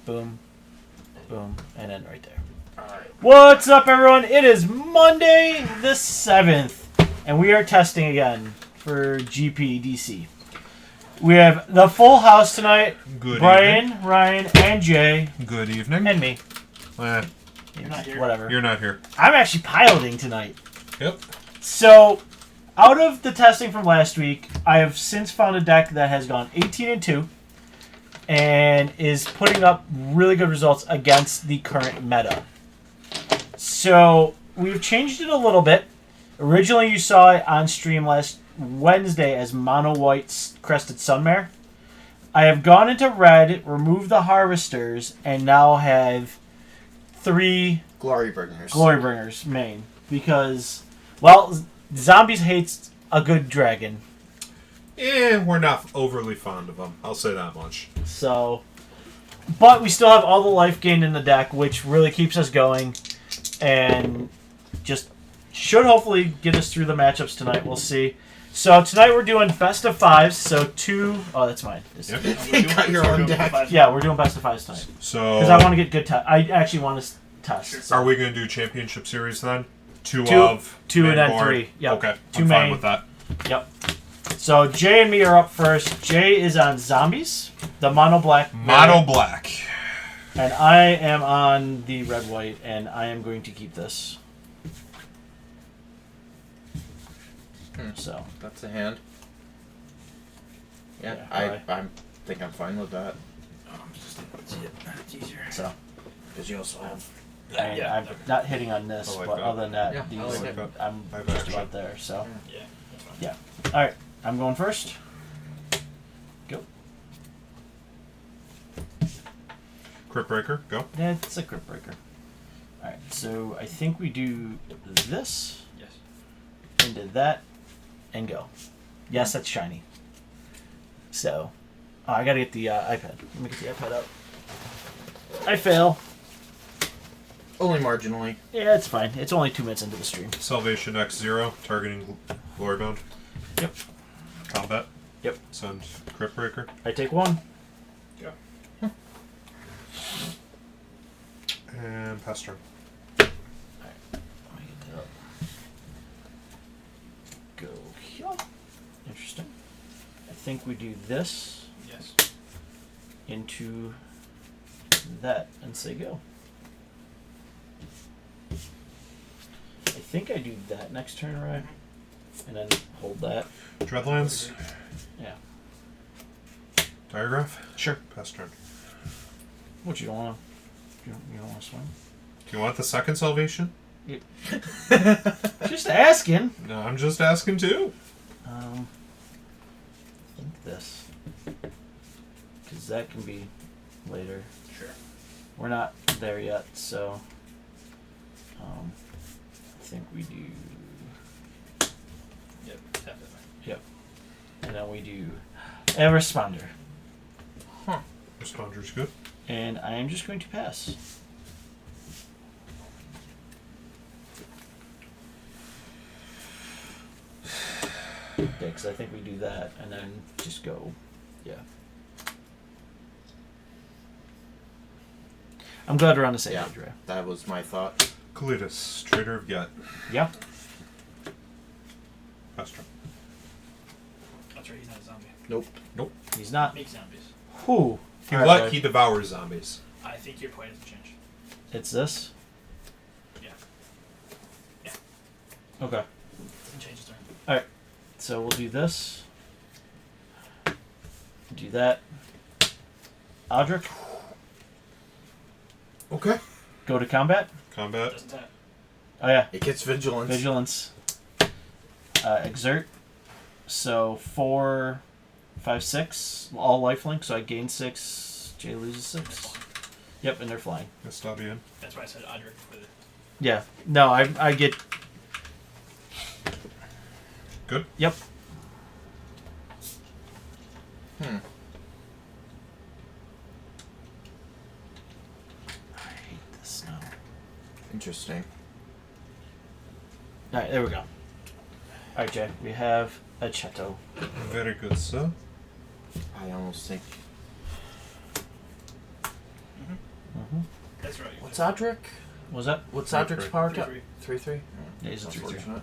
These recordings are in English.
Boom. Boom. And then right there. Alright. What's up, everyone? It is Monday the 7th, and we are testing again for GPDC. We have the full house tonight. Good Brian, evening. Ryan, and Jay. Good evening. And me. You're not here. Whatever. You're not here. I'm actually piloting tonight. Yep. So, out of the testing from last week, I have since found a deck that has gone 18-2 and is putting up really good results against the current meta. So, we've changed it a little bit. Originally, you saw it on stream last Wednesday as Mono White Crested Sunmare. I have gone into red, removed the Harvesters, and now have 3 Glorybringers main. Because, well, Zombies hates a good dragon. We're not overly fond of them. I'll say that much. So, but we still have all the life gained in the deck, which really keeps us going. And just should hopefully get us through the matchups tonight. We'll see. So tonight we're doing best of 5s. So 2... Oh, that's mine. Yep. You got your own deck. Yeah, we're doing best of 5s tonight. So... Because I want to get good... I actually want to test. So. Are we going to do championship series then? Two and then board. 3. Yep. Okay. Two I'm main. fine with that. Yep. So Jay and me are up first. Jay is on Zombies, the Mono Black. Mono Black. And I am on the Red White, and I am going to keep this. So That's a hand. Yeah, Yeah, I think I'm fine with that. It's easier. So Because you also have... I'm not hitting on this, I like but that. other than that, Yeah, these I like that. I'm I have just action. about there. So Yeah. all right, I'm going first. Go. Crypt Breaker, go. Yeah, it's a Crypt Breaker. All right, so I think we do this. Yes. Into that, and go. Yes, that's shiny. So, I gotta get the iPad. Let me get the iPad out. I fail. Only marginally. Yeah, it's fine. It's only 2 minutes into the stream. Salvation X0, targeting Glorybound. Yep. Combat. Yep. Send Crypt Breaker. I take 1. Yeah. And pass turn. Alright. Let me get that up. Go here. Interesting. I think we do this Yes. into that and say go. I think I do that next turn, right? And then hold that. Dreadlands. Yeah. Diagraph. Sure. Pass turn. What you don't want? You don't want to swing? Do you want the second Salvation? Just asking. No, I'm just asking too. I think this, because that can be later. Sure. We're not there yet, so I think we do. Yep. Definitely. Yep. And then we do a responder, Responder's good. and I am just going to pass. Yeah, because I think we do that, and then just go. Yeah. I'm glad we're on the same Yeah. page, Ray. That was my thought. Kalidas, Trader of Get. Yeah. Pass turn. That's right. He's not a zombie. Nope. He's not. Make zombies. Who? He devours zombies. I think your point has changed. It's this? Yeah. Yeah. Okay. Doesn't change his turn. So we'll do this. Do that. Aldrich, Okay. go to combat. Combat. Doesn't tap. Oh yeah. It gets vigilance. Vigilance. Exert. So 4, 5, 6. All lifelink, so I gain 6. Jay loses 6. Yep, and they're flying. Estabian. That's why I said Audric for the. Yeah. No, I get. Good. Yep. Hmm. I hate this now. Interesting. Alright, there we go. Alright, Jay. We have a Cheto. Very good, sir. I almost think Mm-hmm. That's right. What's Odric? Was that? What's 3-3. Odric's power cap? 3-3. 3-3? Yeah, he's a 3-3. Unfortunate.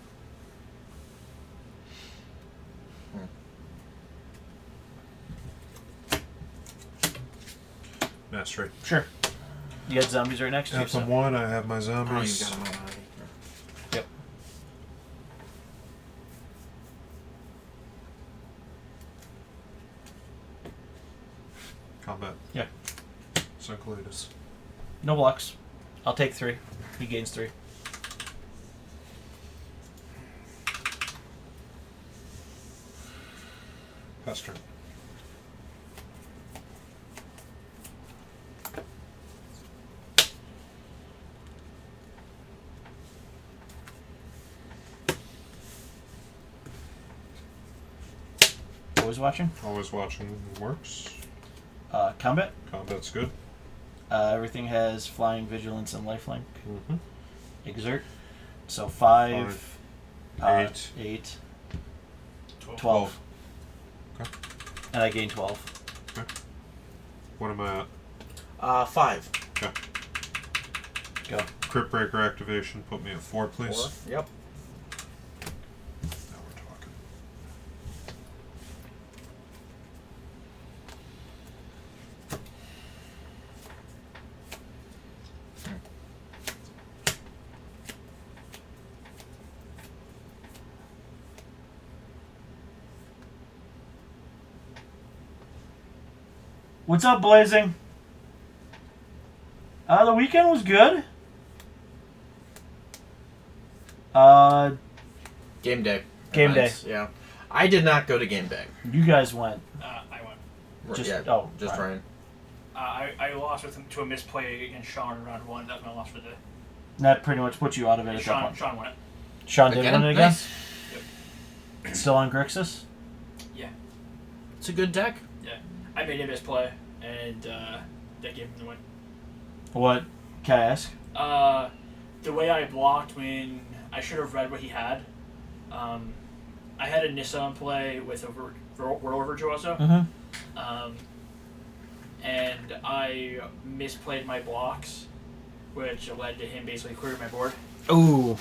Mastery. Sure. You got zombies right next to you. At the So. 1, I have my Oh, you zombies. got him already. Yep. Combat. Yeah. Cyclitis. No blocks. I'll take 3. He gains 3. Pester. Always watching. Always watching works. Combat. Combat's good. Everything has flying, vigilance, and lifelink. Mm-hmm. Exert. So 5. 8. 8. 12. 12. Okay. And I gain 12. What am I at? 5. Okay. Go. Crypt Breaker activation. Put me at 4, please. 4. Yep. Now we're talking. What's up, Blazing? The weekend was good. Game day. Game Events, Yeah. I did not go to game day. You guys went. I went. Just- yeah, oh, just right. Ryan. I lost with him to a misplay against Sean in round 1. That's my loss for the day. That pretty much put you out of it at that Sean, point. Sean won it. Sean did win it again? Nice. Still on Grixis? Yeah. It's a good deck. I made him misplay, and that gave him the win. What? Can I ask? The way I blocked when I should have read what he had. I had a Nissa in play with a World Overture also. Mm-hmm. And I misplayed my blocks, which led to him basically clearing my board. Ooh.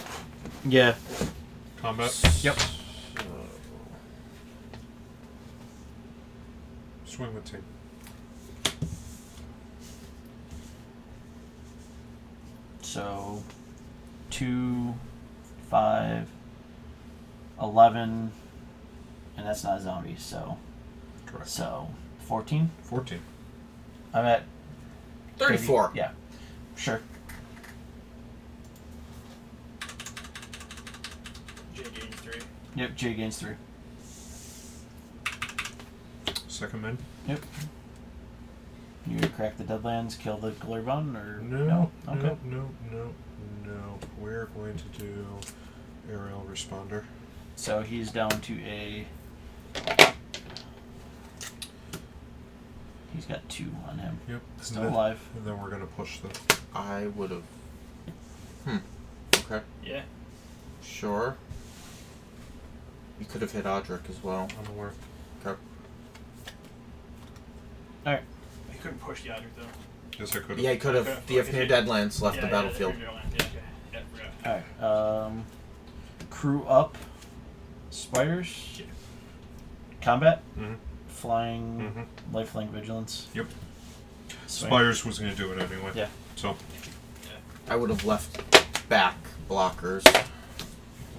Yeah. Combat. Yep. Swing with team. So, 2, 5, 11, and that's not a zombie, so. Correct. So, 14? 14. I'm at 34. 30. Yeah. Sure. J gains 3. Yep, Jay gains 3. Second min. Yep. You gonna crack the Deadlands, kill the Glairbon, or No. Okay. No. We're going to do aerial responder. So he's down to a. He's got 2 on him. Yep. Still alive. And then we're going to push the. I would have. Okay. Yeah. Sure. You could have hit Odric as well. I'm aware. Okay. Alright. He couldn't push the Odric though. Yes, I could have. Yeah, he could have. Okay. The if near Deadlands left the battlefield. Yeah, forgot. Alright. Crew up. Spiders. Yeah. Combat. Mm-hmm. Flying. Lifelink vigilance. Yep. Swing. Spires was going to do it anyway. Yeah. So. I would have left back blockers.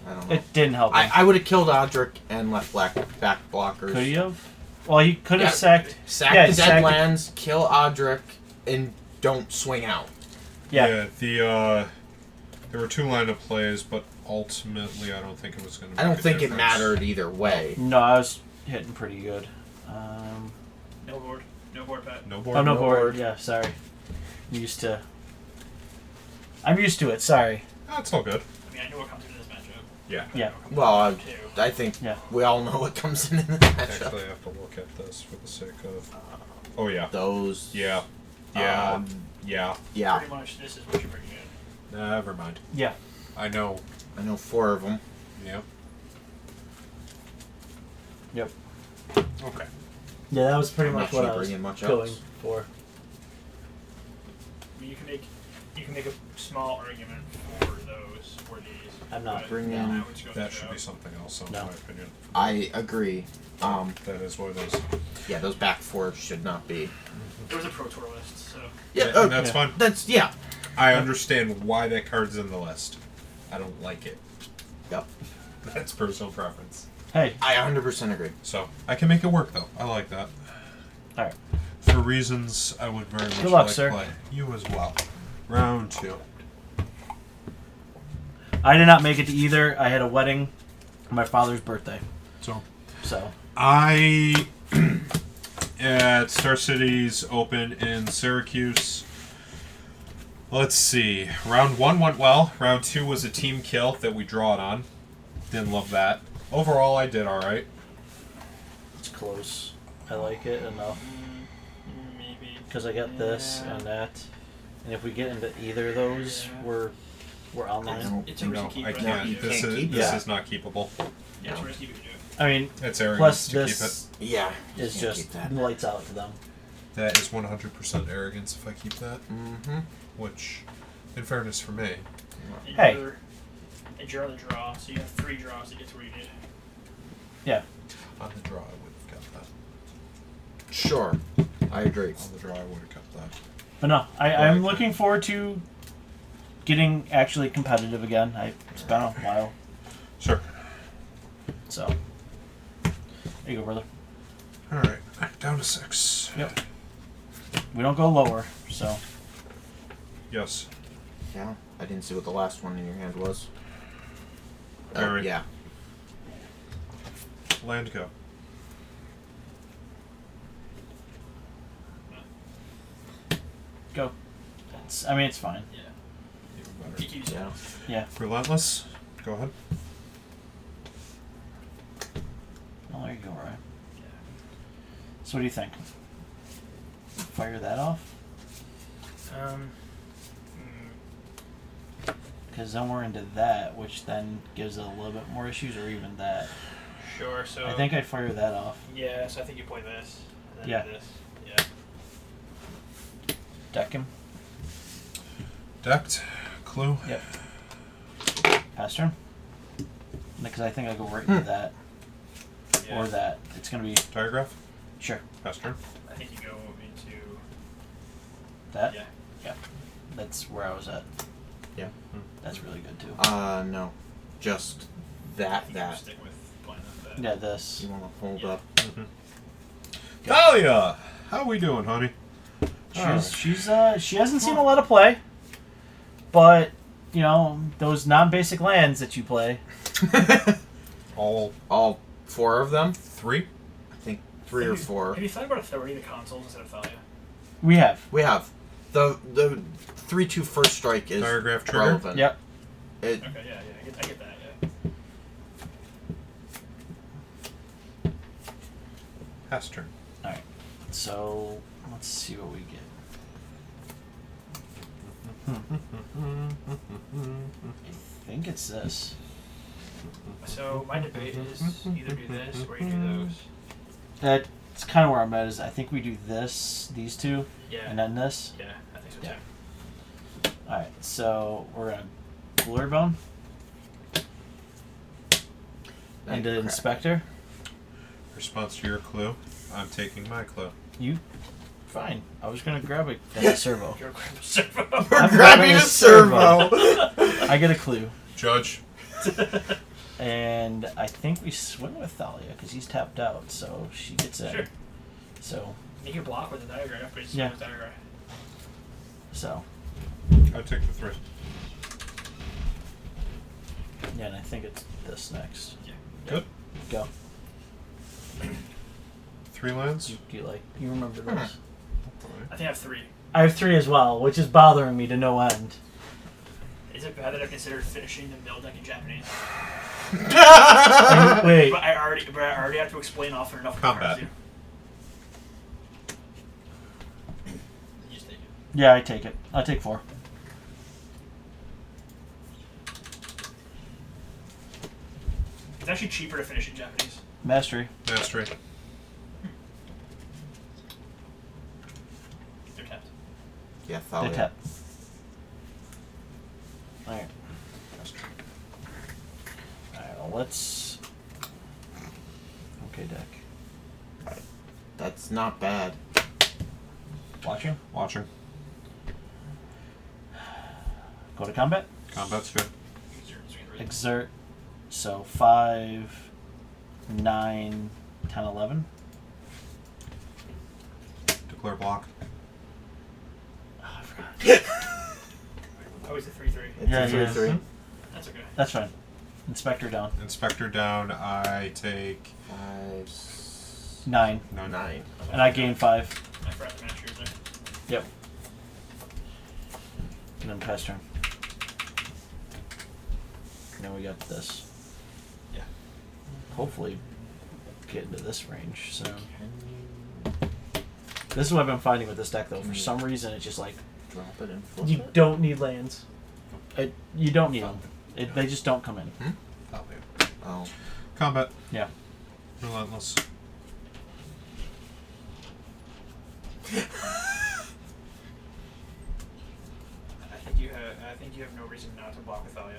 I don't know. It didn't help him. I would have killed Odric and left back blockers. Could he have? Well, he could have Yeah. sacked. Sack Yeah, the sack the- Deadlands, kill Odric, and don't swing out. Yeah. There were 2 lineup plays, but ultimately I don't think it was going to. I don't think it mattered either way. No, I was hitting pretty good. No board. No board, Pat. No board. Oh, no No board. board. Yeah, sorry. I'm used to it. Sorry. That's all good. I mean, I knew what comes into this matchup. Yeah. Yeah. Well, Too. I think Yeah. we all know what comes in the matchup. Actually, I have to look at this for the sake of. Oh yeah. Those. Yeah. Yeah. Um, Yeah. Yeah. Pretty much, this is what you're bringing in. Never mind. Yeah. I know. I know 4 of them. Yep. Yep. Okay. Yeah, that was pretty I'm much not what I was bringing much going else. for. you can make a small argument for those or these. I'm not but bringing- I would just go That through should be those. something else, in No. my opinion. I agree. That is what it is. Yeah, those back four should not be. There was a Pro Tour list, so Yeah, And that's yeah. fine. that's yeah. I understand why that card's in the list. I don't like it. Yep. That's personal preference. Hey, I 100% agree. So I can make it work though. I like that. all right. For reasons I would very much Good luck, like sir. to play. You as well. Round 2. I did not make it to either. I had a wedding on my father's birthday. So So, I at Star City's Open in Syracuse. Let's see. Round 1 went well. Round 2 was a team kill that we drawed on. Didn't love that. Overall, I did all right. it's close. I like it enough. maybe Because I got this Yeah. and that. And if we get into either of those, Yeah. we're online. It's a risky No, keep. I right? can't. You This can't is keep this it. is not keepable. Yeah, it's a risky to do. I mean, It's arrogance plus to keep it. this Yeah. is can't just keep that. lights out to them. That is 100% arrogance if I keep that. Mm-hmm. Which, in fairness for me, Hey. And you're on the draw, so you have 3 draws to get to where you need. on the draw I would have kept that. Sure. I agree. On the draw I would have kept that. But no, I'm looking forward to getting actually competitive again. It's been a while. Sure. So, there you go, brother. All right. Down to 6. Yep. We don't go lower, so. Yes. Yeah. I didn't see what the last one in your hand was. Oh, Very. yeah. Land go. Go. I mean, it's fine. Yeah. Even better. PQ's Yeah. Yeah. Relentless. Go ahead. Oh, there you go, Ryan. Yeah. So, what do you think? Fire that off? Mm, Because then we're into that, which then gives it a little bit more issues, or even that. sure. So I think I'd fire that off. Yeah. So I think you play this. And then Yeah. This. Yeah. Deck him. Decked. Clue. Yep. Pass turn. Because I think I go right into that Yeah. or that. It's gonna be Diagraph. sure Pass turn. I think you go into. that. Yeah. That's where I was at. Yeah. That's really good too. No. Just that. I think you That. stick with playing that. Yeah, this. You want to hold Yeah. up? Dahlia! How we doing, honey? She hasn't seen a lot of play, but you know those non-basic lands that you play. All All 4 of them? 3? I think 3 or 4. Have you thought about authority the consoles instead of Thalia? We have. We have the 3/2 first strike is Diagraph trigger? relevant. Yep. It, Okay. Yeah. I get that. Yeah. Pass turn. So let's see what we get. I think it's this. So my debate is either do this or you do those. That's kind of where I'm at. Is I think we do these two, Yeah. and then this. Yeah. I think so Yeah. too. All right. So we're gonna Glory Bone into crap. Inspector. Response to your clue. I'm taking my clue. You fine. I was gonna grab a servo. You're grabbing a servo. We're I'm grabbing grabbing a a servo. I get a clue, Judge. and I think we swing with Thalia because he's tapped out, so she gets in. Sure. So Make your block with the diagram, but it's Yeah. with diagram. so I take the 3. yeah, and I think it's this next. Yeah. Good. Go. 3 lands. You remember this? I think I have 3. I have 3 as well, which is bothering me to no end. Is it bad that I've considered finishing the mill deck in Japanese? Wait, But I already have to explain often enough. Combat. You just take it. yeah, I take it. I take 4. It's actually cheaper to finish in Japanese. Mastery. Mastery. They're tapped. Yeah, They Thalia. tap. Alright. Alright, well, let's. Okay, deck. That's not bad. Watching? Watching. Go to combat? Combat's good. Exert. So 5, 9, 10, 11. Declare block. Oh, I forgot. Oh, he's a 3-3. It's Yeah, a 3-3. yeah. That's okay. That's fine. Inspector down. Inspector down. I take 5, 9. 9. And I gain 5. I forgot to match yours there. Yep. And then pass turn. Now we got this. Yeah. Hopefully get into this range. So Can you this is what I've been finding with this deck though. For Can you- some reason it's just like drop it and flip you it? don't need lands. You don't need them. They just don't come in. Oh. Combat. Yeah. Relentless. I think you have no reason not to block with Thalia.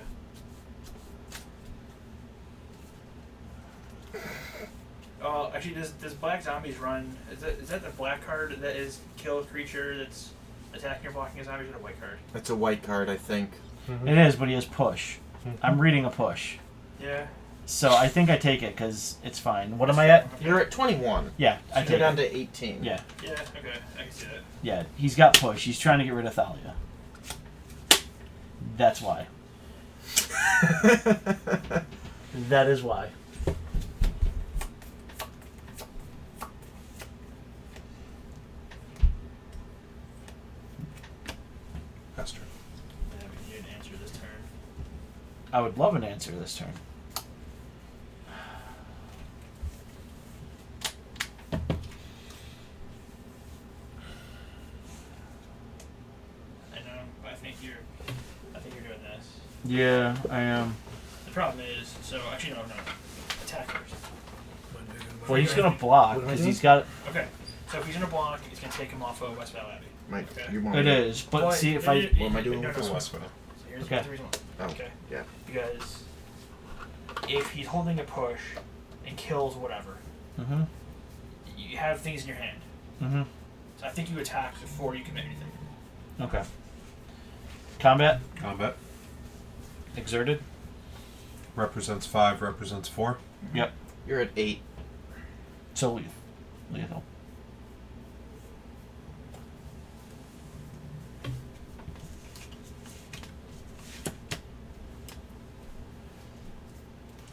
Oh, actually, does Black Zombies run? Is that the black card that is kill a creature that's attacking or blocking a zombie, or is it a white card? It's a white card, I think. It is, but he has push. I'm reading a push. Yeah. So I think I take it because it's fine. What am I at? You're at 21. Yeah, I You're take down it. to 18. Yeah, Yeah. Okay. I can see that. yeah. He's got push. He's trying to get rid of Thalia. That's why. That is why. Pass turn. Yeah, we need an answer this turn. I would love an answer this turn. I know, but I think you're doing this. Yeah, I am. The problem is, so actually no. Attack first. Well, he's gonna block What am I because doing? he's got. Okay. So if he's gonna block, it's gonna take him off of West Valley Abbey. Mike, Okay. you want It me to- is, but see if I. What am I doing No, with no, this no. Westwell. So here's Okay. the reason why. Oh, Okay. yeah. Because if he's holding a push and kills whatever, Mhm. you have things in your hand. Mhm. So I think you attack before you commit anything. Okay. Combat Combat. exerted. Represents 5, represents 4. Yep. You're at 8. So lethal.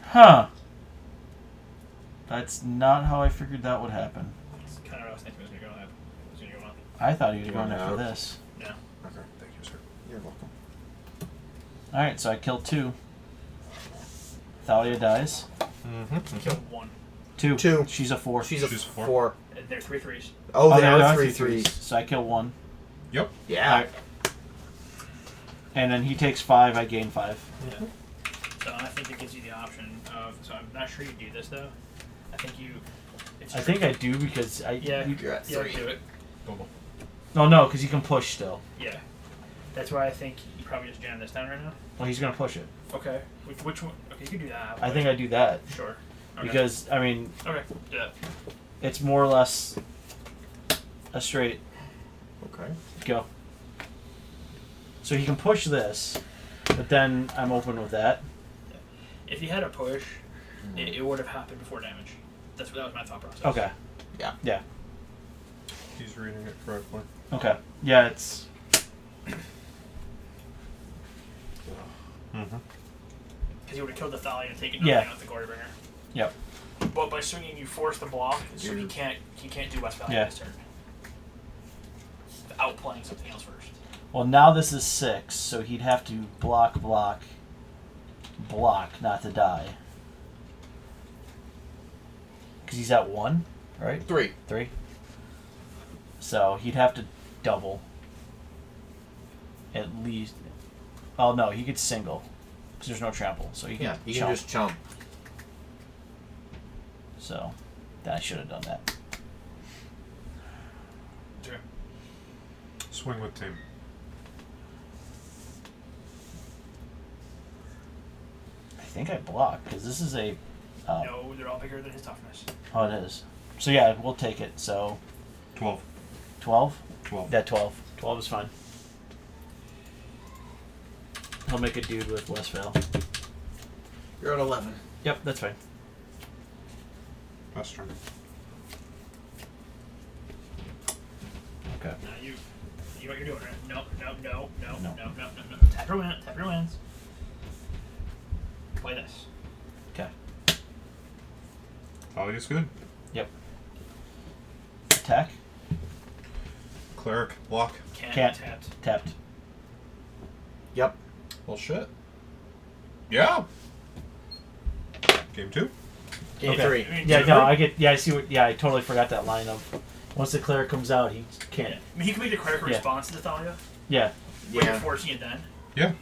Huh. That's not how I figured that would happen. That's kind of what I was thinking was going to happen. Was going to go on. I thought he was You going want after out? this. No. Okay. Thank you, sir. You're welcome. Alright, so I killed 2. Thalia dies. Mm-hmm. Kill one. 2. 2. She's a 4. She's a She's 4. 4. They're 3/3s. Oh, Oh, there there are are 3 3 3s. So I kill 1. Yep. Yeah. Alright. And then he takes 5, I gain 5. Yeah. So I think it gives you the option of. So I'm not sure you do this though. I think you. It's I think I do because I. Yeah. You're at Yeah, 3. do it. Boom, boom. No, no, because he can push still. Yeah. That's why I think you probably just jam this down right now. Well, he's gonna push it. Okay. Which one? Okay, you can do that. I think I do that Sure. Okay. because I mean Okay. Do that. it's more or less a straight Okay. go. So he can push this, but then I'm open with that. If you had a push, it would have happened before damage. That was my thought process. Okay. Yeah. Yeah. He's reading it correctly. Okay. Yeah, it's Mm-hmm. Because he would have killed the Thalia and taken nothing Yeah. off the Glorybringer. Yep. But by swinging, you force the block, so he You're- can't do West Valley Yeah. this turn. Outplaying something else first. well now this is 6, so he'd have to block, block, not to die. Because he's at 1, right? 3. 3. So he'd have to double. At least. Oh no, he could single. Because there's no trample. So he can Yeah, you chump. can just chump. So then I should have done that. Okay. Swing with team. think I block because this is a. No, they're all bigger than his toughness. Oh, it is. So yeah, we'll take it. So 12. 12. 12. Yeah, 12. 12 is fine. He'll make a dude with less fail. You're at 11. Yep, that's fine. Best turn. Okay. No, you know what you're doing, right? No. No. Tap your lands. Play this. Okay. Volley is good. Yep. Attack. Cleric, block. Can't. Tapped. Tapped. Yep. Well, shit. Yeah. Game 2. Game Okay. 3. Yeah, no, I get. Yeah, I see what. Yeah, I totally forgot that line of. Once the cleric comes out, he can't. I mean, he can make the cleric Yeah. response to Thalia. Yeah. But you're Yeah. forcing it then. Yeah. You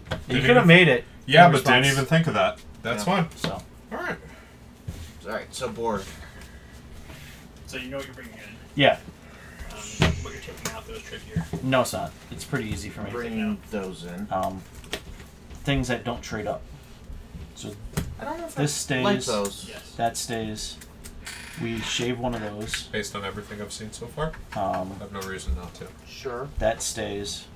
Didn't could have even- made it. Yeah, in but didn't response. even think of that. That's Yeah. fine. So. Alright. Alright, so board. So you know what you're bringing in. Yeah. What you're taking out, those trickier. No, it's not. It's pretty easy for me. Bring those in. Things that don't trade up. So I don't know if this I like stays. those. Yes. That stays. We shave one of those. Based on everything I've seen so far, I have no reason not to. Sure. That stays.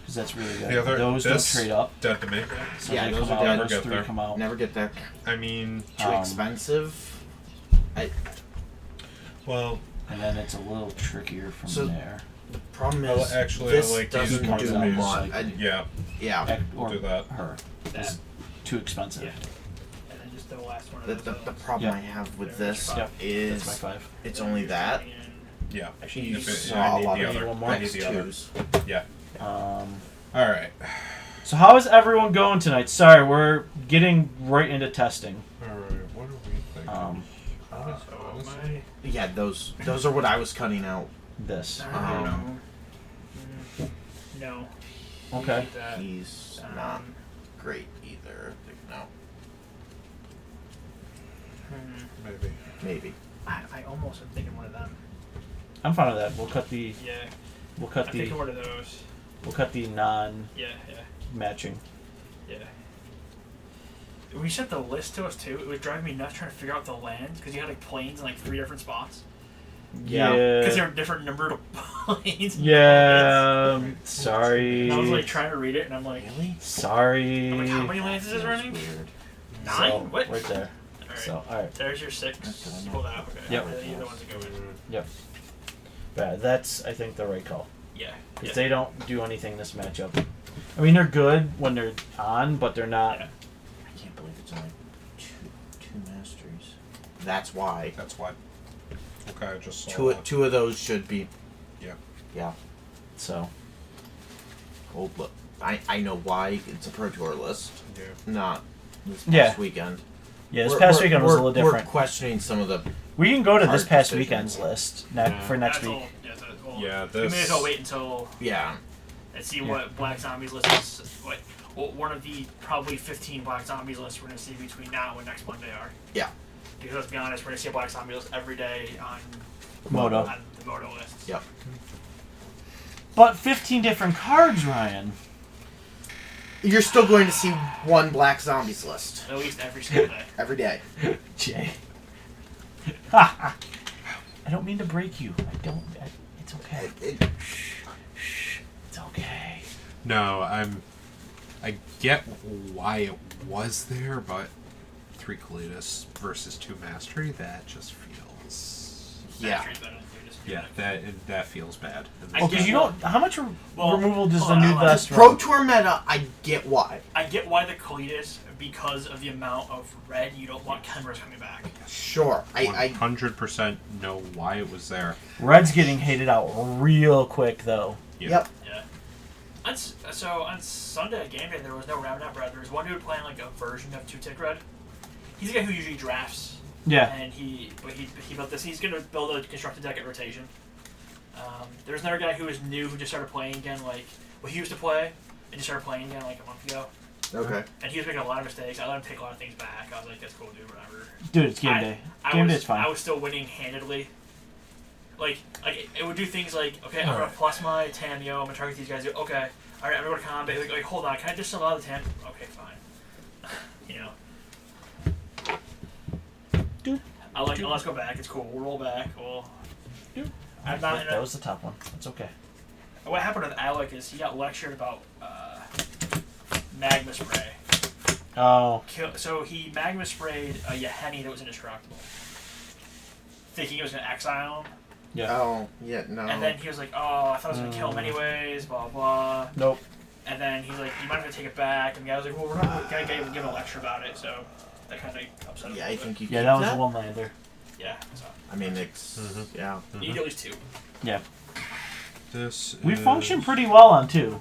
Because that's really good. The other, Those this, don't trade up. Dead to me. So Yeah, they those come are out. dead. Those Get 3 there. come out. Never get there. I mean, Too expensive. well, And then it's a little trickier from So- there. The problem Well, is actually, I this like these doesn't ones do that use, much. like- yeah. Yeah. Or do that. her. That. It's too expensive. Yeah. And then just the last one of The, those. the problem Yeah. I have with There, this Yep. is That's my 5. it's only that. Yeah. Actually, You If it- saw I a need lot the of other. one more. I need the other. X2s. Yeah. Alright. So how is everyone going tonight? Sorry, we're getting right into testing. Alright, what are we thinking? Yeah, those are what I was cutting out. This. No. Okay. Leave that. He's not great either. No, Maybe. maybe. I almost am thinking one of them. I'm fine with that. We'll cut the. Yeah. We'll cut I'm the. thinking one of those. We'll cut the non-matching. Yeah. When you sent the list to us too, it was driving me nuts trying to figure out the lands because you had like planes in like 3 different spots. Yeah. Because they're different numbered planes. Yeah. Sorry. And I was like trying to read it, and I'm like, Sorry. I'm like, how many lands is this running? Weird. 9? So, What? right there. Alright. So, alright. There's your 6. That's what I Pull meant. that. Okay. Yep. And then you're the ones that go in. Yep. Yeah, that's, I think, the right call. Yeah. Because Yeah. they don't do anything this matchup. I mean, they're good when they're on, but they're not. Yeah. I can't believe it's only two masteries. That's why. That's why. Okay, I just saw that. Two of those should be. Yeah. Yeah. So, Well, look, I know why it's a Pro Tour list, Yeah. not this past Yeah. weekend. yeah, this past weekend was a little We're different. questioning some of the. We can go to this hard past decisions. weekend's list Yeah. for next That's week. all- yeah, that's all. Yeah, We may as this- well wait until Yeah. and see Yeah. what Black Zombies list is. What one of the probably 15 Black Zombies lists we're going to see between now and next Monday are. Yeah. Because let's be honest, we're going to see a Black Zombie list every day on Moto. on the Moto list. Yep. But 15 different cards, Ryan. You're still going to see one Black Zombies list At least every single day. every day. Jay. I don't mean to break you. I don't. It's okay. It's okay. No, I get why it was there, but 3 Cletus versus 2 Mastery, that just feels. Yeah. Mastery's better than Cletus. Yeah, that feels bad. I Oh, because get you don't. How much Well, removal does hold the on, new hold on. vest Pro run? Tour meta, I get why. I get why the Cletus, because of the amount of red, you don't want Kenras coming back. Sure. I 100% know why it was there. Red's getting hated out real quick, though. Yeah. Yep. Yeah. So on Sunday at game day, there was no Ravenant Red. There was one dude playing like a version of 2-tick Red. He's the guy who usually drafts. Yeah. And he built this. He's gonna build a constructed deck at rotation. There's another guy who is new who just started playing again. He used to play and just started playing again like a month ago. Okay. And he was making a lot of mistakes. I let him take a lot of things back. I was like, that's cool, dude. Whatever. Dude, it's game day. Game day's fine. I was still winning handedly. Like it would do things like, okay, I'm gonna plus my Tamio. I'm gonna target these guys. Okay, all right, I'm gonna go to combat. Like hold on, can I just allow the Tam? Okay, fine. You know. Dude. I like. Let's go back. It's cool. We'll roll back. I'm not. In That was the top one. That's okay. What happened with Alec is he got lectured about magma spray. Oh. So he magma sprayed a Yaheni that was indestructible, thinking it was going to exile him. Yeah. Oh, yeah, no. And then he was like, "Oh, I thought I was going to kill him anyways." Blah blah. Nope. And then he's like, "You might have to take it back." And the guy was like, "Well, we're not going to give him a lecture about it." So that kind of upset him. Yeah, I think you Yeah, keep that was a one-lander. Yeah. So I mean, it's... Yeah. you need at least 2. Yeah. This We is... function pretty well on 2.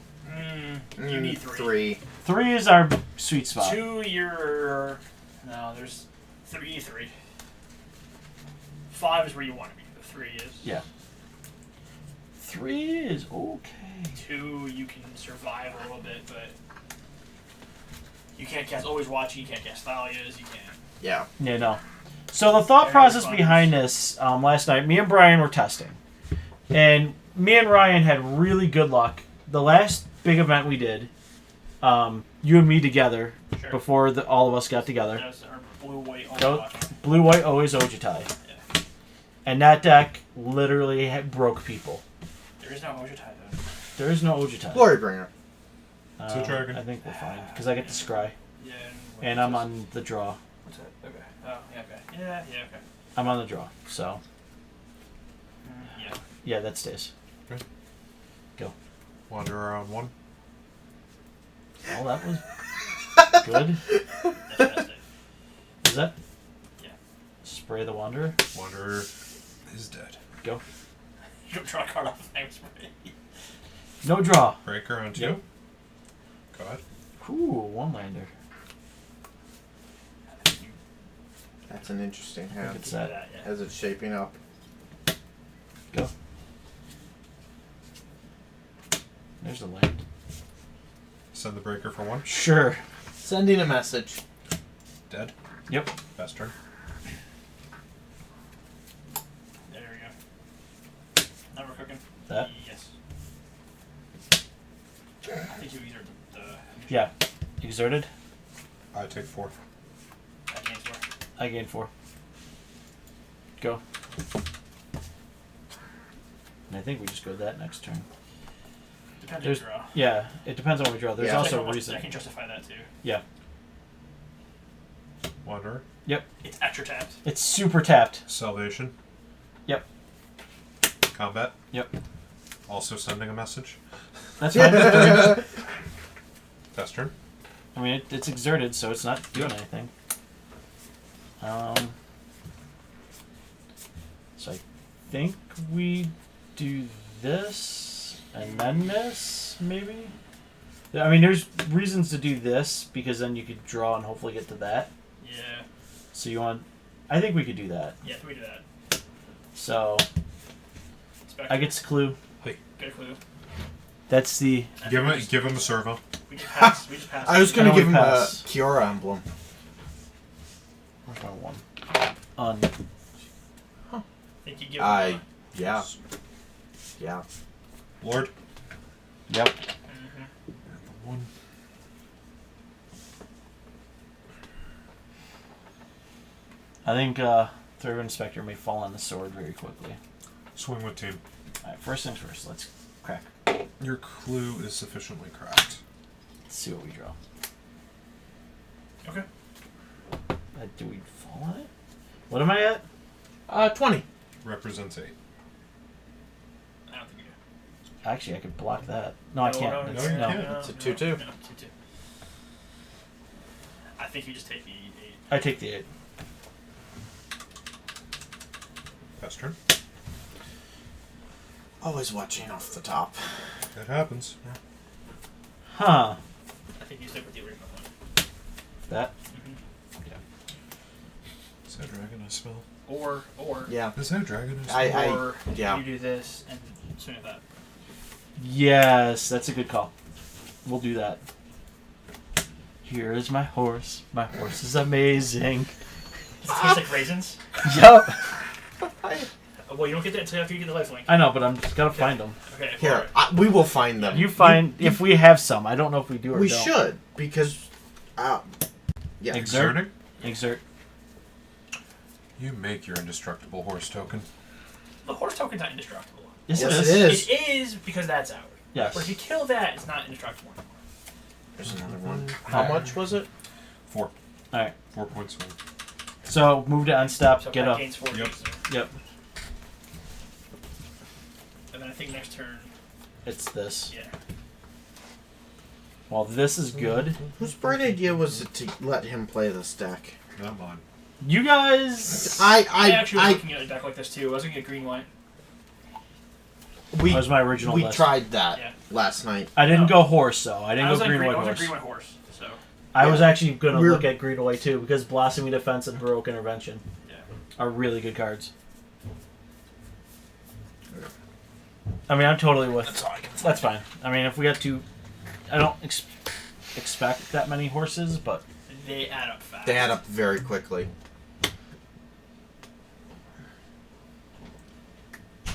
You need 3. 3 is our sweet spot. 2, you're... No, there's 3. 5 is where you want to be. The 3 is... Yeah. 3 is okay. 2, you can survive a little bit, but... You can't cast Always Watching, you can't cast Thalias, you can't... Yeah. Yeah, no. So the thought process behind this, last night, me and Brian were testing. And me and Ryan had really good luck. The last big event we did, you and me together, Sure. before all of us got together. That was our blue-white Always Go- Watching. Blue-white always Ojutai. Yeah. And that deck literally broke people. There is no Ojutai, though. There is no Ojutai. Glorybringer. It's a dragon. I think we're fine, because I get the scry. Yeah. And I'm on the draw. What's that? Okay. Oh, yeah, okay. Yeah, okay. I'm on the draw, so... Yeah. Yeah, that stays. Wander around 1. Oh, that was good. That's best. Is that? Yeah. Spray the Wanderer. Wanderer is dead. Go. You don't draw a card off the name spray. No draw. Breaker on 2. Yep. Go ahead. Ooh, one-lander. That's an interesting I think hand. it's that. Yeah. As it's shaping up. Go. There's the land. Send the breaker for 1. Sure. Sending a message. Dead. Yep. Best turn. There we go. Now we're cooking. That. Yes. I think you either the Yeah. Exerted. I take 4. that game's work. I gain 4. Go. And I think we just go that next turn. Depends on There's- your draw. Yeah, it depends on what we draw. There's Yeah. also a reason. I can justify that too. Yeah. Wanderer. It's extra tapped. It's super tapped. Salvation. Yep. Combat. Yep. Also sending a message. That's fine. Best turn. I mean, it's exerted, so it's not doing anything. So I think we do this and then this, maybe? I mean, there's reasons to do this, because then you could draw and hopefully get to that. Yeah. So you want... I think we could do that. Yeah, can we do that? So, Spectre. I get to clue. Get a clue. That's the... And Give we him, just- give him a servo. We just pass. We just pass. I was I going know to give we him pass. a Kiora emblem. Where's my one? On. Think you give I... Yeah. Yeah. Lord. Yep. Mhm. 1. I think Third Inspector may fall on the sword very quickly. Swing with team. Alright, first things first. Let's crack. Your clue is sufficiently cracked. Let's see what we draw. Okay. Do we fall on it? What am I at? 20. Represents 8. I don't think you do. Actually, I could block that. No, I can't. No, It's- you no. can't. It's a 2/2. No, 2/2. I think you just take the 8. I take the 8. Best turn. Always watching off the top. That happens. Yeah. Huh. I think you stick with the original one. That. Is that dragon I smell? Or Yeah. Is that dragon I smell? or yeah. you do this and swing at that. Yes, that's a good call. We'll do that. Here is my horse. My horse is amazing. Does it taste like raisins? Yup. Well, you don't get that until after you get the lifelink. I know, but I'm just gotta find them. Okay. Here, alright. we will find them. You find if we have some. I don't know if we do or We don't. should, because Yeah. Exert. Exerting? Exert. You make your indestructible horse token. The horse token's not indestructible. Yes, Yes, it is. it is. It is because that's out. Yes. But if you kill that, it's not indestructible anymore. There's another one. Alright. How much was it? 4. Alright. 4 points swing. So move to unstep. So Get that up. gains 4 Yep. pieces. Yep. And then I think next turn, It's this. yeah. Well, this is good. Whose bright idea was it to let him play this deck? Not mine. You guys. I actually was looking at a deck like this too. I was looking at green white. we That was my original we list. tried that Yeah. last night. I didn't No. go horse though. I didn't was go like green green, white I was like horse. green white horse. So I was Yeah. actually gonna We're- look at green white too because blossoming defense and heroic intervention yeah. are really good cards. I mean, I'm totally with. That's all I can find. That's fine. I mean, if we got to, I don't expect that many horses, but They add up fast. They add up very quickly. I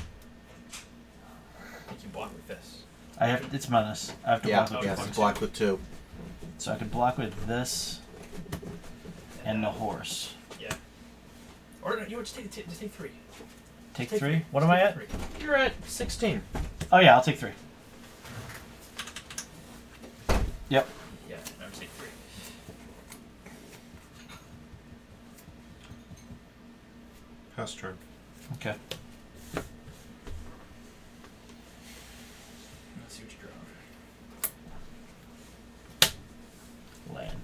think you block with this. I have. It's menace. I have to Yeah, block with yeah, two it's points. blocked with 2. So I could block with this and the horse. Yeah. Or no, you would just take 3. Take Take 3. What am I at? 3. You're at 16. Oh yeah, I'll take 3. Yep. Yeah, I would take 3. Pass turn. Okay. Let's see what you draw. Land.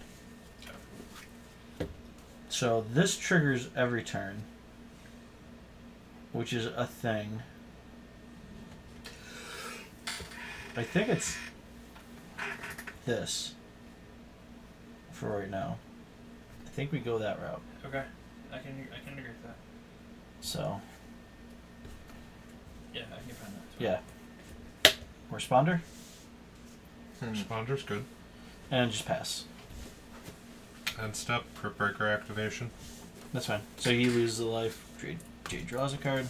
So this triggers every turn, which is a thing. I think it's this for right now. I think we go that route. Okay. I can agree with that. So Yeah, I can find that. yeah, responder Responder's good. and just pass. End step, Crypt Breaker activation. That's fine. So he loses a life. Jade draws a card.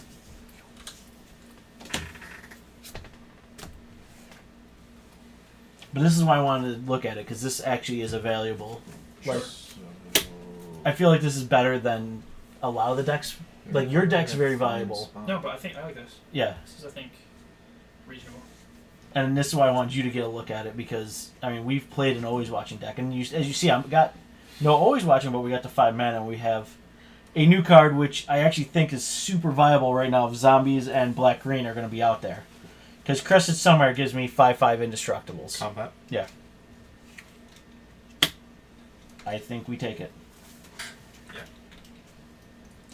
But this is why I wanted to look at it because this actually is a valuable. Like, I feel like this is better than allow the decks. Like your deck's very valuable. No, but I like this. Yeah, This is, I think, reasonable. and this is why I wanted you to get a look at it because I mean we've played an always watching deck, and as you see, I've got no always watching, but we got to 5 mana, and we have a new card which I actually think is super viable right now. If zombies and black green are going to be out there, because Crested Summer gives me 5/5 indestructibles. Combat. Yeah, I think we take it. Yeah.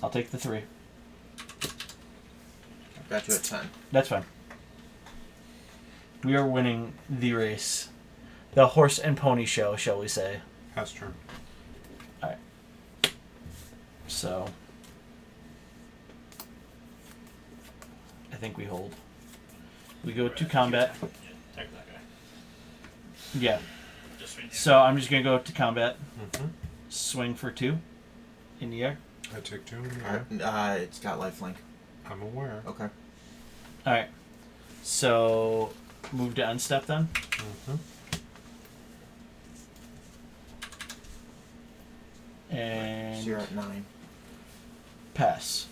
I'll take the 3. Got you at 10. That's fine. We are winning the race. The horse and pony show, shall we say. Pass turn. So, I think we hold. We go to combat. Yeah, attack that guy. Yeah. Just swing. So I'm just going to go to combat. Mm-hmm. Swing for 2 in the air. I take 2 in the air. Alright, it's got lifelink. I'm aware. Okay. Alright. So, move to unstep then. Mm-hmm. So And you're at 9. pass.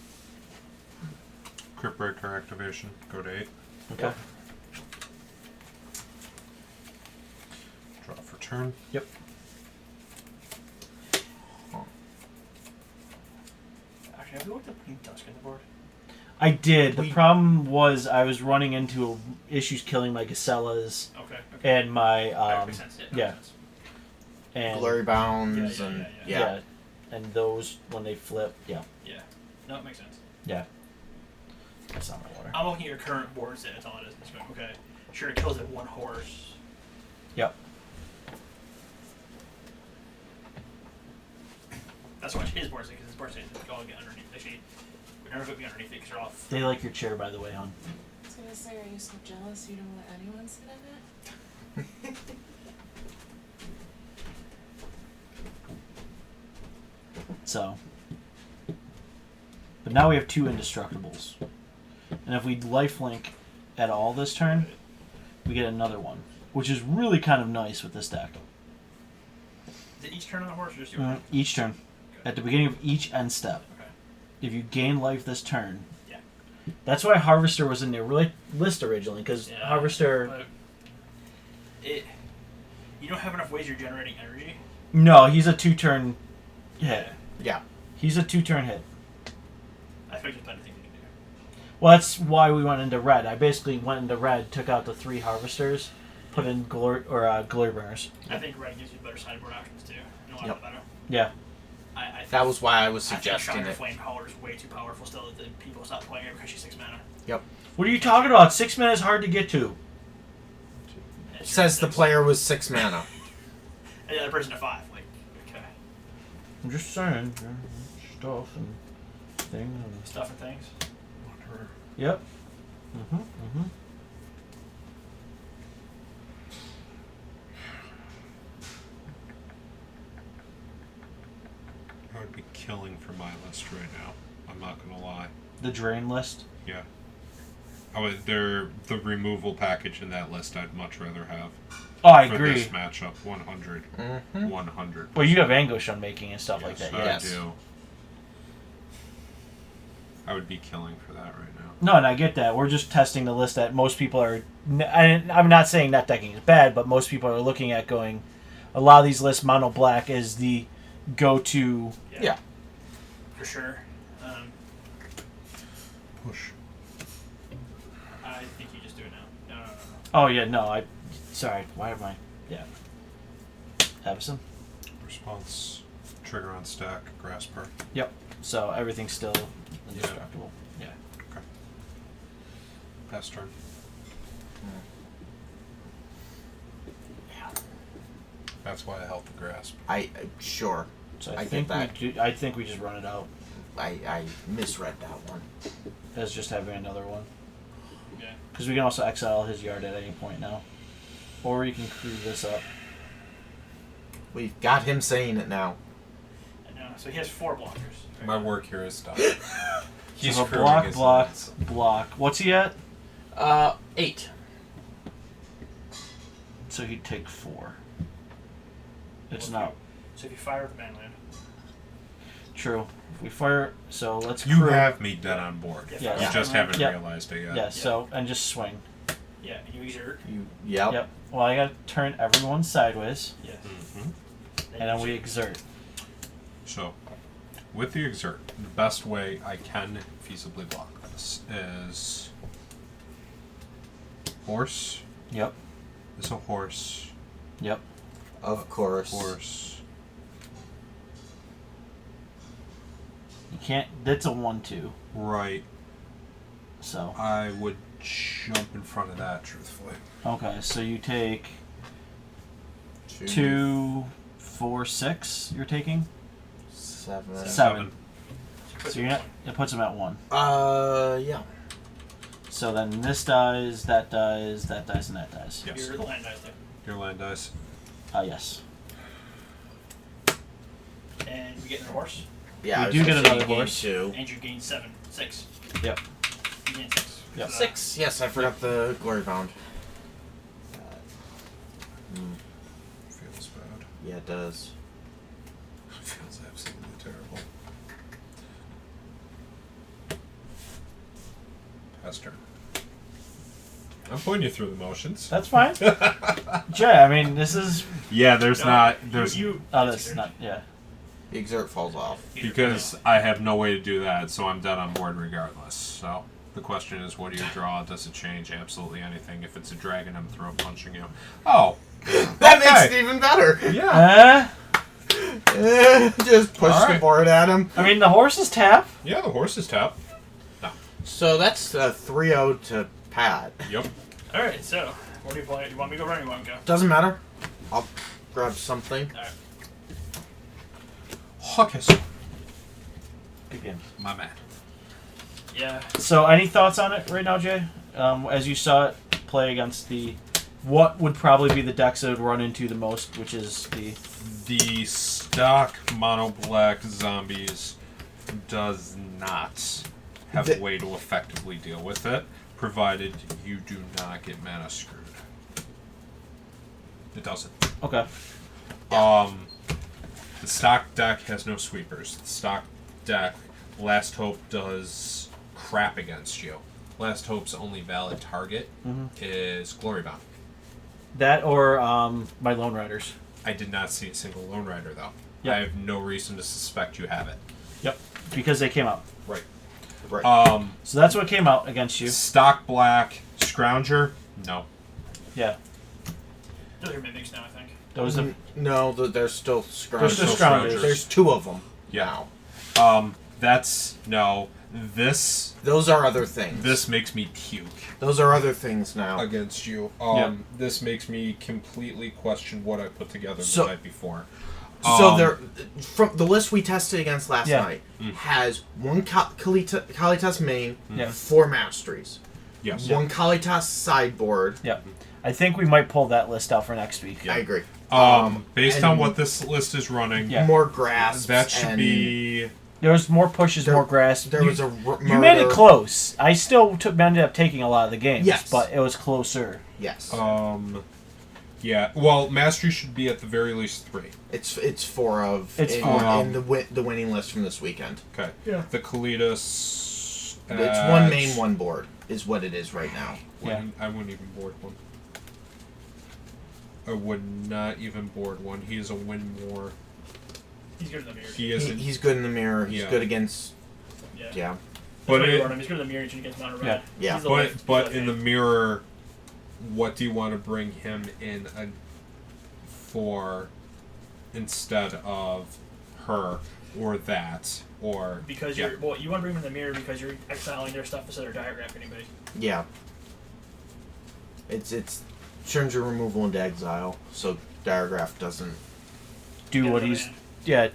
Crypt Breaker activation. Go to 8. Okay. Draw for turn. Yep. Actually, have we looked at putting Dusk on the board? I did. The We- problem was I was running into issues killing my Gacellas Okay. and my That makes sense. yeah. Makes sense. and Blurry bounds Yeah, and yeah. And those when they flip, yeah, Yeah. No, it makes sense. yeah. That's not my water. I'm looking at your current board set. That's all it is. It's going, okay. Sure, it kills at 1 horse. Yep. That's why his board set, because his board set is all get underneath. Actually, we never put me underneath it because they're all. They like your chair, by the way, hon. I was gonna say, are you so jealous you don't let anyone sit in it? So, but now we have 2 indestructibles, and if we lifelink at all this turn, we get another one, which is really kind of nice with this deck. Is it each turn on the horse or just your Each turn. At the beginning of each end step. Okay. If you gain life this turn. Yeah. That's why Harvester was in the list originally, because Yeah, Harvester... But you don't have enough ways you're generating energy. No, he's a 2-turn hit. Yeah. He's a 2-turn hit. I think there's plenty of things you can do. Well, that's why we went into red. I basically went into red, took out the 3 Harvesters, put in Glory Bringers. I think red gives you better sideboard options too. And a lot Yep. better. Yeah. I think That was why I was I think suggesting Chandra it. Flame Caller is way too powerful still that people stop playing her because she's 6 mana. What are you talking about? 6 mana is hard to get to. And it's Says the 6. player was 6 mana. And the other person at 5. Like, okay. I'm just saying. Stuff and things. And... Stuff and things. Yep. Mm-hmm. I would be killing for my list right now. I'm not gonna lie. The drain list. Yeah. The removal package in that list I'd much rather have. Oh, I for agree. this matchup. 100. Mm-hmm. 100. Well, you have Anguish on making and stuff like that. I Yeah. Yes. do. I would be killing for that right now. No, and I get that. We're just testing the list that most people are. I'm not saying net decking is bad, but most people are looking at going. A lot of these lists, mono black is the go-to. Yeah. For sure. Push. I think you just do it now. No. Oh yeah, no. Sorry. Why am I? Yeah. Avison. Response. Trigger on stack. Grasper. So everything's still indestructible. Yeah. Pass turn. That's why I held the grasp. Sure. So I I get think that. I think we just run it out I misread that one. as just having another one. Yeah. Because we can also exile his yard at any point now, or we can crew this up. We've got him saying it now. So he has 4 blockers. right? My work here is done. He's so crewing block, his block, lines. block. What's he at? 8. So he'd take 4. It's Well, not So if you fire with Manland. true. If we fire, so let's You crew. have me dead on board. Yeah. You Yeah. just haven't Yep. realized it yet. Yeah. So and just swing. Yeah, and you exert. Yep. Yep. Well, I gotta turn everyone sideways, Yeah. hmm and then we exert. So, with the exert, the best way I can feasibly block this is horse Yep. is a horse. Yep. Of course. Horse. You can't. That's a 1/2. Right. So I would jump in front of that, truthfully. okay. So you take 2, 2, 4, 6. You're taking 7. 7. put So you're not. It puts him at 1. Yeah. So then this dies, that dies, that dies, and that dies. Yes. Your land dies there. Your land dice. Yes. And we get another horse. Yeah. We I was do gonna get say another you gain horse. 2. And you gain 6. Yep. You gain 6. Yep. 6. Yes, I forgot the glory bound. Feels bad. Yeah, it does. Feels absolutely terrible. Pass turn. I'm putting you through the motions. That's fine. Jay, I mean, this is. Yeah, there's No, not. There's You. Oh, that's not. Yeah. The exert falls off. because I have no way to do that, so I'm dead on board regardless. So the question is, what do you draw? Does it change absolutely anything? If it's a dragon, I'm throat punching you. Oh, That makes Okay. it even better. yeah, Just push the Alright. board at him. I mean, the horse is tap. yeah. The horse is tap. So that's 3-0 to Pat. Yep. Alright, so. What do you play? You want me to go run or you want me to go? Doesn't matter. I'll grab something. Alright. Hawkes, Good game. my man. Yeah. So, any thoughts on it right now, Jay? As you saw it play against the. What would probably be the decks it would run into the most, which is The stock mono black zombies does not have The- a way to effectively deal with it, provided you do not get mana screwed. It doesn't. Okay. The stock deck has no sweepers. The stock deck, Last Hope does crap against you. Last Hope's only valid target is Glory Bound. That or my Lone Riders. I did not see a single Lone Rider, though. Yep. I have no reason to suspect you have it. Yep. Because they came out. Right. Right. So that's what came out against you. Stock Black, Scrounger, no. Yeah. Those are mimics now, I think. Those are No, there's still Scroungers. There's still Scroungers. There's 2 of them. Yeah. That's, no. This Those are other things. makes me puke Those are other things now. against you. Yep. This makes me completely question what I put together So- the night before. So there, from the list we tested against last Yeah. night, has 1 Kalitas main, Yeah. 4 masteries, Yes. 1 Kalitas sideboard. Yep. I think we might pull that list out for next week. Yeah. I agree. Based and- on what this list is running, Yeah. More grasps. that should and be. There was more pushes, There- more grass. There was a You made it close. I still ended up taking a lot of the games. Yes. But it was closer. Yes. Yeah. Well, Mastery should be at the very least 3. It's 4 of It's in, 4. in the winning list from this weekend. Okay. Yeah. The Kalitas. It's 1 main, 1 board is what it is right now. Yeah. I wouldn't even board one. I would not even board one. He is a win more. He's good in the mirror. He isn't. He's good in the mirror. He's Yeah. good against. Yeah. Yeah. But But it- he's good in the mirror against Mono Red. Yeah. Yeah. He's the life- but he's in the mirror, what do you want to bring him in for instead of her or that or because yeah. you want to bring him in the mirror because you're exiling their stuff instead of diagraphing anybody. Yeah. It's turns your removal into exile, so Diagraph doesn't. Do Get what rid of he's. it. Yeah.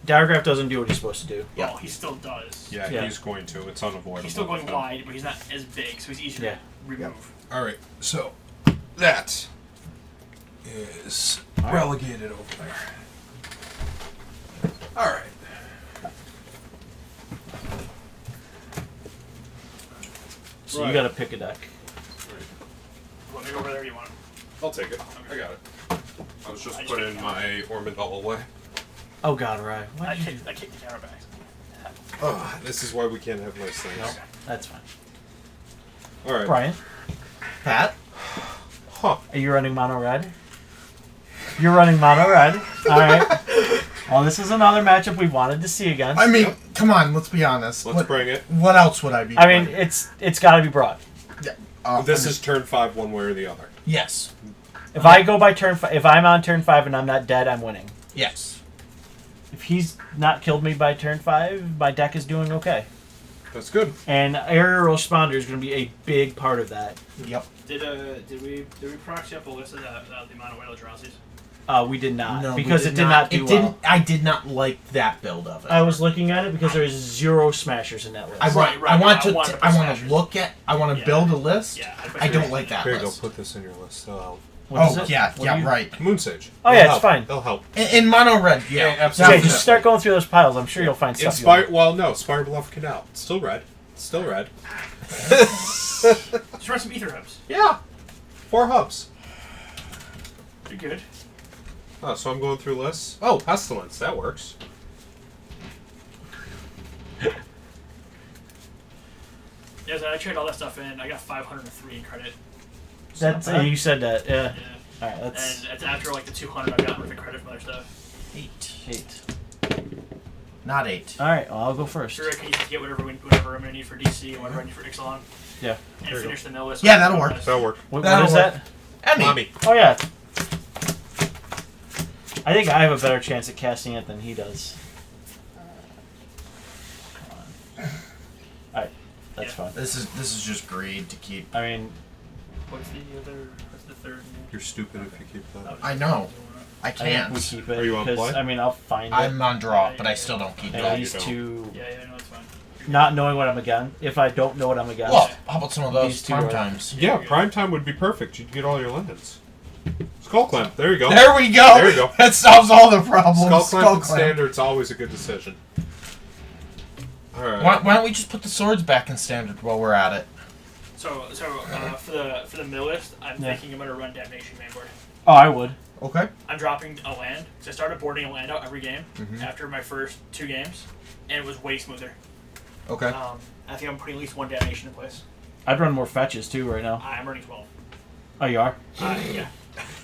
Diagraph doesn't do what he's supposed to do. Yeah. Well, he still does. Yeah, Yeah. he's going to. It's unavoidable. He's still going with him. wide, but he's not as big, so he's easier Yeah. to remove. All right, so that is relegated over there. All right. So Right. you got to pick a deck. Want me to go over there? Or you want? I'll take it. I got it. I was just I just putting can't my Ormondal away. Oh God, right. I kicked the camera back. Oh, this is why we can't have nice things. No, that's fine. All right. Brian, Pat. Huh. are you running mono red? You're running mono red. All right. Well, this is another matchup we wanted to see against. I mean, come on, let's be honest. Let's what, bring it. what else would I be I mean, playing? it's got to be brought. This is turn 5 one way or the other. Yes. If I go by turn, if I'm on turn 5 and I'm not dead, I'm winning. Yes. If he's not killed me by turn 5, my deck is doing okay. That's good. And aerial responder is going to be a big part of that. Yep. Did we proxy up a list of the amount of whale Eldrazi's? We did not No, because we it did not do it well. didn't. I did not like that build of it. I was looking at it because there is 0 smashers in that list. I want. Right, I want I to. wanted to I want to smashes. look at. I want to Yeah. build a list. Yeah. I don't like that Here you go. list. Put this in your list. That'll help. What is Oh it? yeah, What yeah, do you- right. Moon Sage. Oh, yeah, They'll it's help. fine. They'll help. In mono red, yeah, Yeah, Okay, absolutely. just start going through those piles. I'm sure you'll find stuff. you Inspire. like. Well, no. Spire Bluff Canal. It's still red. It's still red. Just run some ether hubs. Yeah. 4 hubs. You're good. Oh, so I'm going through lists. Oh, Pestilence. That works. Yeah, so I traded all that stuff in. I got 503 in credit. That's not bad. you said that. Yeah. Yeah. All right. That's And it's after like the 200 I've gotten with the credit from other stuff. 8. not 8. All right. Well, I'll go first. Sure, I can easily get whatever I'm going to need for DC and whatever I need for Ixalan. Yeah. And There you finish the mill list. Yeah, that'll work. That'll work. What That'll is work. that? Emmy. Mommy. Oh yeah. I think I have a better chance at casting it than he does. Come on. All right. That's Yeah. fine. This is just greed to keep. I mean, What's the third? You're stupid if you keep that. I know. I I think can't. we keep it. Are you on 'cause, play? I mean, I'll find it. I'm on draw, but I still don't keep And No, that. you these don't. two, Yeah, no, it's fine. not knowing what I'm against. If I don't know what I'm against, Well, how about some of those These two time are- times? Yeah, prime time would be perfect. You'd get all your Londons. Skull Clamp. There you go. There we go. There you go. That solves all the problems. Skull Clamp and Clamp. Standard's always a good decision. Alright. Why don't we just put the swords back in standard while we're at it? So for the mill list, I'm Yeah. thinking I'm gonna run Damnation Mainboard. Oh, I would. Okay. I'm dropping a land. So I started boarding a land out every game Mhm. after my first 2 games, and it was way smoother. Okay. I think I'm putting at least 1 damnation in place. I'd run more fetches too right now. I'm running 12. Oh, you are? Yeah.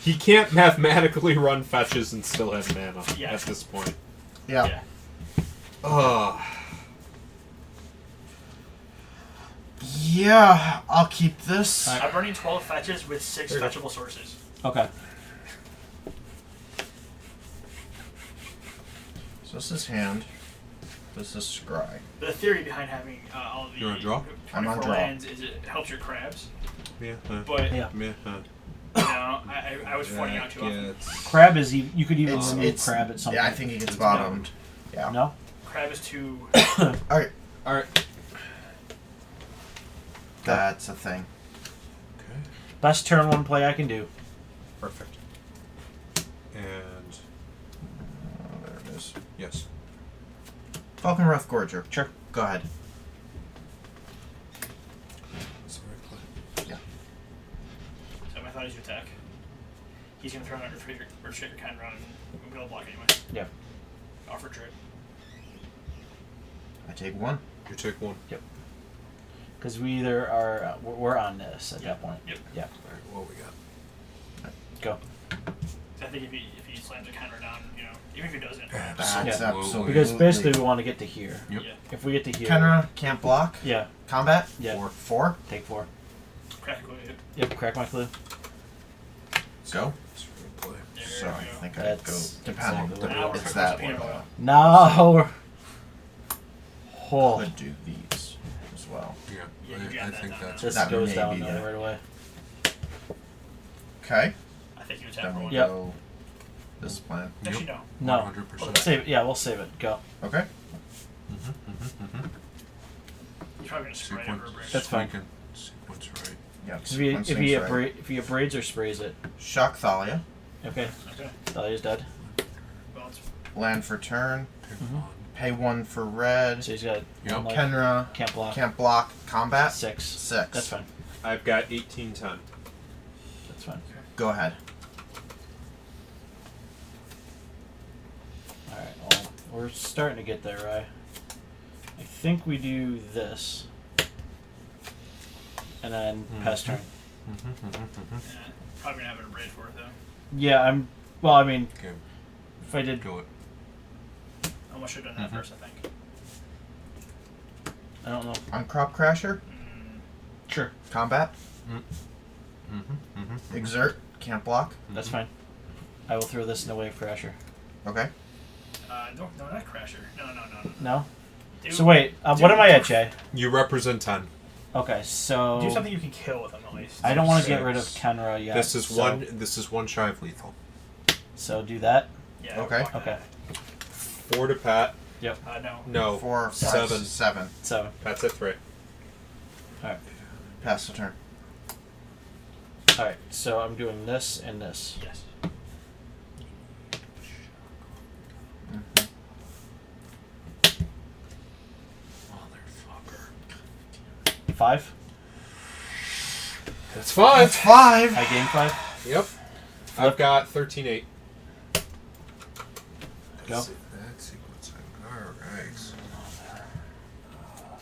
He can't mathematically run fetches and still have mana Yeah. at this point. Yeah. Yeah. Ugh. Yeah, I'll keep this. Alright. I'm running 12 fetches with 6 There you go. fetchable sources. Okay. So this is hand. This is scry. The theory behind having all of the You wanna draw? I'm on 24 draw. lands is it helps your crabs. Yeah. But, Yeah. I was pointing out too often. Crab is you could even It's- remove it's- crab at some Yeah, I point. think he gets bottomed. Yeah. No? Crab is too. Alright, Alright. that's a thing. Okay. Best turn 1 play I can do. Perfect. And Oh, there it is. yes. Falcon Wrath Gorger. Sure. Go ahead. That's the right play. So my thought is you attack. He's gonna throw out or shake your kind run and we'll be able to block anyway. Yeah. Offer trade. I take one. You take one. Because we either are we're on this at that point. Yep. Yeah. Alright, what we got? Go. So I think if he slams a counter down, even if he doesn't. That's Absolutely. absolutely. Because basically we want to get to here. Yep. Yeah. If we get to here. Kenra can't block. Yeah. Combat. Yeah. 4. Take 4. Crack a clue. Yep. Crack my clue. Go. That's the right play. There So we I go. think I'd go. That's Depending. exactly what it It's is. that Peanut one. oil. No. Oh, Could do these as well. Yeah. Yeah, you I got that think down that's now. this That goes may down be now the- right away. Okay. I think you attack Then for we one. Yep. go this plan. Actually, no. No. 100%. Save it. Yeah, we'll save it. Go. Okay. He's probably gonna spray it over a bridge. That's fine. Sequence right. Yeah. 'Cause if he sequencing's right. if he abrades or sprays it. Shock Thalia. Okay. Okay. Thalia's dead. Well, it's Land for turn. Pick Mhm. one. Pay 1 for red. So he's got Yep. one life. Kenra Can't block. can't block. Combat. 6. 6. That's fine. I've got 18-10. That's fine. Go ahead. All right. Well, we're starting to get there, right? I think we do this, and then pass turn. probably gonna have a bridge for it though. Yeah, I'm. Well, I mean, Okay, if I did, go it. Almost should have done that first, I think. I don't know. On Crop Crasher. Sure, Combat. Mm-hmm. Exert. Can't block. that's fine. I will throw this in the Wave Crasher. Okay. No, not Crasher. No. No. Do, So wait, what am I at, Jay? You represent 10. Okay, so do something you can kill with them at least. I don't want to get rid of Six. Kenra yet. This is so, one. This is one shy of lethal. So do that. Yeah. Okay. block Okay. that. 4 to Pat. No. No. 4, 5, 7. 7. 7. Pat's at 3. All right. Pass the turn. All right. So I'm doing this and this. Yes. Mhm. Motherfucker. 5. That's 5. 5. I gain 5. Yep. I've got 13-8. Go. That sequencing. Alright.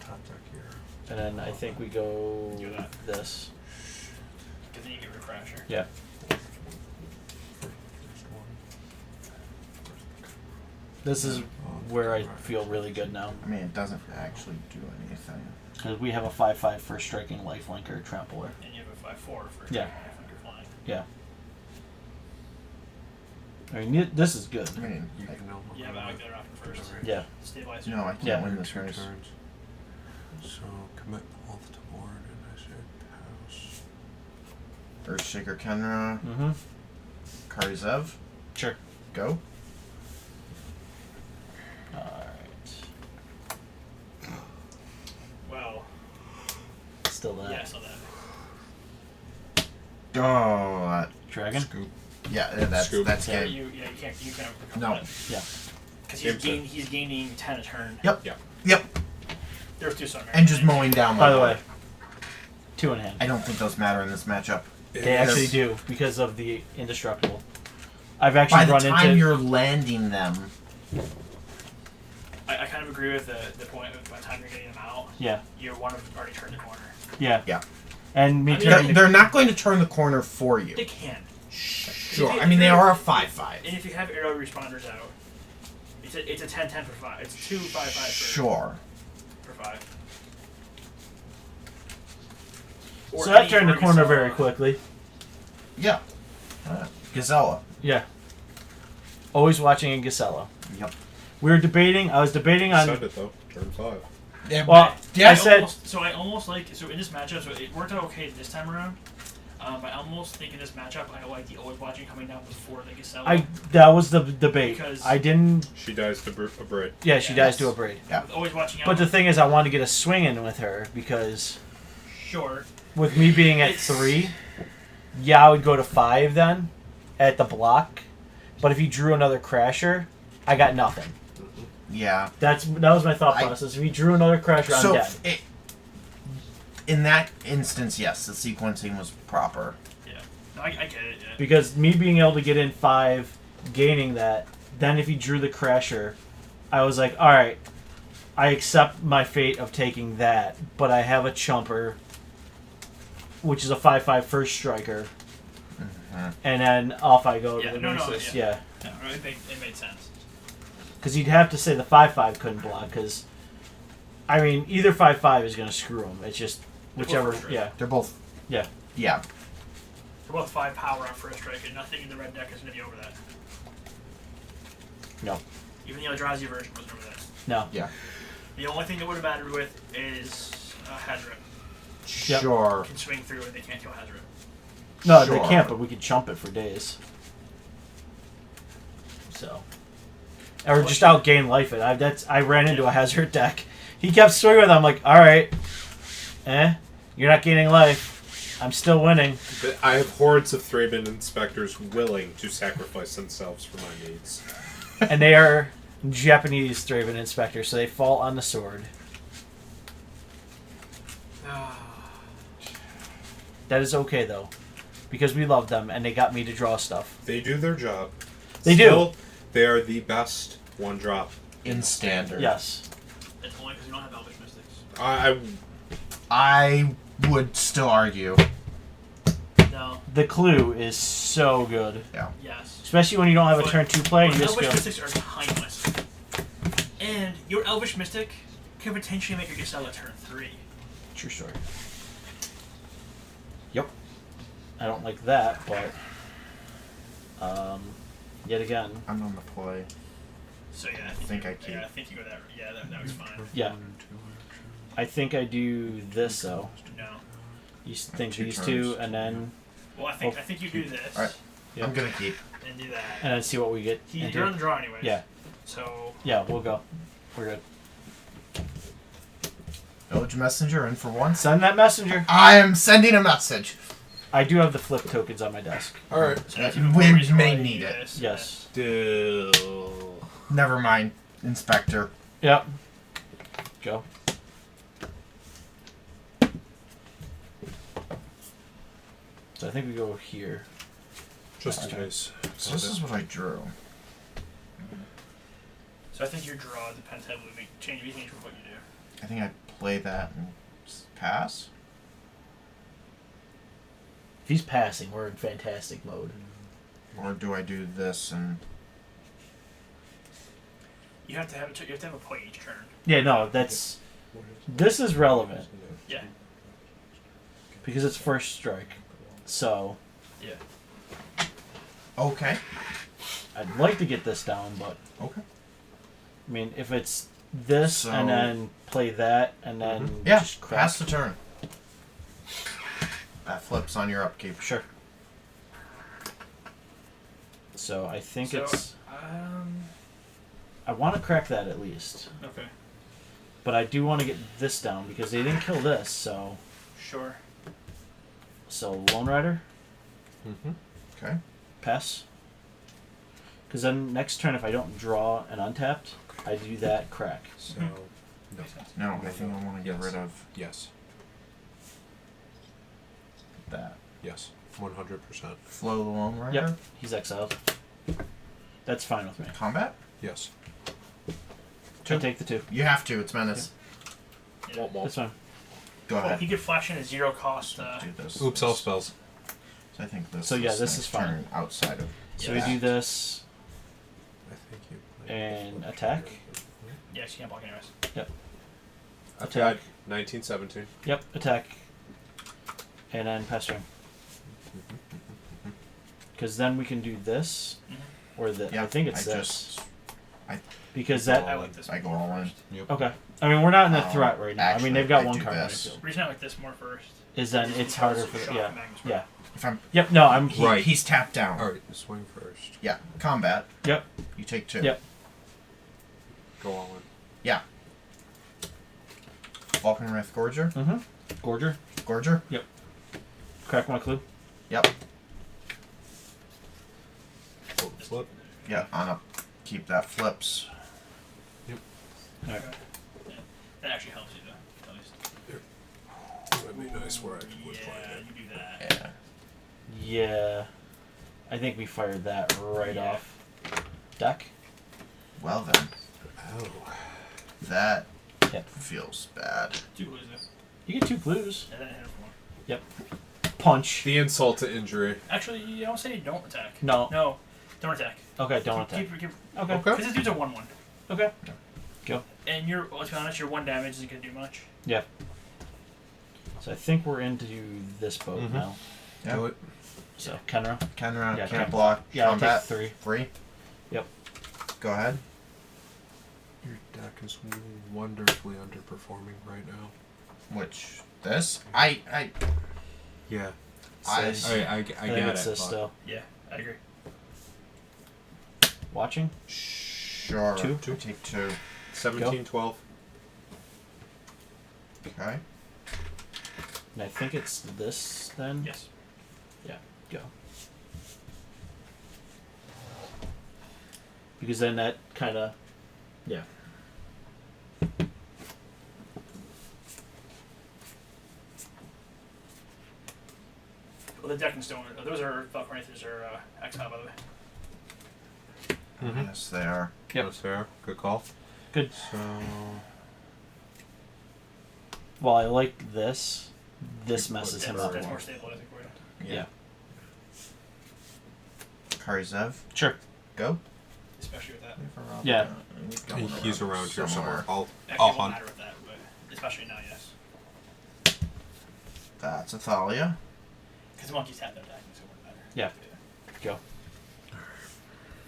Top deck here. And then I think we go Do that. this. Because then you get rid of Crasher. Yeah. First one. This is where I feel really good now. I mean, it doesn't actually do anything. Because we have a 5/5 for striking, lifelinker, trampler. And you have a 5/4 for Yeah. you're flying. Yeah. I mean, this is good. I mean, You can know. Yeah, but I like the other option first. Yeah. Stabilizer. no, I can't Yeah. win this 2 race. turns. So commit both to board, and I said pass. Earthshaker Kenra. Mm-hmm. Karizev. Sure. Go. Alright. Well, Still that. yeah, I saw that. Oh, Dragon? Scoop. that's Scoop. that's Yeah, game. You can't recover No. that. Yeah. Because Game he's gaining 10 a turn. Yep. Yeah. Yep. There's 2 Sun And just mowing down. By my the board. way, 2 in hand. I don't think those matter in this matchup. They actually do because of the indestructible. I've actually By the run time into. you're landing them, I kind of agree with the point of by the time you're getting them out, Yeah, you're one of them already turned the corner. yeah, Yeah. And me I mean, turning. they're not going to turn the corner for you. They can. Sure. I mean, they are a 5/5. And if you have aerial responders out, it's a 10-10 for 5. It's 2-5-5 Sure. for 5. So that turned the corner very quickly. Yeah. Gazella. Yeah. Always watching a Gisela. Yep. We were debating. I was debating on. Said it though. Turn 5. Yeah, Well, yeah, I said- I almost like in this matchup. So it worked out okay this time around. I almost think in this matchup I like the always watching coming down before the Gisela. That was the debate. Because- I didn't. She dies to a braid. Yeah, she Yeah, dies to a braid. With always watching out. But the thing is, I wanted to get a swing in with her because Sure. with me being at It's- 3, yeah, I would go to 5 then at the block. But if you drew another Crasher, I got nothing. yeah. That was my thought I- process. If you drew another Crasher, I'm So, dead. in that instance, yes, the sequencing was proper. Yeah. No, I get it. Yeah. Because me being able to get in 5, gaining that, then if he drew the Crasher, I was like, alright, I accept my fate of taking that, but I have a Chumper, which is a 5/5 first striker, and then off I go Yeah, to the no, Nemesis. yeah. Yeah. No, it made sense. Because you'd have to say the 5/5 couldn't block, because, I mean, either 5/5 is going to screw him. It's just They're both whichever, first strike. yeah. They're both. Yeah. Yeah. They're both 5 power on first strike, and nothing in the red deck is going to be over that. No. Even the Eldrazi version wasn't over that. No. Yeah. The only thing that would have mattered with is Hazard. Yep. Sure. Can swing through and they can't kill Hazard. No, Sure. they can't, but we could chump it for days. So. Or just outgain life it. I ran into a Hazard deck. He kept swinging with it. I'm like, alright. You're not gaining life. I'm still winning. I have hordes of Thraben inspectors willing to sacrifice themselves for my needs. And they are Japanese Thraben inspectors, so they fall on the sword. That is okay, though. Because we love them, and they got me to draw stuff. They do their job. They Still, they are the best one drop. In standard. Yes. It's only because we don't have Elvish Mystics. I would still argue. No. The clue is so good. Yes. Especially when you don't have a But- turn 2 play, and But you just Elvish go... Mystics are timeless. And your Elvish Mystic can potentially make your Gisela turn 3. True story. Yep. I don't like that, but... yet again... I'm on the play. So yeah, I think you, I keep. Yeah, I think you go that. Yeah, that was fine. Yeah. I think I do this, though. No. You think 2 these turns. 2, and then... Well, I think you do this Alright. Yeah. I'm gonna keep. and do that. And then see what we get into. You're on the draw anyways. Yeah. So Yeah, we'll go. We're good. Village Messenger in for once. Send that messenger. I am sending a message. I do have the flip tokens on my desk. Alright. so that's even more We reason may why you need do it. this. Yes. Never mind, Inspector. Yep. Go. So I think we go here. Just in case. So this is what I drew. So I think your draw depends heavily. Change with what you do. I think I play that and pass. If he's passing, we're in fantastic mode. Or do I do this and... You have to have a play each turn. Yeah, no, that's... This is relevant. Yeah. Because it's first strike. So, Yeah. Okay. I'd like to get this down, but... Okay. I mean, if it's this, So- and then play that, and then Yeah, just crack... pass the turn. That flips on your upkeep. Sure. So, I think So, it's... I want to crack that at least. Okay. But I do want to get this down, because they didn't kill this, so... Sure. So, Lone Rider, Mm-hmm. Okay. pass. Because then next turn, if I don't draw an untapped, I do that, crack. So, no. No, I think I want to get Yes. rid of Yes. that. Yes. 100%. Flow the Lone Rider. Yep. He's exiled. That's fine with me. Combat. Yes. I take the 2. You have to. It's menace. Yeah. That's fine. Go Well, ahead. he could flash in a 0 cost. Do this. Oops, all spells. So I think this. So, yeah, this next is fine. turn outside of. So Yeah. we do this I think you played and before. attack. Yes, you can't block anyways. Attack. 1917. Yep. Attack. And then pass turn. Because then we can do this or this. Yeah. I think it's I this. just. Because Go that. I like this. I go more all in. first. Okay. I mean, we're not in a Um, threat right now. I actually, mean, they've got I one do card on the this. field. The reason I like this more first. Is then is it's because harder for the. Shock Yeah. and Magnus Yeah. If I'm. Yep. No, I'm. Right. He's tapped down. All right, swing first. Yeah. Combat. Yep. You take 2. Yep. Go all in. Yeah. Vulcan Wrath Gorger. Mm-hmm. Gorger. Gorger. Crack my clue. Yep. Flip. Yeah. On up. Keep that flips. Alright. Yeah. That actually helps you though. At least. That'd be nice where I could quit Yeah, playing it. you do that. Yeah. Yeah. I think we fired that right Yeah. off. Deck. Well then, Oh. that Yep. feels bad. 2 blues though. You get 2 clues. And then hit him for 1. Punch. The insult to injury. Actually, you don't say don't attack. No. No, don't attack. Okay, don't Keep- attack. keep- Okay. Okay. Because this dude's a 1/1. Okay. And let's be honest, your 1 damage isn't going to do much. So I think we're into this boat Mhm. now. Yeah. Do it. So Kenra. Kenra Yeah, can't can't block. Yeah, I'll Combat. take 3. 3. Yep. Go ahead. Your deck is wonderfully underperforming right now. Which this? I Yeah. I- I I get think it. it's this but- still. Yeah, I agree. Watching. sure. 2? I take 2. 17, 12. Okay. And I think it's this then. Yes. Go. Because then that kind of. Yeah. Well, the deck and stone. Those are Valkyries are exile, by the way. Mhm. Yes, they are. Yep. That's fair. Good call. Good. So. Well, I like this. This messes That's, him up that's more. more stabilizing for you. Yeah. Karizev. Sure. Go. Especially with that. Yeah. He's around here somewhere. I'll Actually, it hunt. won't matter with that, but especially now, yes. That's Athalia. Because the monkeys have their deck, so it won't matter. Yeah. Go.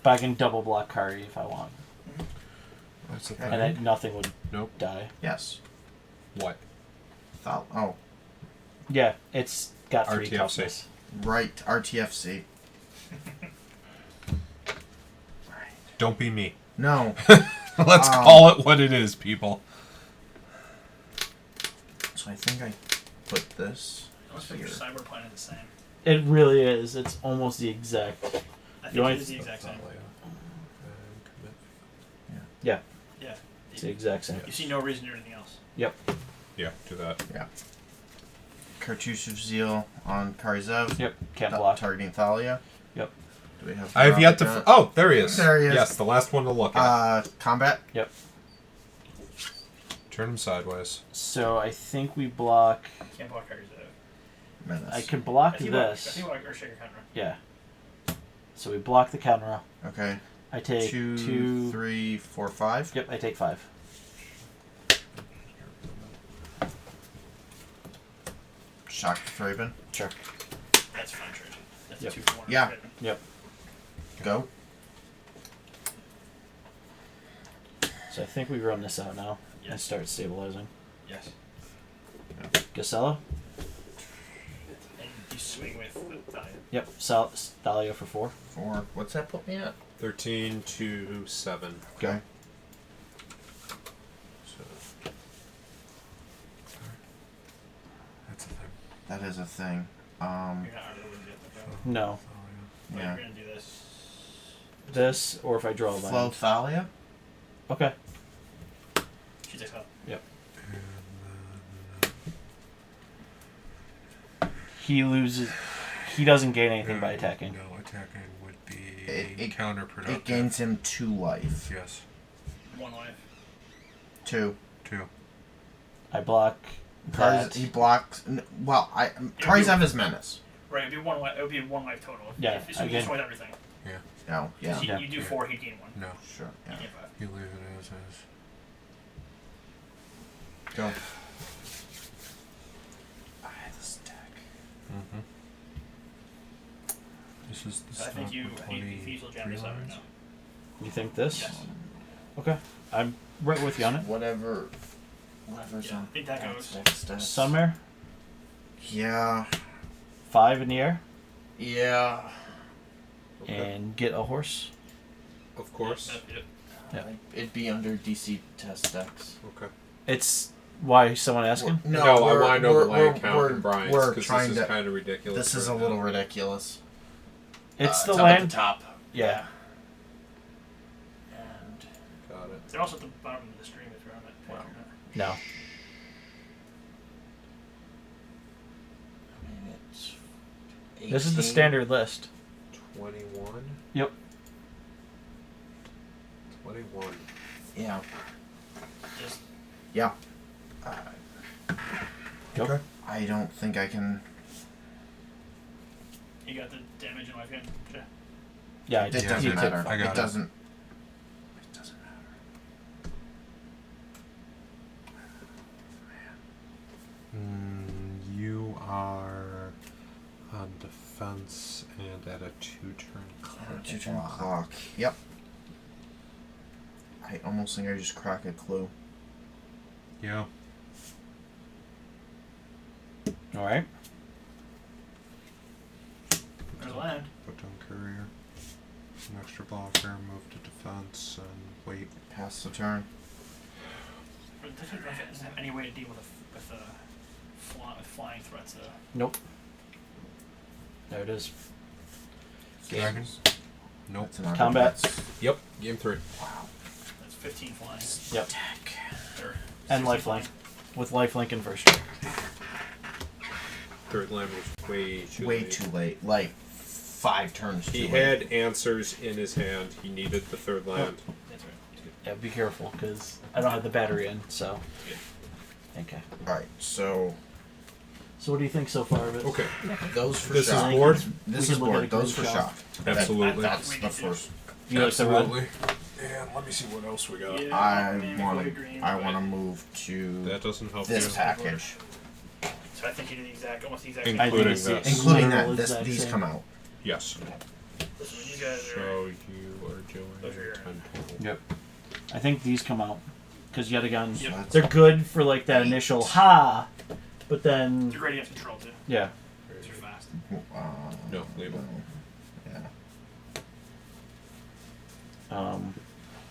But I can double block Kari if I want. That's the Okay. thing. And then nothing would Nope. die. Yes. What? Oh, Yeah, it's got 3 RTFC. toughness. right. RTFC. Don't be me. No. Let's call it what it is, people. So I think I put this. I almost figure Here. Cyber Planet is the same. It really is. It's almost the exact. I You think only- it is the exact same. Yeah, Yeah. it's the exact same. You see no reason to do anything else. Yeah, do that. Cartouche of Zeal on Karizev. Yep, can't block. Targeting Thalia. Yep. Do we have? I have yet to. Veronica? Oh, there he is. There he is. Yes, the last one to look at. Combat. Turn him sideways. So I think we block. Can't block carries though. Menace. I can block I think block this. Earthshaker counter. Yeah. So we block the counter. Okay. I take 2, 2. 3, 4, 5. Yep, I take 5. Shock to Thraben. Sure. That's fine trade. That's Yep. a 2 for 1. Yeah. Yep. Go. So I think we run this out now and Yes. start stabilizing. Yes. Gasella. And you swing with Thalia. Yep. Thalia for 4. 4. What's that put me at? 13 to 7. Okay. So. That's a thing. That is a thing. You're not really going to do it. No. But Yeah. you're going to do this. This, or if I draw a Flow land. Thalia. Okay. She takes out. He loses. he doesn't gain anything by attacking. No, attacking would be It counterproductive. It gains him 2 life. Yes. 1 life. 2. 2. I block that. He blocks. Well, Kari's have his menace. Right, it'd be 1 life. It would be 1 life total. Yeah, So you again. destroy everything. No, yeah. So Yeah. you do 4, he'd gain 1. No. Sure. You Yeah. gain 5. You leave it as is. Go. I have this deck. Mm-hmm. This is the I think you feasible jam this out right now. You think this? Yes. Okay. I'm right with you on it. Whatever's Yeah, on. I think that goes. Sunmare, Yeah. 5 in the air, Yeah. and get a horse. Of course. Yep. Yeah. It'd be under DC test decks. Okay. It's why someone asking? No, I want to know the we're- land count we're- in Brian's we're because trying this is to- kind of ridiculous. This is a right little now. ridiculous. It's the up at land. the top. Yeah. And Got it. They're also at the bottom of the stream if you're on it. Wow. No. I mean, it's. This is the 18. standard list. 21. Yep. 21. Yeah. Just Yeah. Go. Okay. I don't think I can. you got the damage in life gain. Okay. Yeah, I It did. doesn't You did. matter. I got It it. doesn't. It doesn't matter. You are on defense and at a 2-turn clock. 2-turn clock. Yep. I almost think I just crack a clue. Yeah. All right. There's land. Put down courier. An extra blocker. Move to defense and wait. Pass the turn. But this doesn't have any way to deal with flying threats though. Nope. There it is. Dragon. Nope. That's an Combat. that's- Yep. Game 3. Wow. That's 15 flying. Yep. Or And 16 lifelink. flying. With lifelink in first strike. Third land was way too Way late. too late. Like 5 turns He too late. had answers in his hand. He needed the third land. That's right. Yeah, be careful because I don't have the battery in. So. Okay. Alright, so So what do you think so far of it? Okay. those for This is shock. board? This We is can look at board. a Those green for shock. shock. Absolutely. That's We the need to. first. You like the red? Absolutely. And let me see what else we got. Yeah, I maybe want like a to. green, I but- want to move to That doesn't help this you. package, So I think you do the exact, almost the exact. In- I think Including it's the this. including literal that. This exact these same. come out. Yes. Listen, these guys are. So you are doing Those are your- 10 total. Yep. I think these come out because yet again, Yep. That's they're good for like that initial ha, but then They're great against control too. yeah. They're fast. No, leave it. Yeah.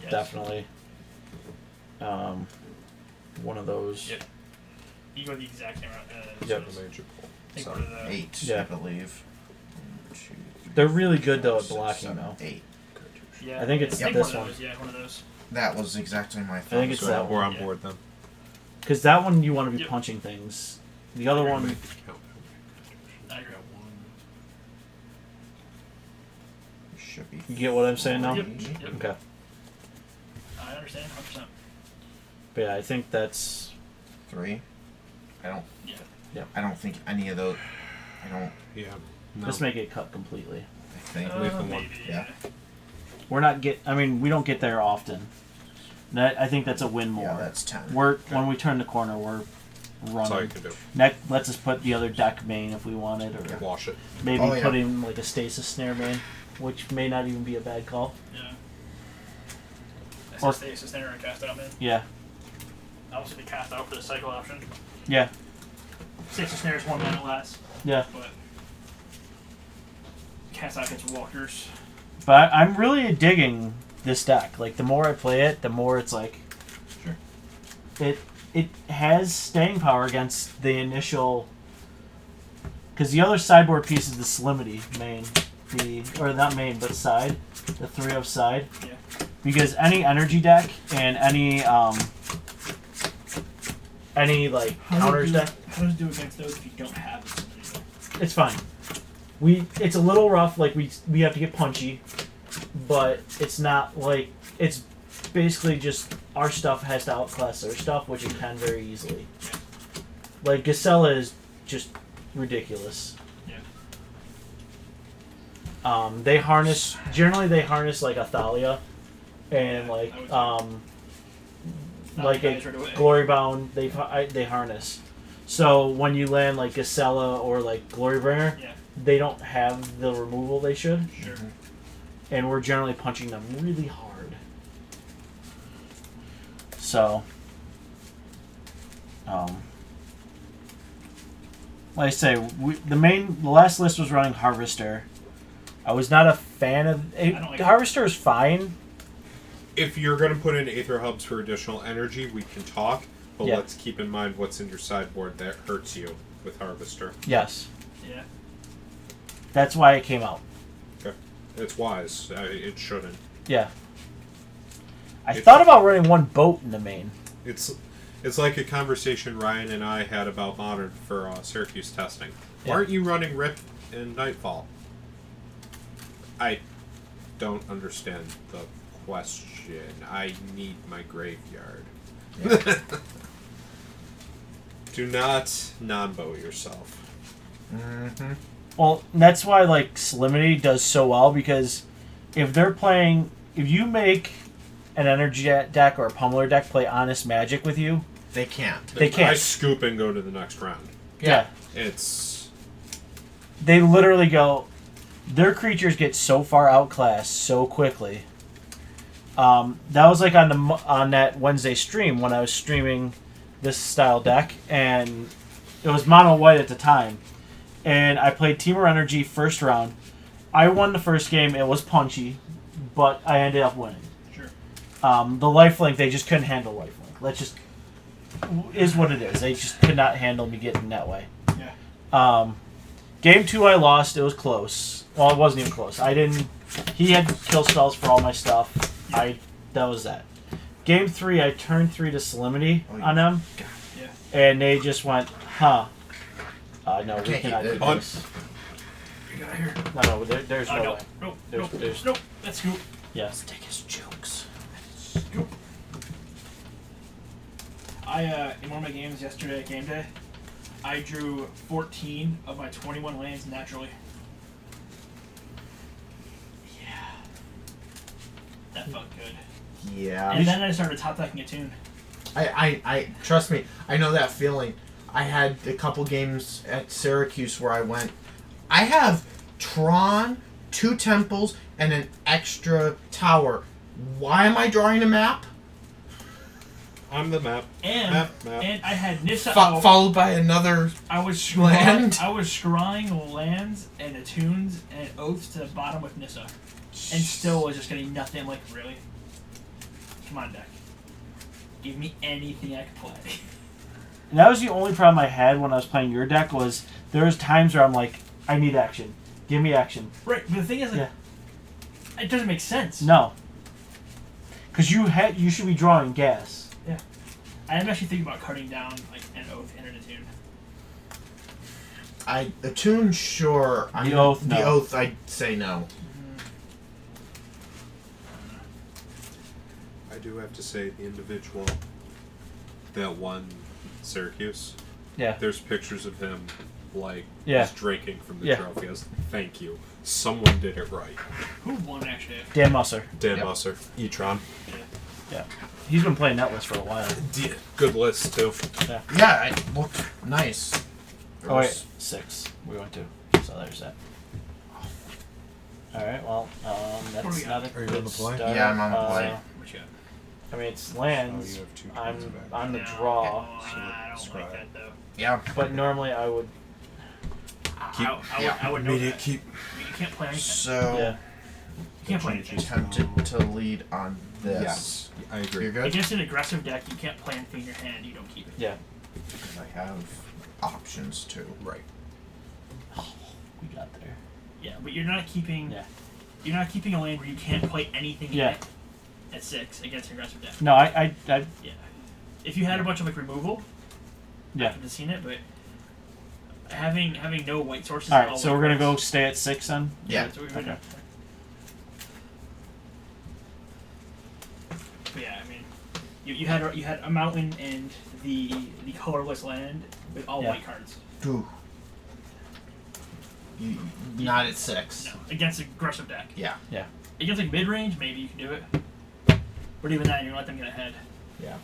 Yes. Definitely. One of those. Yep. You go the exact same route. Yep. The major pull. Think So one of the- 8, Yeah. I believe. 1, 2, 3, They're really good though 4, at 6, blocking 7, though. 8. Yeah, I think it's one this of one. those, yeah, one of those. That was exactly my thought. think it's as So that we're on Yeah. board then. Because that one you want to be Yep. punching things. The other one, Count. I agree. Should be. you get what I'm saying now? Yep. Yep. Okay. I understand 100%. But yeah, I think that's 3. I don't. Yeah. Yep. I don't think any of those. I don't. Yeah. No. let's make it cut completely. I think. Leave the one. Maybe, Yeah. We're not we don't get there often. That I think that's a win more. Yeah, that's 10. When we turn the corner, we're That's all you running. can do. Next, let's just put the other deck main if we wanted, or Wash it. maybe Oh, yeah. put in like a stasis snare main, which may not even be a bad call. Yeah. Or- Stasis there and cast out, man. Yeah, I also did cast out for the cycle option. yeah, Stasis snare is 1 minute less, yeah. but cast out against walkers. But I'm really digging this deck. Like the more I play it, the more it's like, Sure. it has staying power against the initial. Because the other sideboard piece is the Slimity main, or not main but side, the 3-of side. Yeah. Because any energy deck and any like counters deck, How does it do against those if you don't have the Slimity? it's fine. It's a little rough. Like we have to get punchy, but it's not like it's basically just our stuff has to outclass their stuff, which it can very easily. Like Gisela is just ridiculous. Yeah. They harness like Athalia, and like like a Guys right away. Glory Bound. They harness. So when you land like Gisela or like Glorybringer, Yeah. they don't have the removal they should, Sure. and we're generally punching them really hard. So, like I say, the last list was running Harvester. I was not a fan of don't like Harvester is fine. If you're going to put in Aether Hubs for additional energy, we can talk, but Yeah. let's keep in mind what's in your sideboard that hurts you with Harvester. Yes, Yeah. that's why it came out. Okay. It's wise. It shouldn't. Yeah. I thought about running one boat in the main. It's like a conversation Ryan and I had about Modern for Syracuse testing. Why Yeah. aren't you running Rip and Nightfall? I don't understand the question. I need my graveyard. Do not non-bow yourself. Mm-hmm. Well, that's why like Solemnity does so well, because if you make an energy deck or a pummeler deck play Honest Magic with you, They can't. They can't. I scoop and go to the next round. yeah, It's they literally go. Their creatures get so far outclassed so quickly. That was like on that Wednesday stream when I was streaming this style deck, and it was mono white at the time, and I played Teamer Energy first round. I won the first game. It was punchy, but I ended up winning. Sure. The lifelink, they just couldn't handle lifelink. Let's just is what it is. They just could not handle me getting that way. Yeah. Game 2 I lost. It was close. Well, it wasn't even close. He had kill spells for all my stuff. That was that. Game 3 I turned 3 to Solemnity on them. Yeah. And they just went, huh. No, we Can't cannot keep do it. this. You got here. No, there's Oh, no no. way. Nope. There's- Nope. there's- Nope. Let's scoop. Yeah. Let's take his jokes. Scoop. In one of my games yesterday at game day, I drew 14 of my 21 lands naturally. Yeah. That felt good. Yeah. And then I started top decking a tune. I trust me. I know that feeling. I had a couple games at Syracuse where I have Tron, 2 temples, and an extra tower. Why am I drawing a map? I'm the map. And Map. and I had Nissa. Followed by another. I was land? scrying, I was scrying lands and attunes and oaths to the bottom with Nissa, and still was just getting nothing. I'm like, really? Come on, deck. Give me anything I could play. And that was the only problem I had when I was playing your deck was there was times where I'm like, I need action. Give me action. Right, but the thing is, like, it doesn't make sense. No. Because you should be drawing gas. I am actually thinking about cutting down like an oath and an attune. Attune, sure. The oath, The no. oath, I'd say no. I do have to say, the individual that won Syracuse, Yeah. there's pictures of him, like, Yeah. just drinking from the Yeah. trophy. I was like, thank you. Someone did it right. Who won actually? Dan Musser. Dan Yep. Musser. E-Tron. He's been playing that list for a while. Good list, too. Yeah, it looked nice. There Oh, wait. was- 6. We went to. So there's that. Alright, well, What do that's we not got? a Are you good on the play? start. Yeah, I'm on the play. What you got? I mean, it's lands. Oh, you have 2 I'm turns back. on the No, draw. I don't Scry. like that though. Yeah. But normally I would. I would know Immediate that. keep. You can't play anything. So, Yeah. You can't play anything. tempted to lead on this. Yes, I agree. You're good? Against an aggressive deck, you can't play anything in your hand. You don't keep it. Yeah. Because I have options too. Right. We got there. Yeah, but you're not keeping. Yeah. You're not keeping a lane where you can't play anything in Yeah. it at 6 against an aggressive deck. No, I Yeah. If you had a bunch of like removal, I Yeah. could have seen it, but having no white sources. All and right, so white we're gonna go cards. stay at 6 then. Yeah. That's what we're gonna Okay. do. But yeah, I mean, you had a mountain and the colorless land with all Yeah. white cards. Ooh. Not at 6. No, against aggressive deck. Yeah. Against like mid range, maybe you can do it. But even then, you're gonna let them get ahead. Yeah.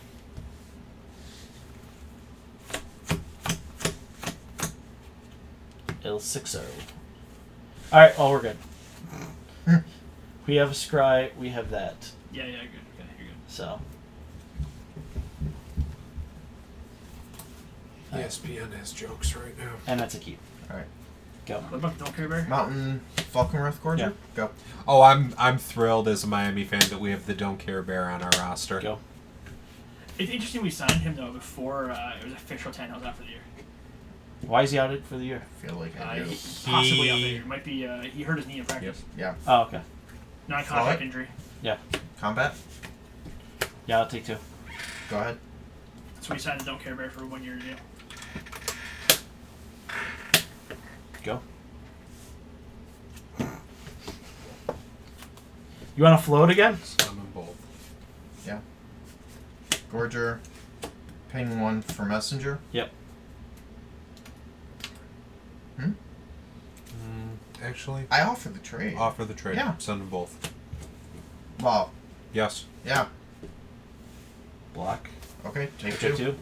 Il 6-0. All right, oh, we're good. We have a scry. We have that. Yeah, good. Okay, you're good. So ESPN has jokes right now. and that's a keep. All right. Go. What about the Don't Care Bear? Mountain Falconworth Gorger? Yeah. Go. Oh, I'm thrilled as a Miami fan that we have the Don't Care Bear on our roster. Go. It's interesting we signed him though before it was official 10 was out for the year. Why is he out for the year? I feel like I do. Possibly out there. Might be. He hurt his knee in practice. Yeah. Oh, okay. Non-contact Alright. injury. Combat? Yeah, I'll take 2. Go ahead. So we signed the Don't Care Bear for a 1 year deal. Go. You want to float again? Summon both. Gorger. Ping 1 for Messenger. Actually, I offer the trade. offer the trade. Yeah. Send them both. Well, Yes. yeah. Block. Okay, take Take 2. 2.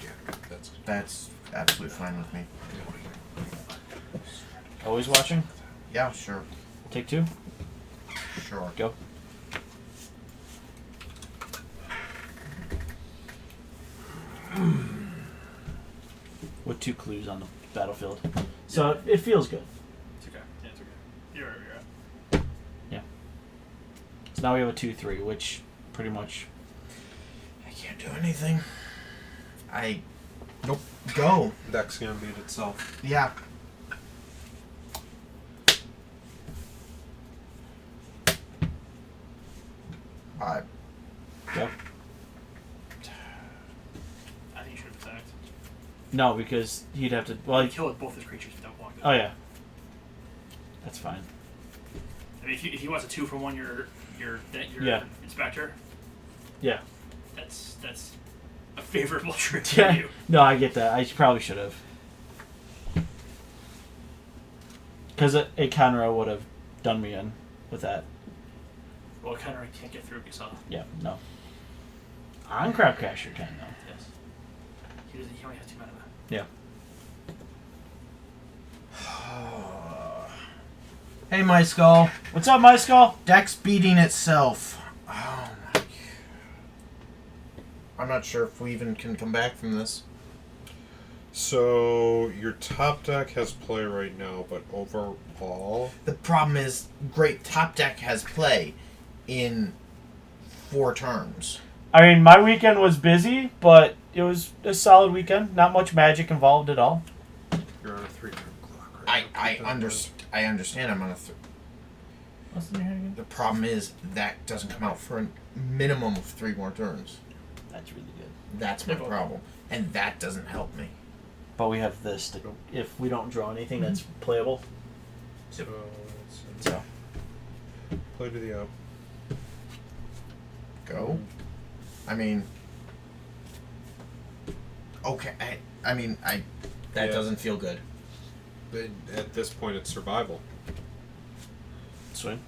Yeah, that's. That's absolutely fine with me. Always watching. Yeah, sure. Take 2. Sure. Go. With 2 clues on the battlefield, so it feels good. It's okay. Yeah, it's okay. You're right. So now we have a 2-3, which pretty much. I can't do anything. Nope. Go. Deck's gonna beat itself. Yeah. I Go. I think you should have attacked. No, because he'd have to. Well, He killed both his creatures without blocking. oh yeah. That's fine. I mean, if he wants a 2 for 1, your Yeah. inspector. Yeah. That's a favorable trade Yeah. for you. No, I get that. I probably should have. Because a counter would have done me in with that. Well, Connor can't get through Gasol. Yeah, no. On Crowd Crasher can, though. Yes. He only has 2 mana. Yeah. Hey, my skull. What's up, my skull? Deck's beating itself. Oh my. I'm not sure if we even can come back from this. So your top deck has play right now, but overall, The problem is, great top deck has play in 4 turns. I mean, my weekend was busy, but it was a solid weekend. Not much magic involved at all. you're on a 3-turn clock right I now. understand. I'm on a. What's in your hand again? The problem is that doesn't come out for a minimum of 3 more turns. That's really good. That's my They're both- problem, and that doesn't help me. But we have this to, if we don't draw anything that's playable. So let's see. So, Play to the up. Go. I mean. Okay. That Yeah. doesn't feel good. But at this point, it's survival. swing.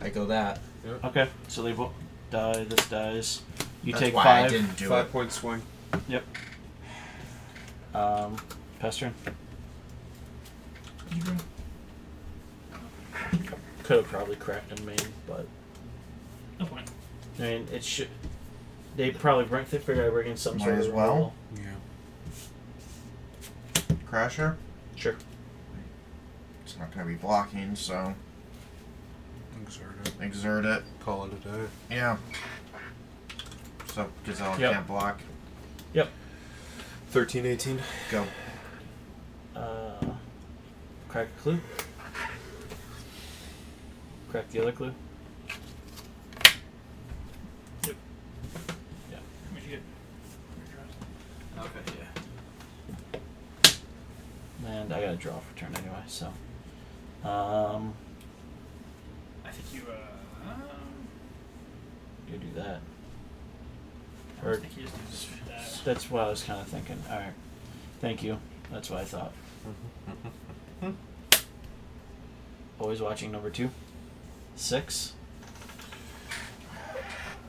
I go that. Okay, so they both die. This dies. You That's take why 5. I didn't do 5-point swing. Pestern. Could have probably cracked him main, but No point. I mean it should. They probably they figure out bringing some Might sort as of well. removal. Yeah. it. Crasher. Sure. It's not gonna be blocking, so Exert it. exert it. Call it a day. Yeah. So Gazelle Yep. can't block. 13-18. Go. Crack a clue. Crack the other clue. What'd you get? draw for turn anyway. So, I think you you do that. I Or think you just do that. that's what I was kind of thinking. All right, thank you. That's what I thought. Always watching number 2. 6.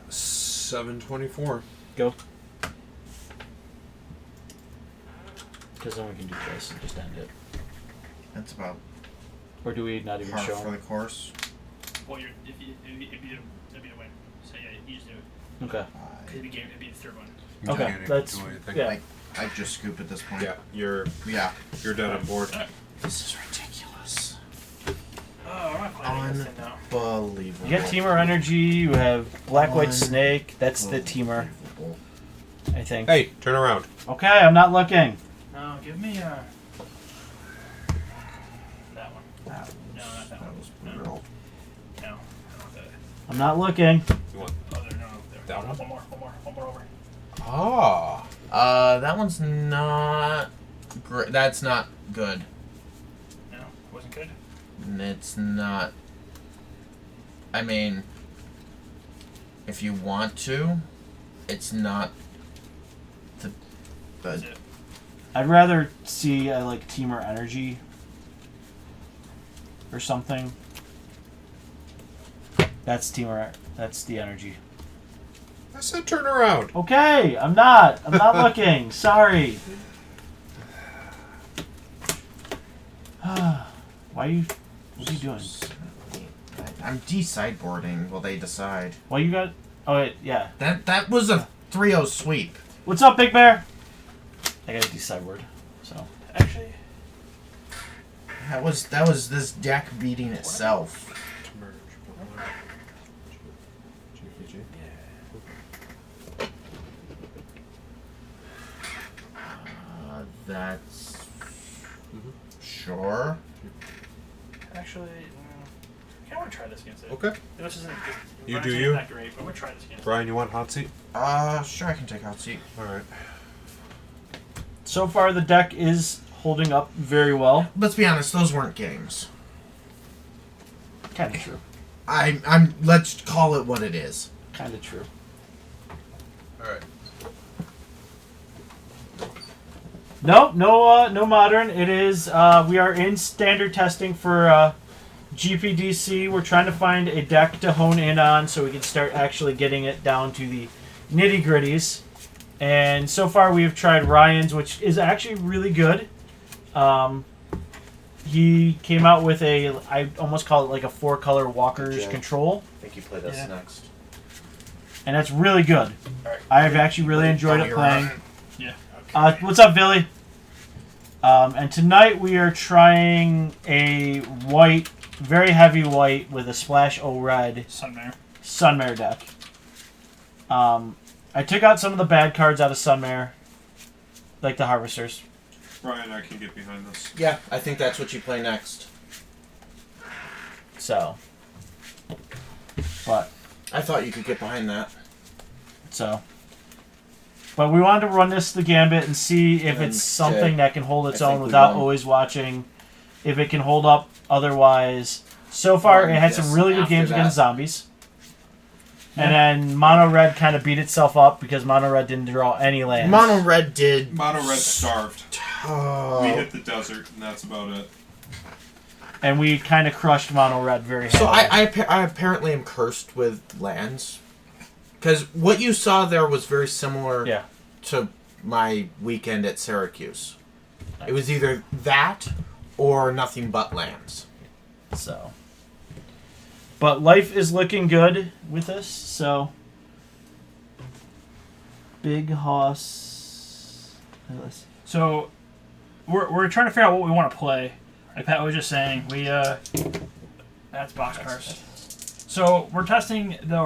724. Go. Because then we can do this and just end it. That's about Or do we not even par show for the them? course. Well, it'd be a win. So yeah, you just do it. Okay. It'd be the third one. Okay, You can't that's do anything. yeah. Like, I just scoop at this point. Yeah, you're Yeah. dead on board. This is ridiculous. Oh, I'm not playing this thing now. Unbelievable. You got Teamer Energy. You have Black White One. Snake. That's the Teamer, Unbelievable. I think. Hey, turn around. Okay, I'm not looking. No, give me that one. That was, No, not that that one. was No. brutal. No, I don't want that. I'm not looking. You want Oh, there, no, there. That one? One more over. Ah. That one's not great. That's not good. No, it wasn't good. It's not. I mean, if you want to, it's not the. That's But it. I'd rather see like Teamer Energy or something. That's Teamer. That's the Energy. I said turn around. Okay, I'm not. I'm not looking. Sorry. Why are you? What are you doing? I'm de-sideboarding while they decide. Well, you got. Oh wait, yeah. That was a 3-0 sweep. What's up, Big Bear? I got to do sideboard. So Actually, That was this deck beating itself. To merge. GPG. That's sure. I want to try this against it. Okay. This isn't. You this do isn't you. That great, but I'm gonna try this against. Brian, you want hot seat? Sure, I can take hot seat. All right. so far the deck is holding up very well. Let's be honest, those weren't games. Kind of true. I'm let's call it what it is. Kind of true. All right. No, no modern. It is. We are in standard testing for GPDC. We're trying to find a deck to hone in on so we can start actually getting it down to the nitty gritties. And so far we have tried Ryan's, which is actually really good. He came out with I almost call it like a 4-color Walker's Yeah. Control, I think you play this Yeah. next. and that's really good. Alright. I have actually really enjoyed Oh, it you're playing. right. Yeah. Okay. What's up, Billy? And tonight we are trying a white, very heavy white with a splash O red Sunmare. Sunmare deck. I took out some of the bad cards out of Sunmare, like the Harvesters. Brian, I can get behind this. Yeah, I think that's what you play next. So, but I thought you could get behind that. but we wanted to run this the gambit and see if And it's something that can hold its I think own we without won. always watching. If it can hold up otherwise. So far, it had some Yes, really good after games that. against zombies. And then Mono Red kind of beat itself up because Mono Red didn't draw any lands. Mono Red did. Mono Red starved. Oh. We hit the desert, and that's about it. And we kind of crushed Mono Red very heavily. So I apparently am cursed with lands, because what you saw there was very similar Yeah. to my weekend at Syracuse. It was either that or nothing but lands. So. But life is looking good with this, so. Big Hoss. So, we're trying to figure out what we want to play. Like Pat was just saying, that's boxcars. So we're testing the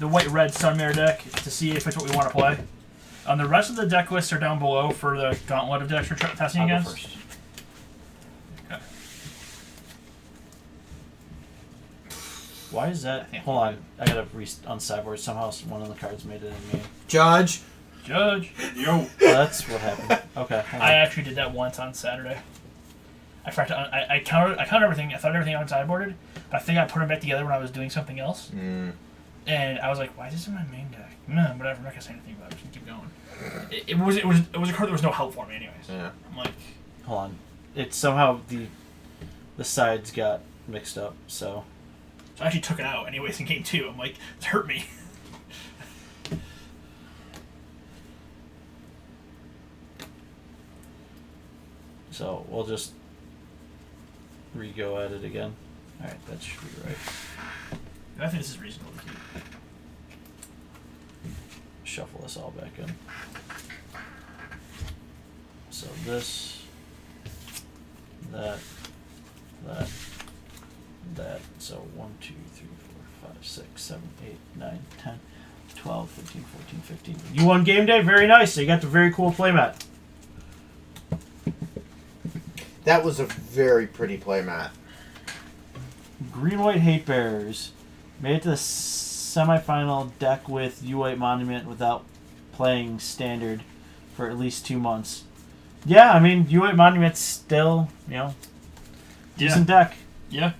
white red Sunmare deck to see if it's what we want to play. The rest of the deck lists are down below for the gauntlet of decks we're testing I'll go against. first. Okay. Why is that? Hold on. I gotta on sideboard. Somehow one of the cards made it in me. Judge, Judge, Yo. Oh, that's what happened. Okay. hold on. I actually did that once on Saturday. I forgot to. I counted everything. I thought everything unsideboarded, but I think I put them back together when I was doing something else. And I was like, why is this in my main deck? No, whatever. I'm not gonna say anything about it. I'm just gonna keep going. It was a card that was no help for me, anyways. Yeah. I'm like, Hold on. It's somehow the sides got mixed up. So I actually took it out anyways in game 2. I'm like, it's hurt me. we'll just re-go at it again. All right, that should be right. I think this is reasonable to keep. Shuffle this all back in. So this, that. So 1, 2, 3, 4, 5, 6, 7, 8, 9, 10, 12, 13, 14, 15. You won game day? Very nice. So you got the very cool playmat. That was a very pretty playmat. Green White Hate Bears made it to the semifinal deck with U-White Monument without playing standard for at least 2 months. Yeah, I mean, U-White Monument's still, decent deck. Yeah.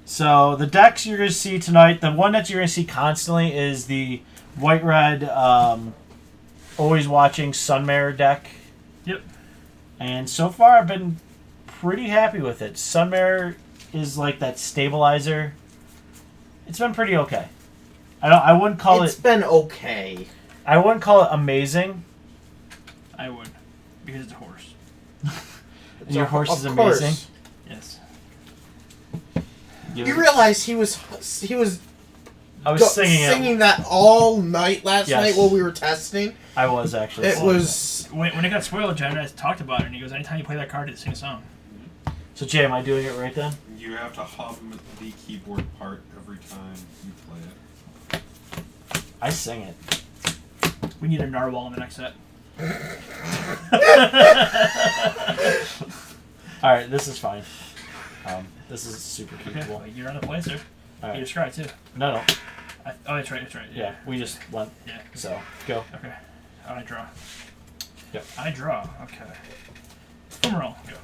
So the decks you're going to see tonight, the one that you're going to see constantly is the White-Red Always Watching Sunmare deck. Yep. And so far I've been pretty happy with it. Sunmare is like that stabilizer. It's been pretty okay. I wouldn't call It's been okay. I wouldn't call it amazing. I would. Because it's a horse. Your horse Of is course. amazing. Yes. You realize he was I was singing it. that all night last Yes. night while we were testing. I was actually. It singing was When it got spoiled, Jen and I talked about it, and he goes, anytime you play that card, sing a song. So Jay, am I doing it right then? You have to hum the keyboard part every time you play it. I sing it. We need a narwhal in the next set. All right, this is fine. This is super Okay, keepable. well, you're on the play, sir. All You right. described too. No. Oh, that's right. Yeah, we just went. Yeah. So go. Okay. I draw. Yep. I draw. Okay. Boom roll. Go.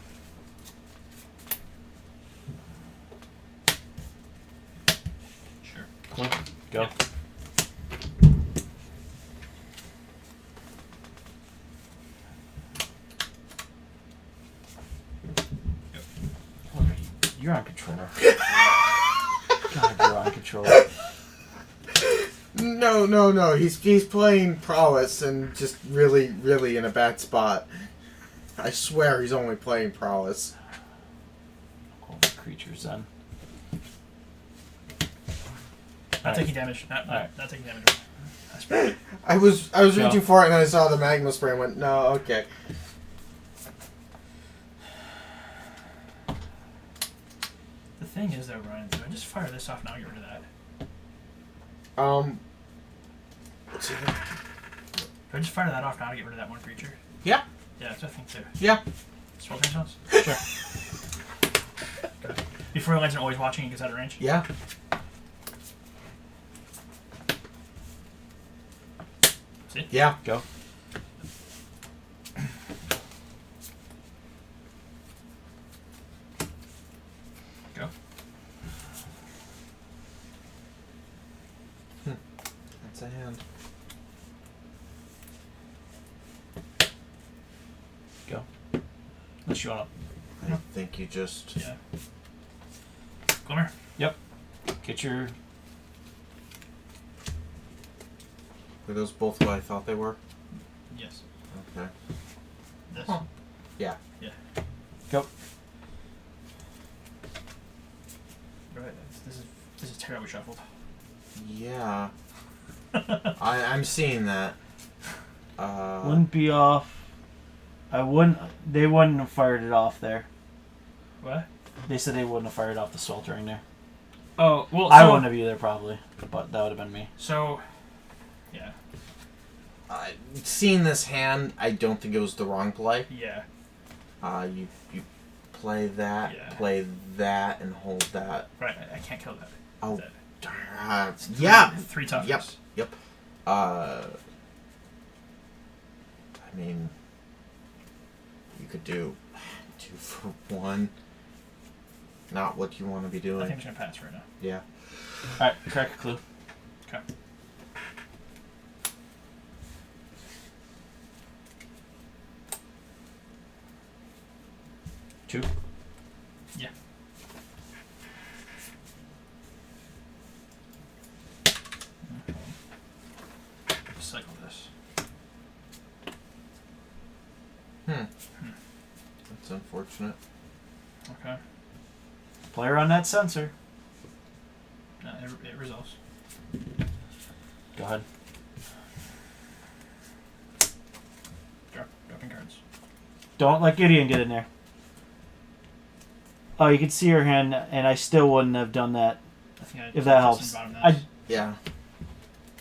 Sure. Cool. Go. You're on controller. God, you're on controller. No. He's playing prowess and just really in a bad spot. I swear he's only playing prowess. All the creatures then. Not taking damage. Not taking damage. That's bad. I was Go. reaching for it and I saw the magma spray and went, no, okay. The thing is, though, Ryan, do I just fire this off now and get rid of that? Let's see. Do I just fire that off now to get rid of that one creature? Yeah. Yeah, that's what I think too. Yeah. Sweltering Stones? Sure. Before he lands an always watching, he gets out of range. Yeah. See? Yeah. Go. Go. That's a hand. Go. Unless you want I think you just... Yeah. Glimmer. to get your. Were those both what I thought they were? Yes. Okay. This. Huh. Yeah. Yeah. Go. Right. This is terribly shuffled. Yeah. I'm seeing that. Wouldn't be off. I wouldn't. They wouldn't have fired it off there. What? They said they wouldn't have fired off the sweltering there. Oh well. I wouldn't have either, probably, but that would have been me. So. Yeah. Seeing this hand, I don't think it was the wrong play. Yeah. You play that, Yeah. play that, and hold that. Right. I can't kill that. Oh, That- yeah. 3 toughness. Yep. I I mean, you could do 2 for 1. Not what you want to be I doing. think I'm just gonna pass right now. Yeah. Alright, crack a clue. Okay. Two. Yeah. Cycle this. That's unfortunate. Okay. Player on that sensor. No, it resolves. Go ahead. Dropping cards. Don't let Gideon get in there. Oh, you can see her hand, and I still wouldn't have done that. I think I If that helps. Yeah.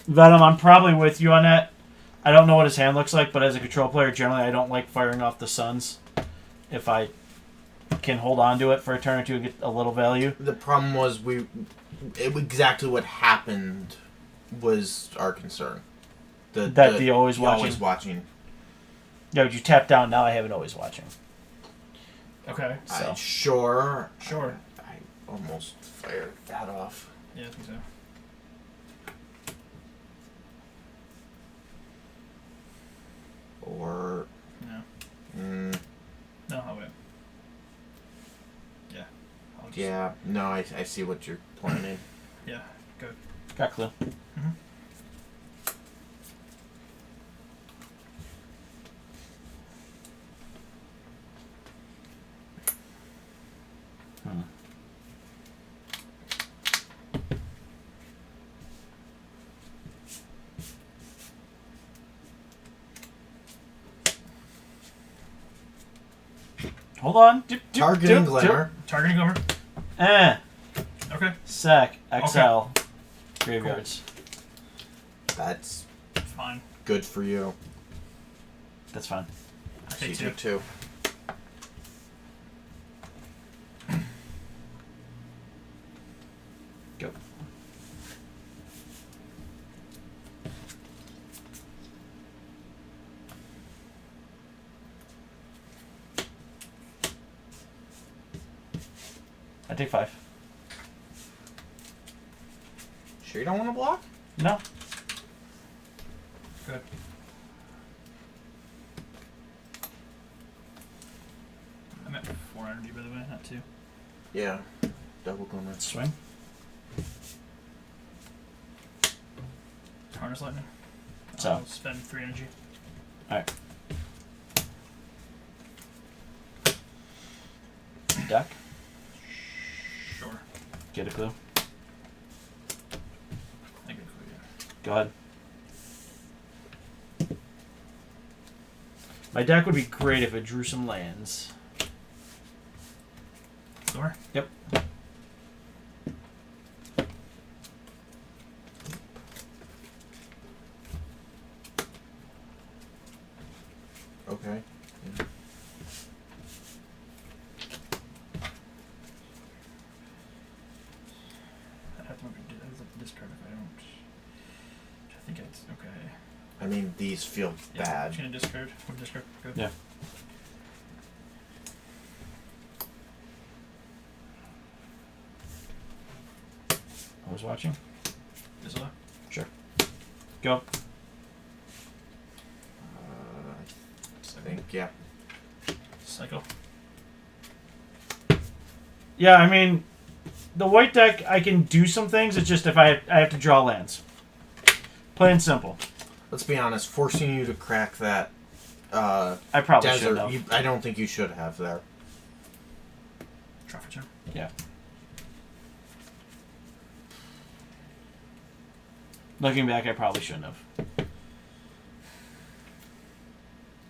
Venom, I'm probably with you on that. I don't know what his hand looks like, but as a control player, generally I don't like firing off the suns if I can hold on to it for a turn or two and get a little value. The problem was exactly what happened was our concern. The always watching. Always watching. Yeah, but you tap down, now I have it always watching. Okay. So. Sure. Sure. I almost fired that off. Yeah, I think so. Or. No. No, I'll wait. Yeah. I'll just, Yeah. No, I see what you're planning. Yeah. Good. Got clue. Mm-hmm. Hmm. Hold on. Targeting Glimmer. Targeting Glimmer. Okay. Sack. XL. Graveyards. That's Fine. good for you. That's fine. I take You do too. Go. I take 5. Sure you don't want to block? No. Good. I'm at 4 energy, by the way, not 2. Yeah. Double Glimmer. Swing. Harness Lightning. So. I'll spend 3 energy. Alright. Deck. Sure. Get a clue. I get a clue, yeah. Go ahead. My deck would be great if it drew some lands. Door? Yep. Okay. Yeah. I have to discard if I don't. I think it's okay. I mean, these feel Yeah, I'm bad. just gonna discard. We'll discard. Good. Yeah. I was watching. This way. Sure. Go. I think, yeah. Cycle. Yeah, I mean, the white deck, I can do some things. It's just if I have to draw lands. Plain and simple. Let's be honest, forcing you to crack that I probably should desert, have. I don't think you should have there. Draw for turn. Yeah. Looking back, I probably shouldn't have.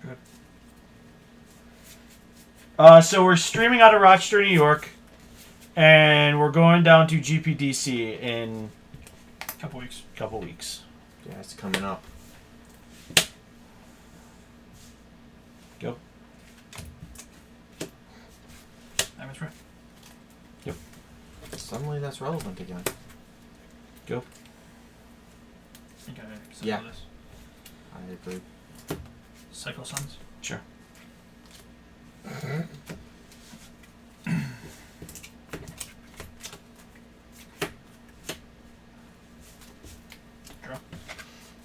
Good. So we're streaming out of Rochester, New York, and we're going down to GPDC in Couple weeks. a couple weeks. Yeah, it's coming up. Go. I'm right. Suddenly that's relevant again. Go. I think I accept Yeah. this. I agree. Cycle Suns. Sure. Draw.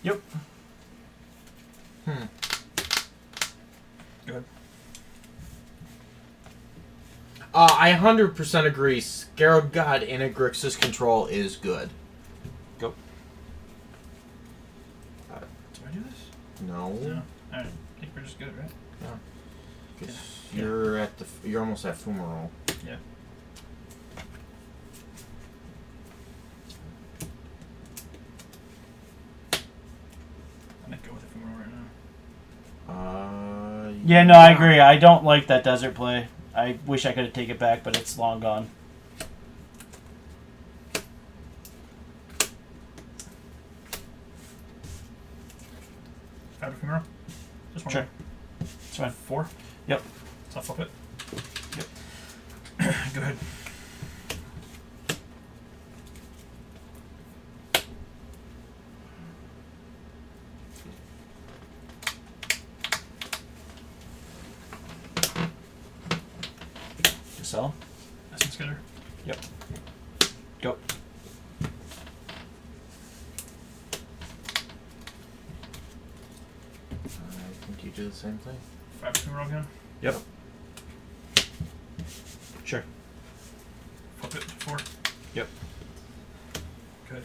Yep. Good. I 100% agree. Scarab God in a Grixis control is good. Go. Did I do this? No. No. Alright. I think we're just good, right? 'Cause Yeah. you're almost at Fumarole. Yeah. I'm gonna go with it from right now. Yeah, no, I agree. I don't like that desert play. I wish I could have taken it back, but it's long gone. Fabric Femuro? Just one. Sure. It's fine. 4? Yep. So I'll flip it. Yep. Go ahead. Sell. Essence Getter. Yep. Go. I think you do the same thing. Fabric Femuro again. Yep. Sure. Flip it. 4. Yep. Good.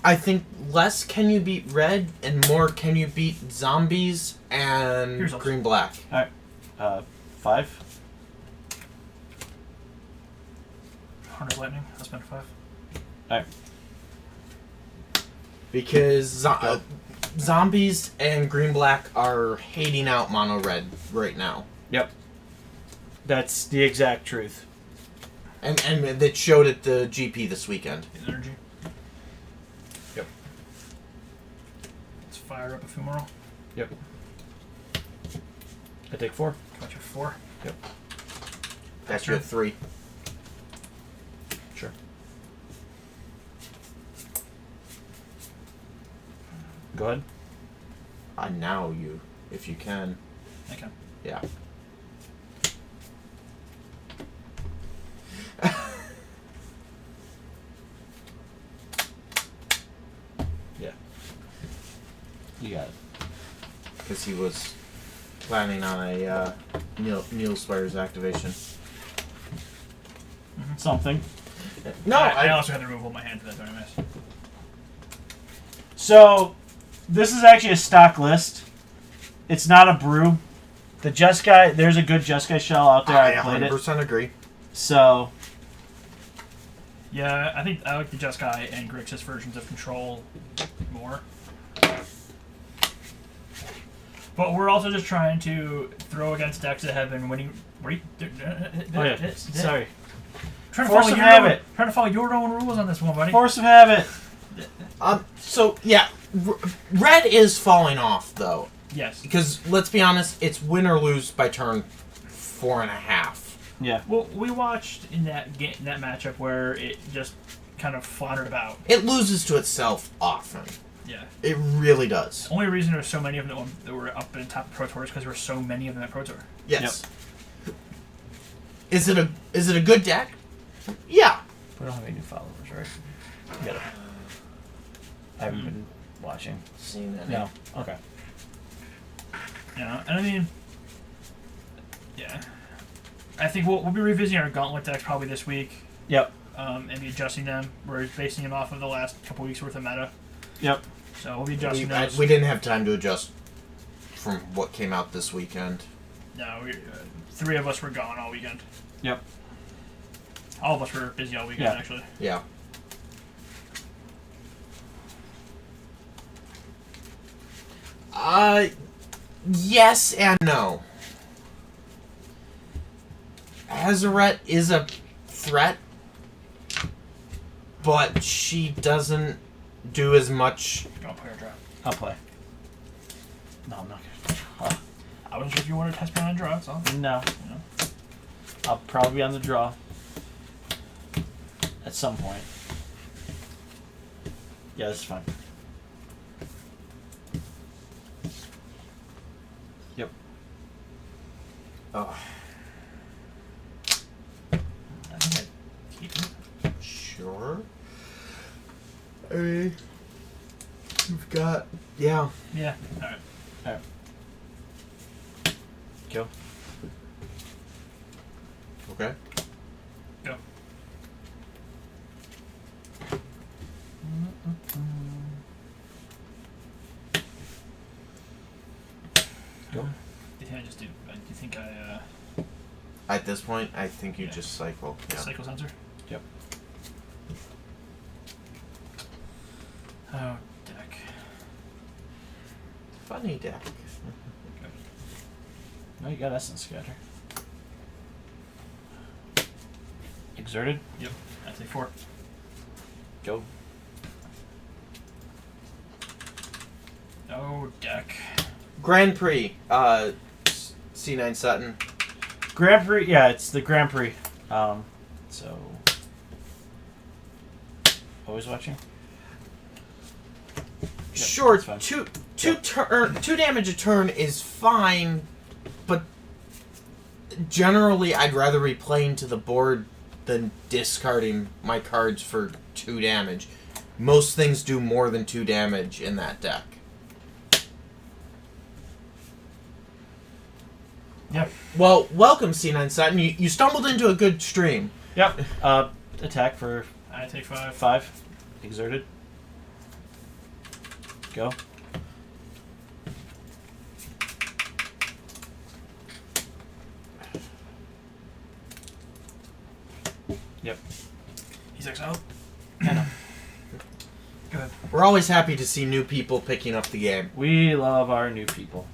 I think less can you beat red and more can you beat zombies and Here's us. green black. 5. Heart of Lightning. I'll spend 5. Alright. Because zombies and green black are hating out mono red right now. Yep. That's the exact truth. And that showed at the GP this weekend. Energy. Yep. Let's fire up a Fumaro. Yep. I take 4. Got your 4. Yep. That's Sure. your 3. Sure. Go ahead. Now you, if you can. I can. Yeah. You got it. Because he was planning on a Neil Swears activation. Something. No, I also had to remove all my hand for that, don't I miss? So, this is actually a stock list. It's not a brew. The Jeskai, there's a good Jeskai shell out there. I played it. 100% agree. So, Yeah, I think I like the Jeskai and Grixis versions of Control more. But we're also just trying to throw against decks that have been winning. oh yeah, sorry. Trying to Force follow of your habit. own, trying to follow your own rules on this one, buddy. Force of habit. So, yeah, red is falling off, though. Yes. Because, let's be honest, it's win or lose by turn 4.5. Yeah. Well, we watched in that game, that matchup where it just kind of floundered about. It loses to itself often. Yeah. It really does. The only reason there were so many of them that were up in top of Pro Tour is because there were so many of them at Pro Tour. Yes. Is it a good deck? Yeah. We don't have any new followers, right? Yeah. I haven't been watching. Seen any. No. Okay. Yeah, and I mean, yeah. I think we'll be revisiting our Gauntlet decks probably this week. Yep. And be adjusting them. We're basing them off of the last couple weeks worth of meta. Yep. So we'll be adjusting those. We didn't have time to adjust from what came out this weekend. No, three of us were gone all weekend. Yep. All of us were busy all weekend, Yeah. actually. Yeah. Yes and no. Hazaret is a threat, but she doesn't do as much. Don't play or drop. I'll play. No, I'm not gonna. I wasn't sure if you wanted to test me on a draw, that's all. No. I'll probably be on the draw. At some point. Yeah, this is fine. Yep. Oh, I think I'd keep it. Sure. I mean, you've got Yeah, alright. Go. okay. Go. Go. Do you think I just do? Do you think I At this point, I think you Yeah. just cycle. Yeah. cycle sensor? Yep. Oh, deck. Funny deck. No, you got Essence Scatter. Exerted. Yep. I take 4. Go. Oh, deck. Grand Prix. C9 Sutton. Grand Prix. Yeah, it's the Grand Prix. So. Always watching? Sure, that's fine. two damage a turn is fine, but generally I'd rather be playing to the board than discarding my cards for 2 damage. Most things do more than 2 damage in that deck. Yep. Well, welcome C9 Sutton. You stumbled into a good stream. Yep. Attack for I take 5. 5. Exerted. Go. Yep. He's exiled. I know. Go ahead. We're always happy to see new people picking up the game. We love our new people.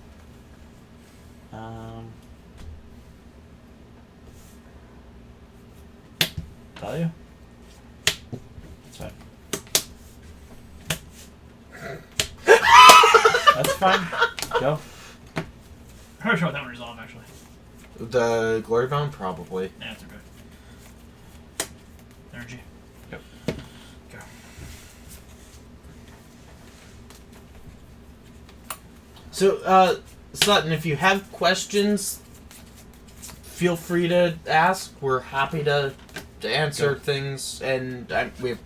Value? That's fine. That's fine. Go. I'm pretty sure that one resolve actually. The Glory Bound, probably. Yeah, that's okay. Energy. Yep. Go. So, Sutton, if you have questions, feel free to ask. We're happy to answer Go. things, and we have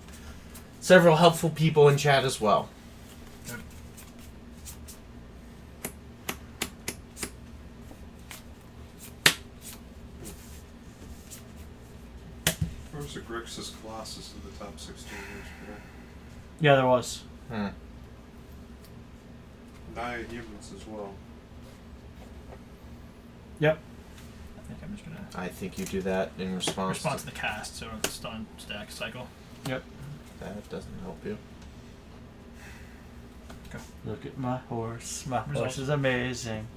several helpful people in chat as well. There was a Grixis Colossus in the top 16 yesterday. Yeah, there was. Naya humans as well. Yep. I think I'm just gonna I think you do that in response. respond to the cast, so stun, stack, cycle. Yep. That doesn't help you. Look at my horse. My Results. horse is amazing.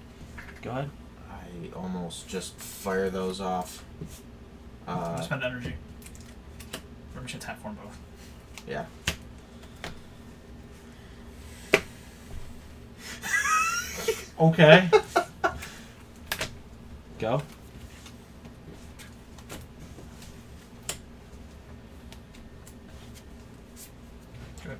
Go ahead. I almost just fire those off. I'm gonna spend energy. Or we should tap for them both. Yeah. Okay. Go. Good.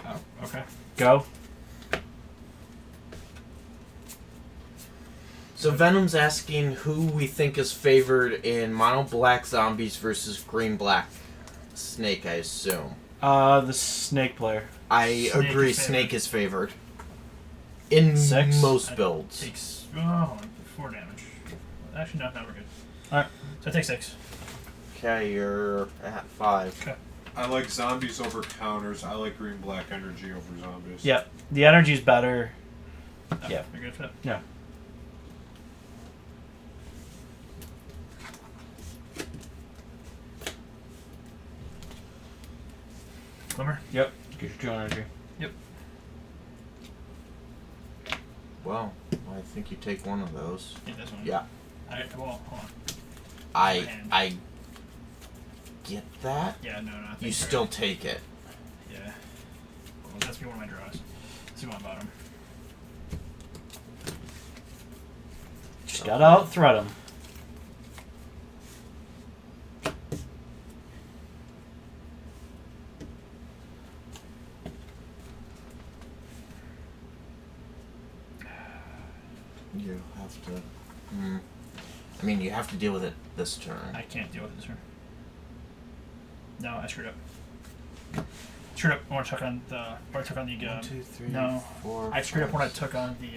Oh, okay. Go. So Venom's asking who we think is favored in mono black zombies versus green black snake, I assume. The snake player. I Snake agree, is favored. snake is favored. In 6? most I builds. Takes hold on, 4 damage. Actually, no, we're good. Alright. So I take 6. Okay, you're at 5. I like zombies over counters. I like green black energy over zombies. Yep. The energy's better. Oh, Yeah. You're good for that. Yeah. Glimmer. Yep. Get your 2 energy. Well, I think you take one of those. Yeah, this one. Yeah. Alright, well, hold on. I get that, Yeah, no, I think you you're still right. take it. Yeah. Well, that's be one of my draws. See one bottom. Just gotta out threat him. You have to. I mean, you have to deal with it this turn. I can't deal with this turn. No, I screwed up. Screwed up when I took on the. Or I took on the. 1, 2, 3, no. 4, I screwed up when I 5, took on the.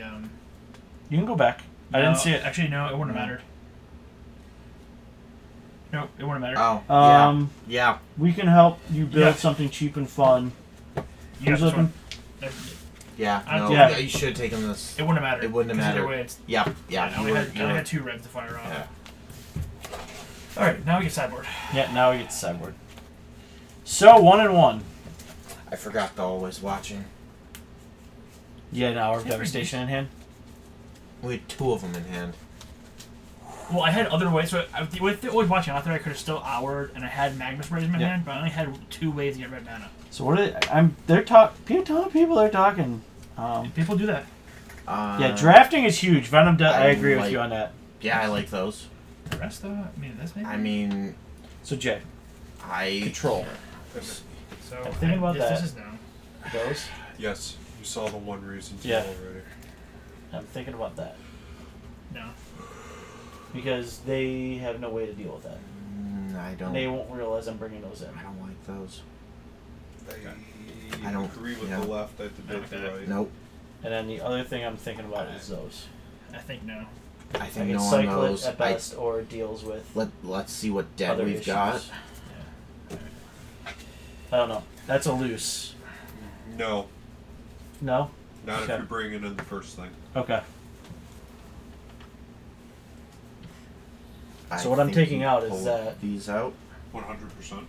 You can go back. I no, didn't see it. Actually, no, it wouldn't have No. mattered. No, it wouldn't have mattered. Oh, yeah. We can help you build Yeah. something cheap and fun. You Who's got this looking? one. Yeah. I- No, yeah. yeah, you should have taken this. It wouldn't have mattered. It wouldn't have 'cause either mattered. way, it's, Yeah, I you only, were- had, you I only were- had 2 reds to fire off. Yeah. Alright, now we get sideboard. Yeah, now we get the sideboard. So 1-1. I forgot the always watching. Yeah, an hour of Yeah, devastation in hand. We had 2 of them in hand. Well, I had other ways. So with the always watching out there, I could have still houred, and I had Magnus Raise in my Yeah. hand, but I only had 2 ways to get red mana. So what? They're people are talking. And people do that. Yeah, drafting is huge. Venom. I I agree with like- you on that. Yeah, I like those. The rest, though, I mean, this maybe. I mean, So Jay, I control So I'm thinking about this, that. This is no. those. Yes, you saw the one reason to Yeah. already. I'm thinking about that No. because they have no way to deal with that. I don't. They won't realize I'm bringing those in. I don't like those. I I don't- agree with yeah. the left. I debate like the that. right. Nope. And then the other thing I'm thinking about is those. I think no. I I think can no on cycle it those. at best or deals with Let's see what dead other we've issues. got. I don't know. That's a loose. No, No? not Okay. if you're bringing in the first thing. Okay. I So what I'm think taking we out is pull that- these out. 100%.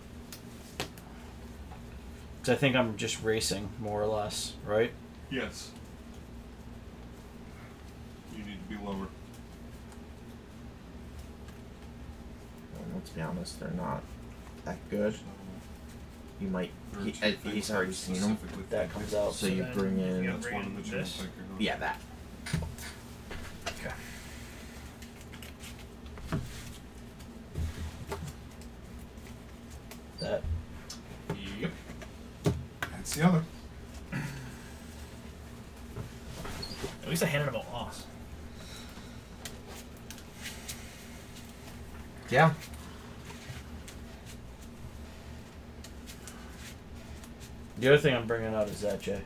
Because I think I'm just racing, more or less, right? Yes. You need to be lower. Well, let's be honest, they're not that good. So, You might. there are He, two he's things already I'm seen them. specifically That thinking. comes out. So you then bring in. you That's bring one in of the two I'm this. thinking of. Yeah, that. Okay. That. Yep. That's the other. At least I handed him a loss. Yeah. The other thing I'm bringing out is that, Jay.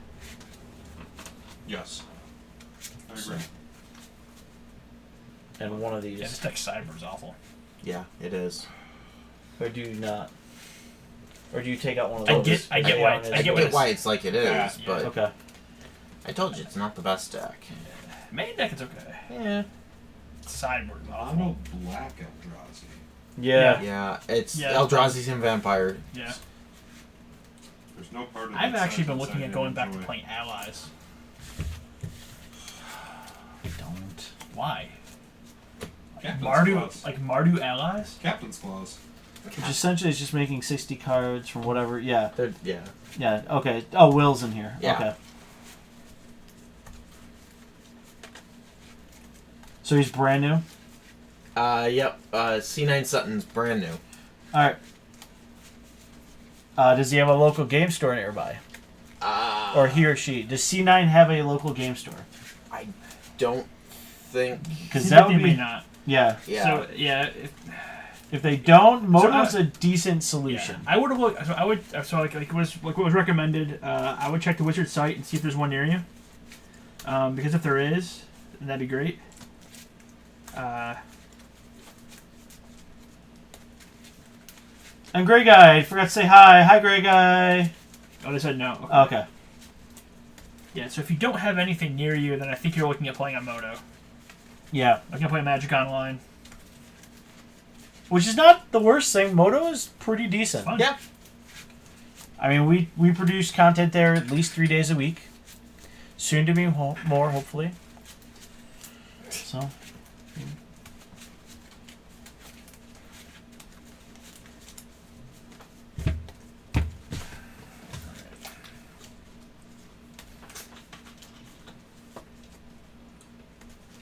Yes. I agree. And one of Yeah, this these. deck sideboard's awful. Yeah, it is. Or do you not? Or do you take out one of I those? get- I get and why- put it on I as- get I what get it's- why it's like it is, Yeah, but Okay. I told you it's not the best deck. Main deck is okay. Yeah. Sideboard's I'm awful. no black Eldrazi. Yeah. Yeah, it's Yeah, Eldrazi's and Vampire. Yeah. There's no part of I've that actually been sentence looking I at didn't going back to enjoy. playing allies. Don't. Why? Captain's Mardu, Clause. like Mardu allies? Captain's Clause. Which essentially is just making 60 cards from whatever. Yeah. They're, yeah. Yeah. Okay. Oh, Will's in here. Yeah. Okay. So he's brand new? Yep. C9 Sutton's brand new. Alright. Does he have a local game store nearby? Or he or she? Does C9 have a local game store? I don't think. Because Seems that like would they be. may not. Yeah. Yeah. So yeah, If they don't, Moto's So, a decent yeah. solution. I would have looked. So I would. So like what was recommended. I would check the Wizard site and see if there's one near you. Because if there is, then that'd be great. And Grey Guy, I forgot to say hi. Hi, Grey Guy. Oh, they said no. Okay. Yeah. So if you don't have anything near you, then I think you're looking at playing on Moto. Yeah. Looking at playing Magic Online. Which is not the worst thing. Moto is pretty decent. Fun. Yeah. I mean, we produce content there at least 3 days a week. Soon to be more, hopefully. So.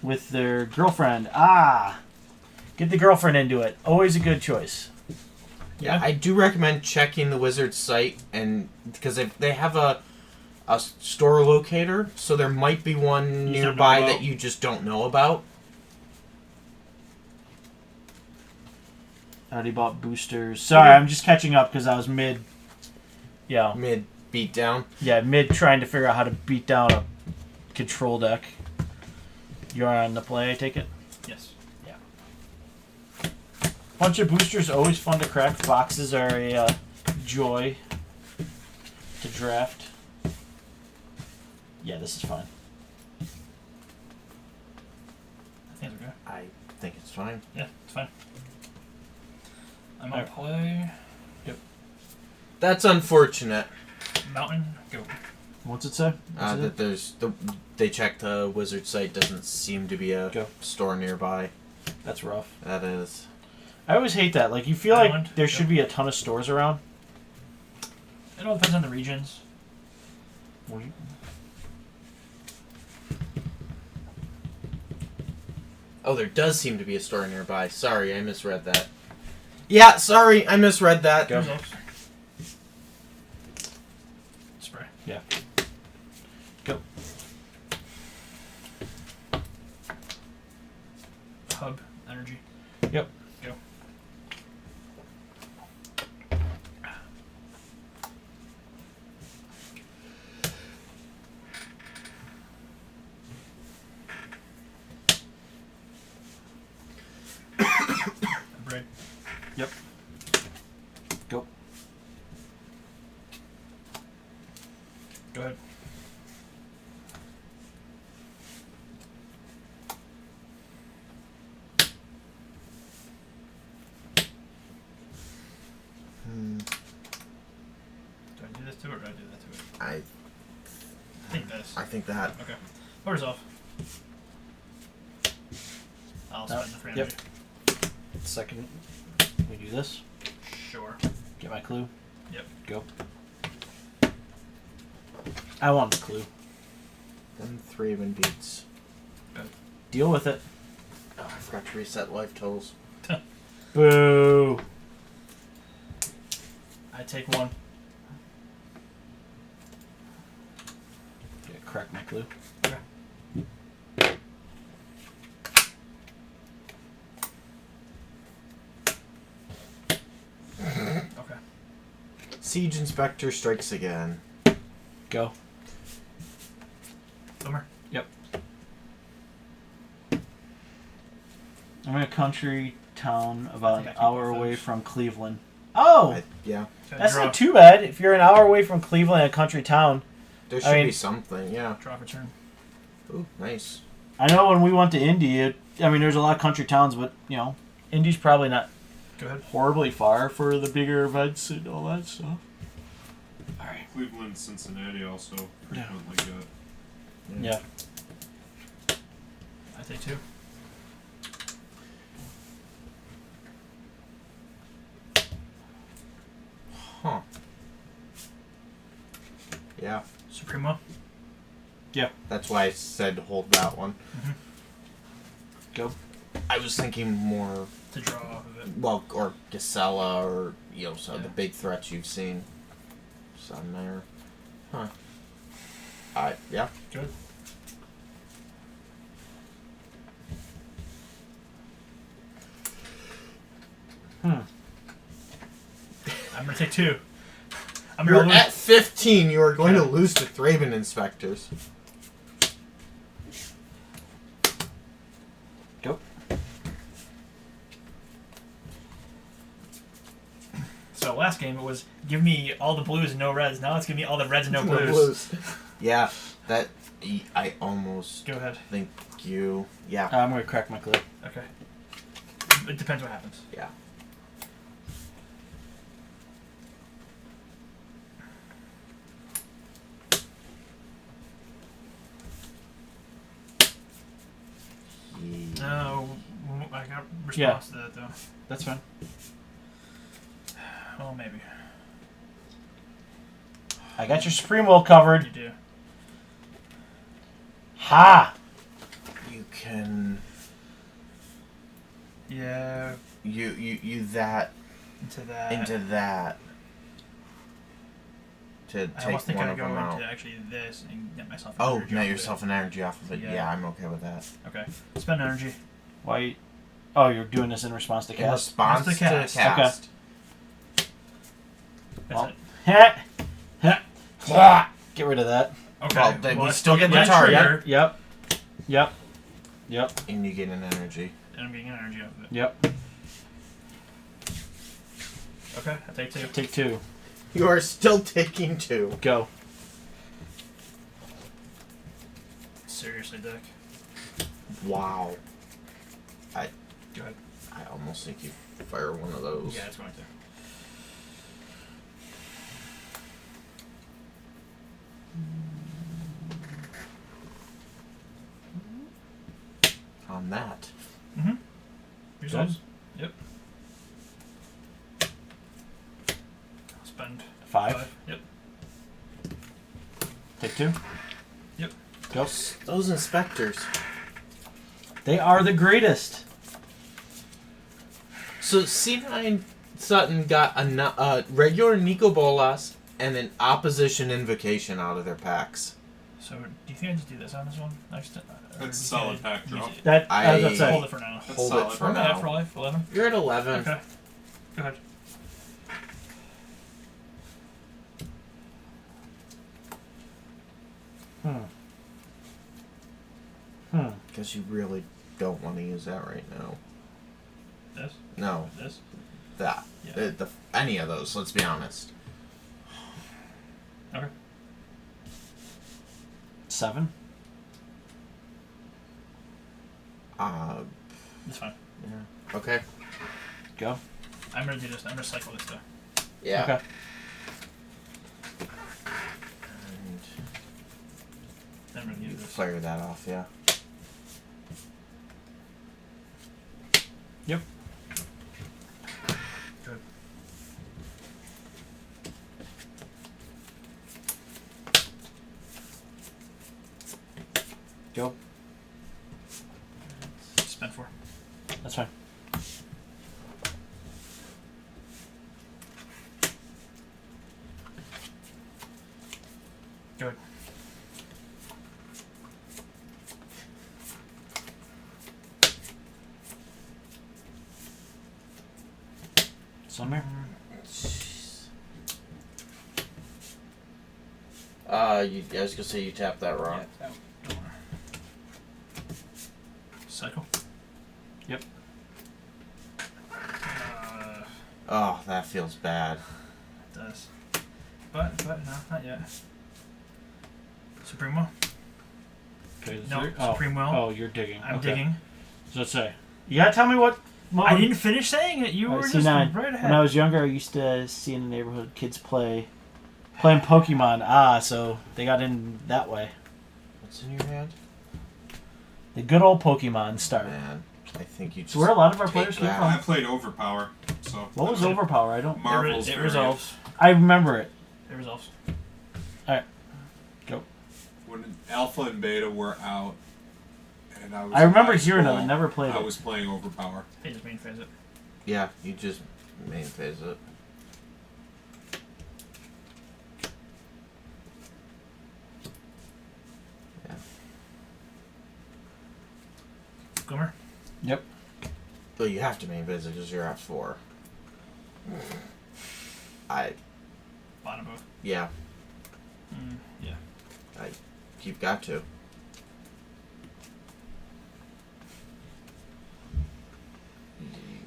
with their girlfriend. Ah, get the girlfriend into it. Always a good choice. Yeah, I do recommend checking the Wizards site, and because they have a store locator, so there might be one You don't know nearby about? that you just don't know about. I already bought boosters. Sorry, I'm just catching up because I was mid. Yeah, Mid beatdown. mid trying to figure out how to beat down a control deck. You're on the play, I take it. Yes. Bunch of boosters, always fun to crack. Boxes are a joy to draft. Yeah, this is fine. I think it's okay. I think it's fine. Yeah, it's fine. I'm on Alright. play. That's unfortunate. Mountain. Go. What's it say? What's it? That they checked the Wizards site. Doesn't seem to be a Go. store nearby. That's rough. That is. I always hate that. Like, you feel Island, like there yep. should be a ton of stores around. It all depends on the regions. Oh, there does seem to be a store nearby. Sorry, I misread that. Yeah, sorry, I misread that. Go. Results. Spray. Yeah. Go. Hub. Energy. Yep. Go. Break. Yep. Go. Go ahead. Hmm, Do I do this to it or do I do that to it? I I think this. I think that. Okay. Or resolve. I'll spend the free Yep. energy. Second, we do this. Sure. Get my clue. Yep. Go. I want the clue. Them three even beats. Deal with it. Oh, I forgot to reset life totals. Boo. I take one. Yeah, crack my clue. Okay. Siege Inspector strikes again. Go. Boomer. I'm in a country town about I an keep hour both away those. from Cleveland. Oh, Yeah, Okay, that's draw. not too bad. If you're an hour away from Cleveland, a country town. there I should mean- be something. Yeah. Draw for turn. Ooh, nice. I know when we went to Indy, there's a lot of country towns, but, Indy's probably not Go ahead. horribly far for the bigger events and all that stuff. All right. Cleveland, Cincinnati also frequently get. Yeah. I take two. Huh. Yeah. Supremo. That's why I said hold that one. Go. I was thinking more, To draw off of it. well, or Gisela, or some of Yeah. the big threats you've seen. Sun there. Huh. Yeah. Good. Hmm. I'm gonna take two. I'm You're gonna at lose. 15. You are going to Okay. lose to Thraben Inspectors. Go. So last game it was give me all the blues and no reds. Now it's give me all the reds and no No blues. blues. Yeah, that I almost Go ahead. think you. Yeah. I'm going to crack my clue. Okay. It depends what happens. Yeah. No, I got response to that though. That's fine. Well, maybe I got your Supreme Will covered. you do. Ha! You can Yeah. you that Into that. into that to I take almost think one I'd of go them out. into actually this and get myself. Oh, energy net off of yourself an energy off of it. Yeah. Yeah, I'm okay with that. it. Okay. Spend energy. Why? Oh, you're doing this in response to In cast. response to to cast. cast. That's Well, get rid of that. it. Okay. Well, then we I still get the my target. trigger, Yep. Yep. Yep. And you get an energy. and I'm getting energy off of it. Yep. Okay. I take 2. Take 2. You are still taking 2. Go. Seriously, Dick. Wow. Go ahead. I almost think you fire one of those. Yeah, it's going to. On that. Mm-hmm. Yourselves. Good. Yep. I'll spend 5. Yep. Take 2. Yep. Go. Those inspectors. They are the greatest. So C9 Sutton got a regular Nico Bolas and an opposition invocation out of their packs. So, do you think I just do this on this one next? That's a solid pack drop. That's Hold it. it for now. That's Hold solid. it for Okay, now. for life. 11. You're at 11. Okay. Go ahead. Because you really don't want to use that right now. This. No, This. that. Yeah. Any of those, let's be honest. Okay. 7. It's fine. Yeah. Okay. Go. I'm gonna do this. I'm gonna cycle this though. Yeah. Okay. And Then I'm gonna you use this. flare that off, yeah. Yep. Good. Go. Spend 4. That's fine. Good. Summer. I was gonna say you tap that wrong. Yeah. Don't worry. Cycle. Yep. Oh, that feels bad. It does. But no, not yet. Supreme Will. Okay. No, Oh. Supreme Will. Oh, you're digging. I'm Okay. digging. So let's say. You gotta tell me what. I didn't finish saying it. You were just C9. right ahead. When I was younger, I used to see in the neighborhood kids playing Pokemon. Ah, so they got in that way. What's in your hand? The good old Pokemon start. Man, I think you just. So where a lot of our take players came that. from. I played Overpower, so. What was that's Overpower? I don't. Marvel's it variant. resolves. I remember it. It resolves. When Alpha and Beta were out, and I was. I remember in hearing high of it. school, Never played I it. was playing Overpower. They just main phase it. Yeah, you just main phase it. Yeah. Glimmer. Yep. Well, you have to main phase it because you're at 4. Bottom both. Yeah, Yeah. you've got to.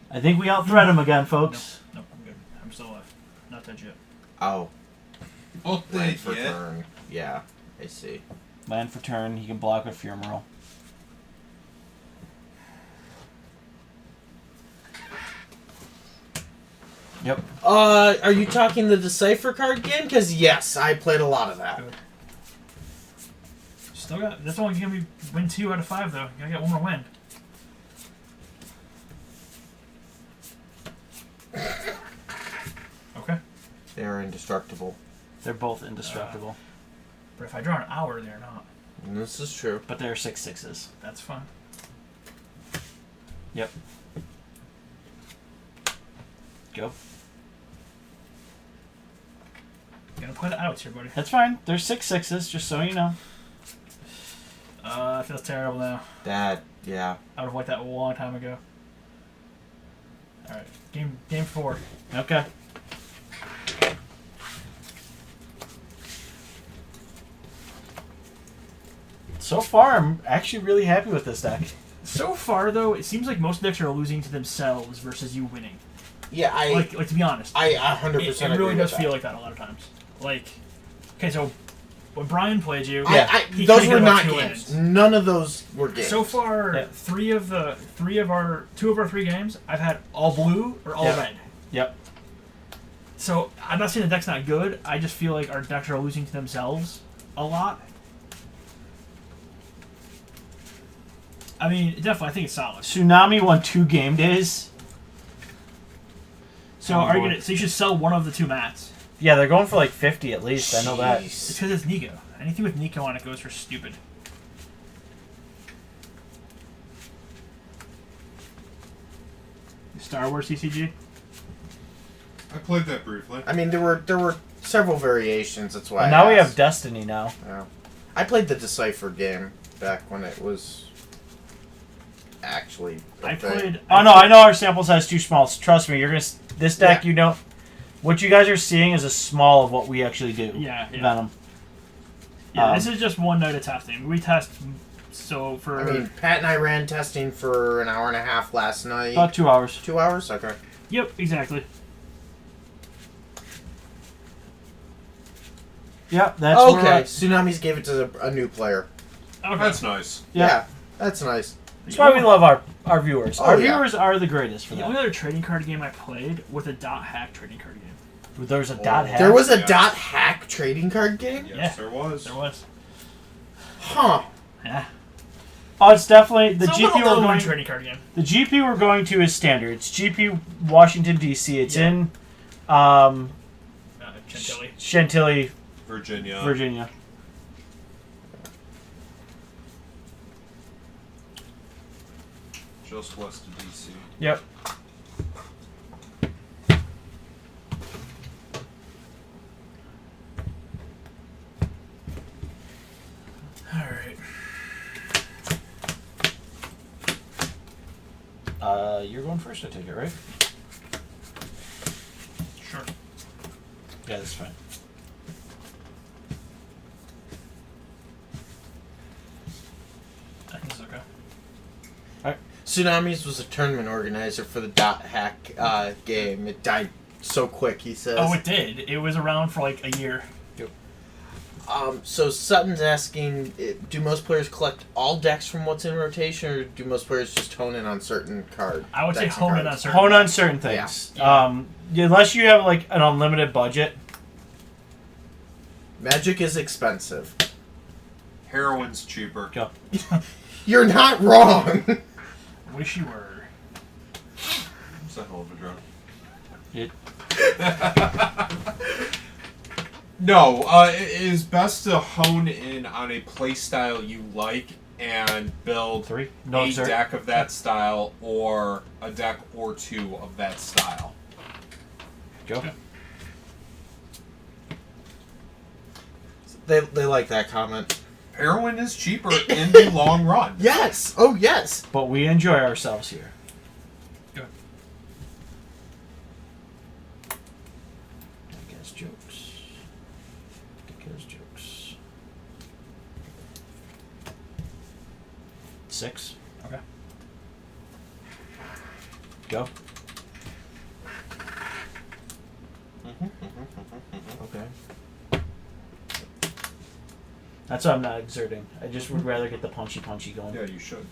I think we outthread him again, folks. Nope, I'm good. I'm still alive. Not dead yet. Oh, Oh, land for turn. Yeah, I see. Land for turn. He can block with Fumarole. Yep. Are you talking the Decipher card game? Because yes, I played a lot of that. Good. Still got. That's only gonna be win 2 out of 5 though. Gotta get one more win. Okay. They are indestructible. They're both indestructible. But if I draw an hour, they're not. And this is true. But they're 6/6s. That's fun. Yep. Go. Gonna play the outs here, buddy. That's fine. There's 6/6s, just so you know. It feels terrible now. That, yeah. I would have liked that a long time ago. All right, game 4. Okay. So far, I'm actually really happy with this deck. So far, though, it seems like most decks are losing to themselves versus you winning. Yeah, Like to be honest, I 100% it agree really with does that. feel like that a lot of times. Like, okay, so when Brian played you, he Those couldn't were get not above 2 games. wins. None of those were games. So far, Yeah. 2 of our 3 games, I've had all blue or all Yeah. red. Yep. So I'm not saying the deck's not good. I just feel like our decks are losing to themselves a lot. I mean, definitely, I think it's solid. Tsunami won 2 game days. So Oh, are you boy. gonna? So you should sell one of the 2 mats. Yeah, they're going for like 50 at least. I know that. It's Jeez. because it's Nico. Anything with Nico on it goes for stupid. Star Wars CCG. I played that briefly. I mean, there were several variations. That's why. Well, now I we have asked. Destiny now. Yeah. I played the Decipher game back when it was actually. a I thing. played. Oh no, I know our sample size is too small. So trust me, you're gonna this deck. Yeah. You don't. What you guys are seeing is a small of what we actually do. Yeah, yeah. Venom. Yeah, this is just one night of testing. We test so for. I mean, Pat and I ran testing for an hour and a half last night. About 2 hours. 2 hours? Okay. Yep, exactly. Yep, that's Okay. where- Tsunamis gave it to a new player. Okay. That's nice. Yeah. That's nice. That's why we love our viewers. Oh, Our yeah. viewers are the greatest for The that. only other trading card game I played was a dot hack trading card game. There's a Oh. dot hack. There was a Yeah. dot hack trading card game? Yes, Yeah. there was. There was. Huh. Yeah. Oh, it's definitely the It's a GP little we're known going. trading card game. The GP we're going to is standard. It's GP Washington D.C. It's Yeah. in Chantilly. Chantilly, Virginia. Virginia. Just west of DC. Yep. All right. You're going first, I take it, right? Sure. Yeah, that's fine. I think it's okay. Tsunamis was a tournament organizer for the dot hack game. It died so quick, he says. Oh, it did. It was around for like a year. So Sutton's asking, do most players collect all decks from what's in rotation, or do most players just hone in on certain cards? I would say hone in on certain. Hone on certain things. Unless you have like an unlimited budget. Magic is expensive. Heroin's cheaper. Go. You're not wrong. Wish you were. It's a hell of a drug. It, No, it is best to hone in on a play style you like and build 3. No, a sir. deck of that style or a deck or 2 of that style. Go. They like that comment. Heroin is cheaper in the long run. Yes. Oh, yes. But we enjoy ourselves here. Go. I guess jokes. Because jokes. 6. Okay. Go. Okay. That's why I'm not exerting. I just would rather get the punchy going. Yeah, you should.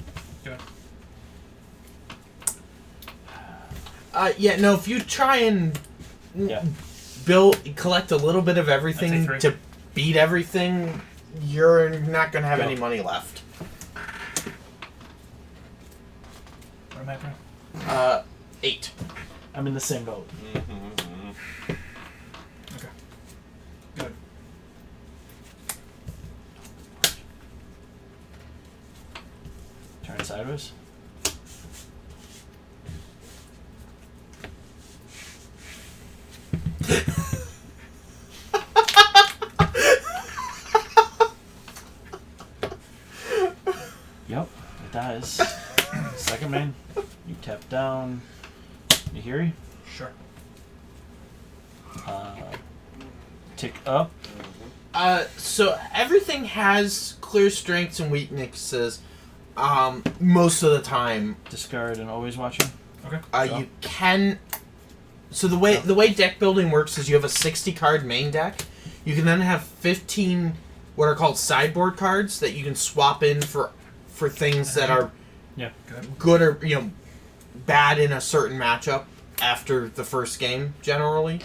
Yeah, no, if you try and Yeah. collect a little bit of everything I'd say 3. to beat everything, you're not going to have Go. any money left. What am I playing? 8. I'm in the same boat. Okay. Good. Turn sideways. down. Nahiri. Sure. Tick up. So everything has clear strengths and weaknesses. Most of the time, Discard and always watching. you can. So the way deck building works is you have a 60 card main deck. You can then have 15 what are called sideboard cards that you can swap in for things that are Yeah. good or bad in a certain matchup after the first game generally.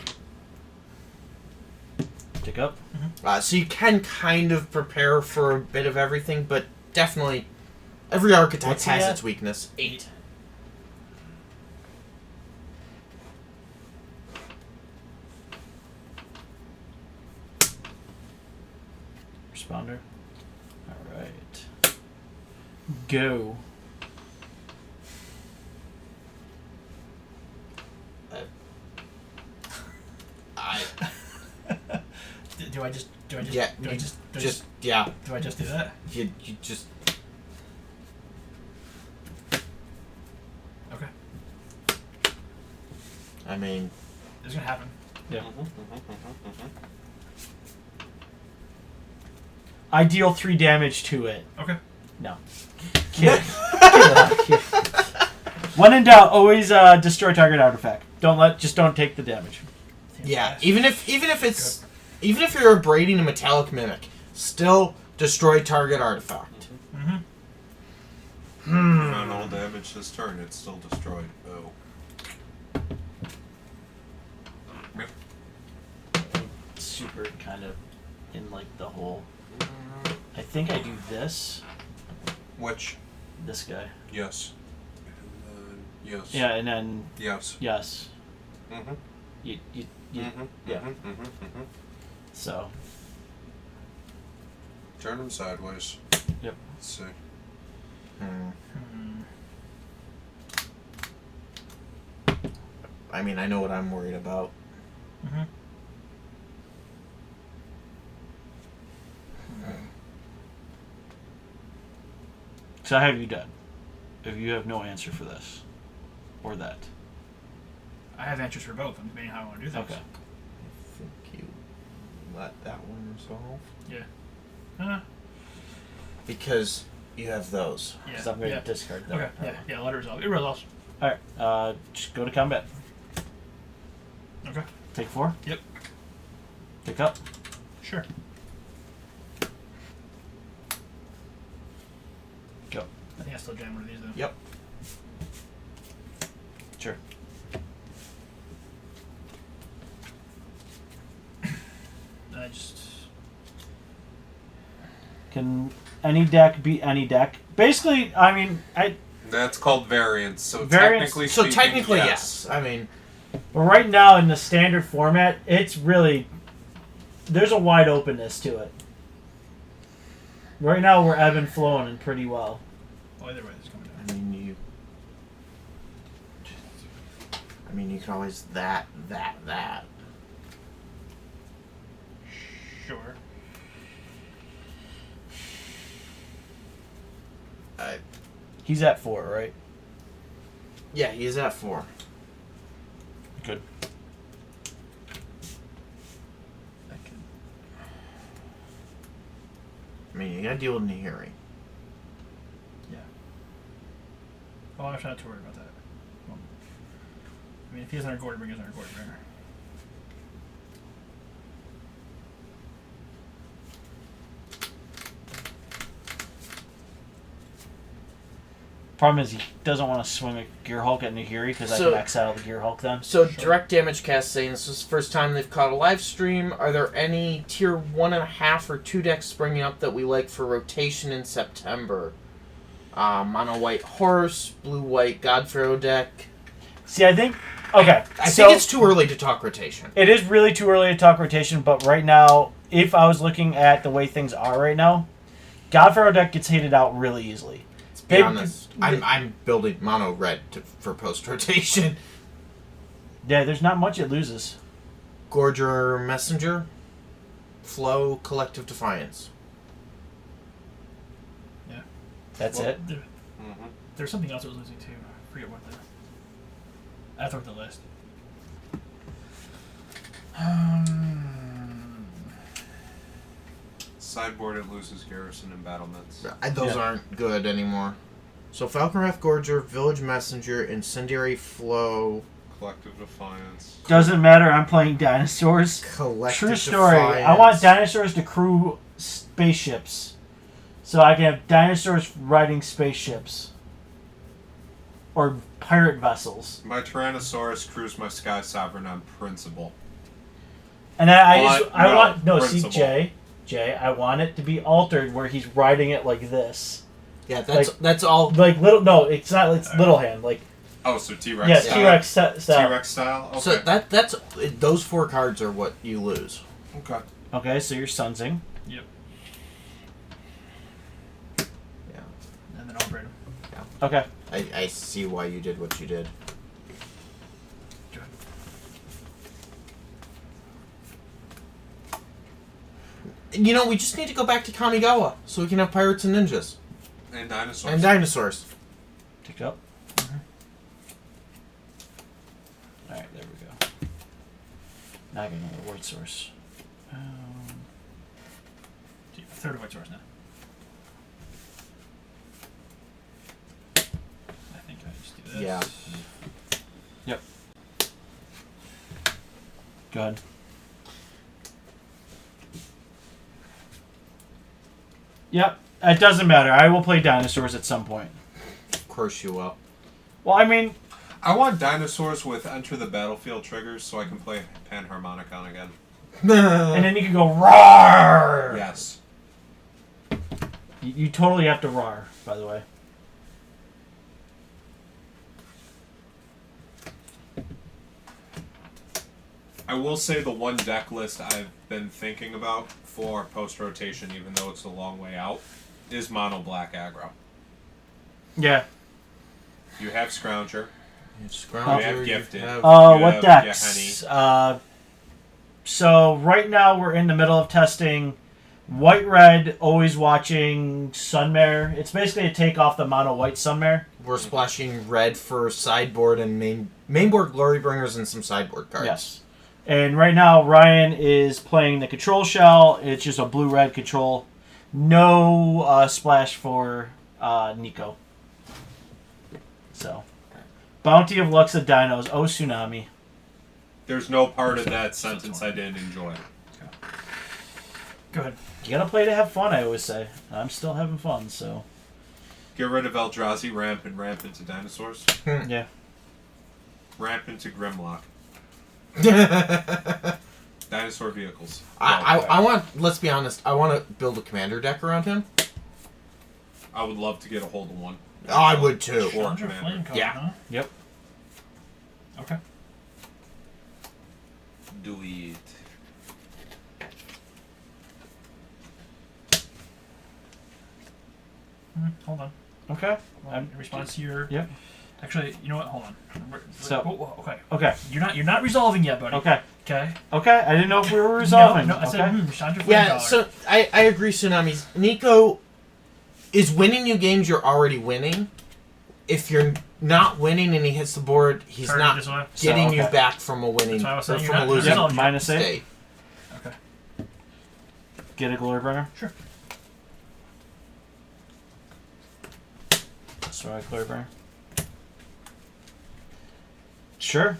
Tick up. So you can kind of prepare for a bit of everything, but definitely every archetype What's he has at? its weakness. 8. Responder. All right. Go. Do I just Yeah, do I you just yeah, do I just do that? you just Okay. I mean, It's gonna happen. I deal 3 damage to it. Okay. No. Kidding. When in doubt, always destroy target artifact. Just don't take the damage. yeah. Even if you're abrading a metallic mimic, still destroy target artifact. On all damage this turn, it's still destroyed. Oh. Super kind of in like the hole. I think I do this. Which? This guy. Yes. Yes. Yeah, and then Yes. yes. Mm-hmm. You yeah. Mm-hmm. So Turn them sideways. Yep. Let's see. I mean, I know what I'm worried about. So how have you done? If you have no answer for this or that. I have answers for both. I'm debating how I want to do things. Okay. I think you let that one resolve Yeah. because you have those. Yeah. Because I'm going to yeah. discard that. Okay. Yeah. Let it resolve. It resolves. Alright. Just go to combat. Okay. Take 4. Yep. Pick up. Sure. Go. I think I still jam one of these though. Yep. Sure. I just. Can any deck beat any deck? Basically, I mean, That's called variance. So Variance- technically So speaking, technically, yes. I mean, but right now in the standard format, it's really there's a wide openness to it. Right now, we're ebb and flowing and pretty well. Well, either way, it's coming down. I mean, you can always that. Sure. He's at 4, right? Yeah, he's at 4. Good. I mean, you gotta deal with Nahiri. Yeah. Well, I'm not too worried about that. Well, I mean, if he has another Gordy, bring his another Gordy bringer. Problem is, he doesn't want to swing a Gear Hulk at Nahiri because I So- can X out the Gear Hulk then. So, direct damage cast saying this is the first time they've caught a live stream. Are there any tier 1.5 or 2 decks springing up that we like for rotation in September? Mono white horse, blue white Godpharaoh deck. See, I think. Okay. I so think it's too early to talk rotation. it is really too early to talk rotation, but right now, if I was looking at the way things are right now, Godpharaoh deck gets hated out really easily. To be They- honest, I'm building mono red for post rotation. Yeah, there's not much it loses. Gorger Messenger, Flow, Collective Defiance. That's Well, it. There's something else that was losing too. I forget what the. I have to look at the list. Sideboard, it loses garrison and battlements. Those Yeah. aren't good anymore. So Falconwrath Gorger, Village Messenger, Incendiary Flow, Collective Defiance. Doesn't matter. I'm playing dinosaurs. Collective True story. Defiance. I want dinosaurs to crew spaceships, so I can have dinosaurs riding spaceships or pirate vessels. My Tyrannosaurus crews my Sky Sovereign on principle. And I No, want no. principle. See, Jay, I want it to be altered where he's riding it like this, Yeah, That's all. like little. No, it's not. It's little hand. Like Oh, so T-Rex yeah, style. T-Rex style. T-Rex style? Okay. So that's those 4 cards are what you lose. Okay. Okay, so you're Sunzing. Yep. Yeah. And then I'll break them. Okay. I see why you did what you did. You know, we just need to go back to Kamigawa so we can have pirates and ninjas And dinosaurs. and dinosaurs. Ticked up. All right, there we go. Now I get another word source. A third of white source now. I think I just do this. Yeah. Go ahead. Yep, it doesn't matter. I will play dinosaurs at some point. Of course you will. Well, I mean, I want dinosaurs with enter the battlefield triggers so I can play Panharmonicon again. and then you can go roar. Yes. You totally have to roar, by the way. I will say the one deck list I've been thinking about for post-rotation, even though it's a long way out, is mono black aggro. Yeah. You have Scrounger. Scrounger, You have you Gifted. have- You What have decks? So right now we're in the middle of testing White Red, always watching Sunmare. It's basically a take off the mono white Sunmare. We're splashing red for sideboard and mainboard glory bringers and some sideboard cards. Yes. And right now Ryan is playing the control shell. It's just a blue red control. No splash for Nico. So Bounty of Luxa Dinos. Oh Tsunami. There's no part of that sentence I didn't enjoy. Go ahead. You gotta play to have fun, I always say. I'm still having fun, so Get rid of Eldrazi, ramp into dinosaurs. yeah. Ramp into Grimlock. Dinosaur vehicles. I want, let's be honest, I want to build a commander deck around him. I would love to get a hold of one. Oh, I would too. Or Challenger commander. Flame card, Yeah. huh? Yep. Okay. Do it. Hold on. Okay. In response to your. Yep. Actually, you know what? Hold on. So- Okay. Okay. You're not resolving yet, buddy. Okay. Okay. Okay. I didn't know if we were resolving. No, I okay. said Chandra Flame Yeah, Collar. so I agree, Tsunamis. Nico is winning you games you're already winning. If you're not winning and he hits the board, he's Turn it not this way. getting So, you okay. back from a winning That's why I was or saying from a you're not- losing you're not- minus 8. state. Okay. Get a Glory Bringer. Sure. Sorry, Glory Bringer. Sure.